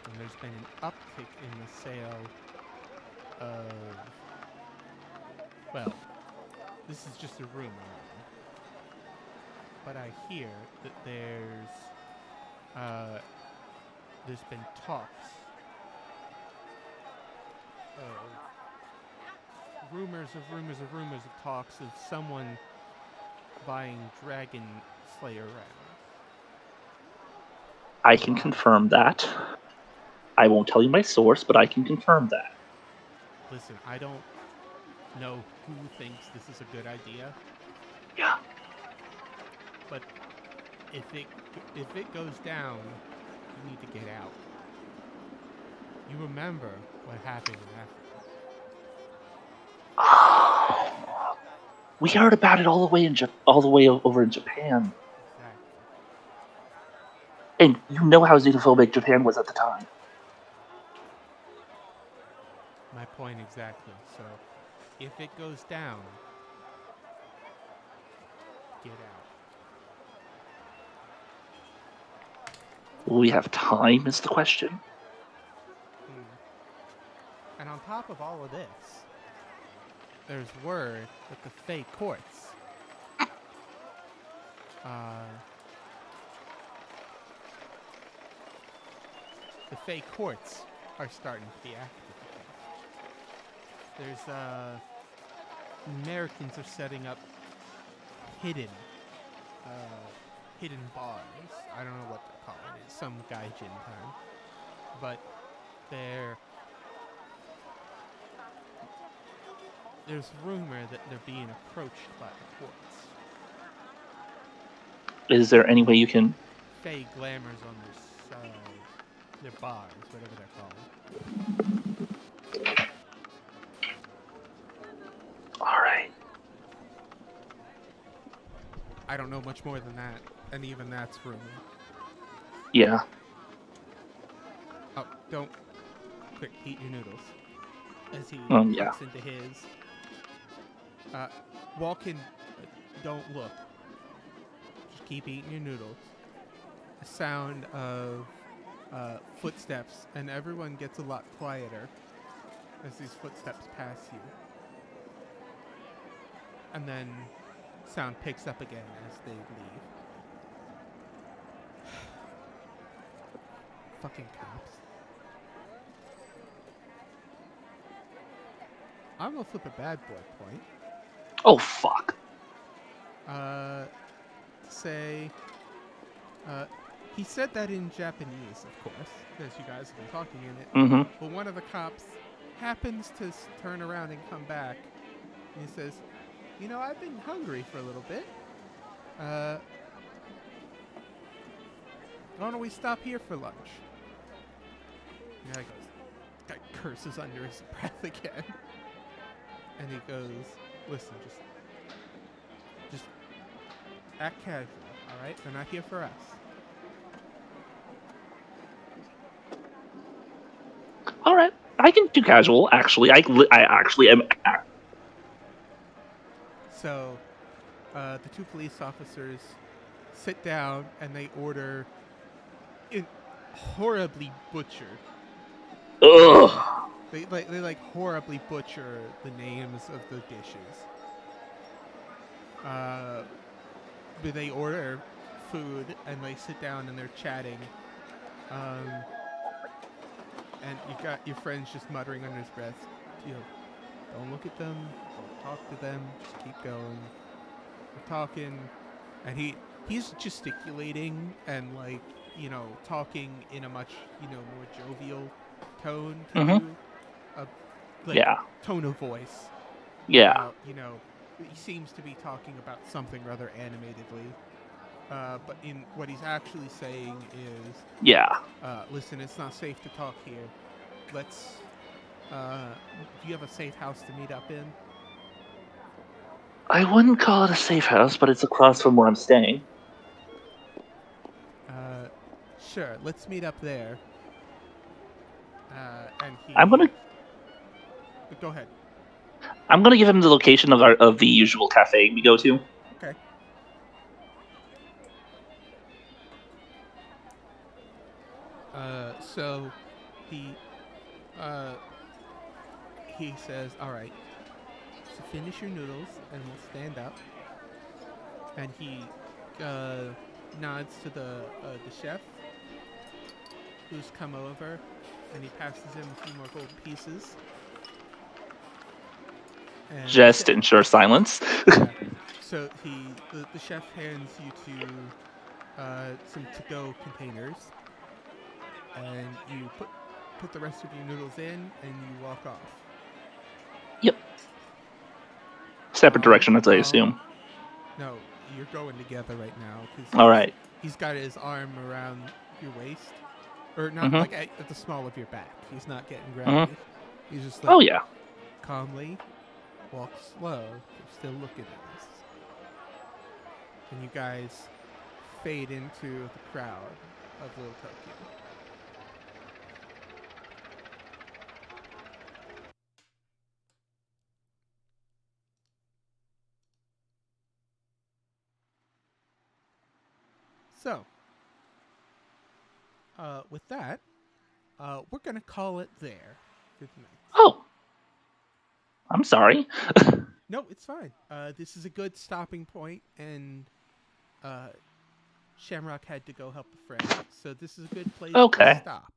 And there's been an uptick in the sale of... Well, this is just a rumor. But I hear that there's been talks of rumors of talks of someone buying Dragon Slayer rounds. I can confirm that. I won't tell you my source, but I can confirm that. Listen, I don't know who thinks this is a good idea. Yeah. But if it goes down, you need to get out. You remember what happened in Africa. We heard about it all the way over in Japan. Exactly. And you know how xenophobic Japan was at the time. My point exactly. So, if it goes down, get out. Will we have time is the question. And on top of all of this, there's word that the Fey courts are starting to be active again. There's Americans are setting up hidden bars. I don't know what they're calling it. Some gaijin term. But there's rumor that they're being approached by the courts. Is there any way you can... Fey glamours on their bars, whatever they're called. Alright. I don't know much more than that, and even that's rumor. Yeah. Oh, don't... Quick, eat your noodles. As he yeah. tucks into his... walk in... don't look. Just keep eating your noodles. A sound of footsteps, and everyone gets a lot quieter as these footsteps pass you. And then sound picks up again as they leave. Fucking cops. I'm gonna flip a bad boy point. Oh, fuck. Say... he said that in Japanese, of course, because you guys have been talking in it. Mm-hmm. But one of the cops happens to turn around and come back. And he says, you know, I've been hungry for a little bit. Why don't we stop here for lunch? And the guy curses under his breath again. And he goes, listen, just act casual, alright? They're not here for us. All right, I can do casual. Actually, I actually am. So, the two police officers sit down and they order horribly butchered. Ugh. They horribly butcher the names of the dishes. But they order food and they sit down and they're chatting. And you've got your friends just muttering under his breath, you know, don't look at them, don't talk to them, just keep going. We're talking, and he's gesticulating and, like, you know, talking in a much, you know, more jovial tone to you. Tone of voice. Yeah. You know, he seems to be talking about something rather animatedly. But in what he's actually saying is... Yeah. Listen, it's not safe to talk here. Let's... do you have a safe house to meet up in? I wouldn't call it a safe house, but it's across from where I'm staying. Sure, let's meet up there. And he... I'm gonna... Go ahead. I'm gonna give him the location of the usual cafe we go to. Okay. So he says, all right, so finish your noodles and we'll stand up. And he nods to the chef who's come over, and he passes him a few more gold pieces. And Just ensure silence. yeah. So the chef hands you to some to-go containers, and you put the rest of your noodles in, and you walk off. Yep. Separate directions, I assume. No, you're going together right now. All right. He's got his arm around your waist, or not like at the small of your back. He's not getting grabby. He's just like, calmly walk slow. You're still looking at us, and you guys fade into the crowd of Little Tokyo. So, with that, we're gonna call it there for tonight. Oh, I'm sorry. No, it's fine. This is a good stopping point, and Shamrock had to go help a friend, so this is a good place Okay. to stop.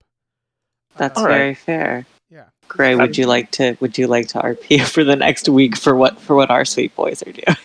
That's All right. very fair. Yeah. Gray, would you like to RP for the next week for what our sweet boys are doing?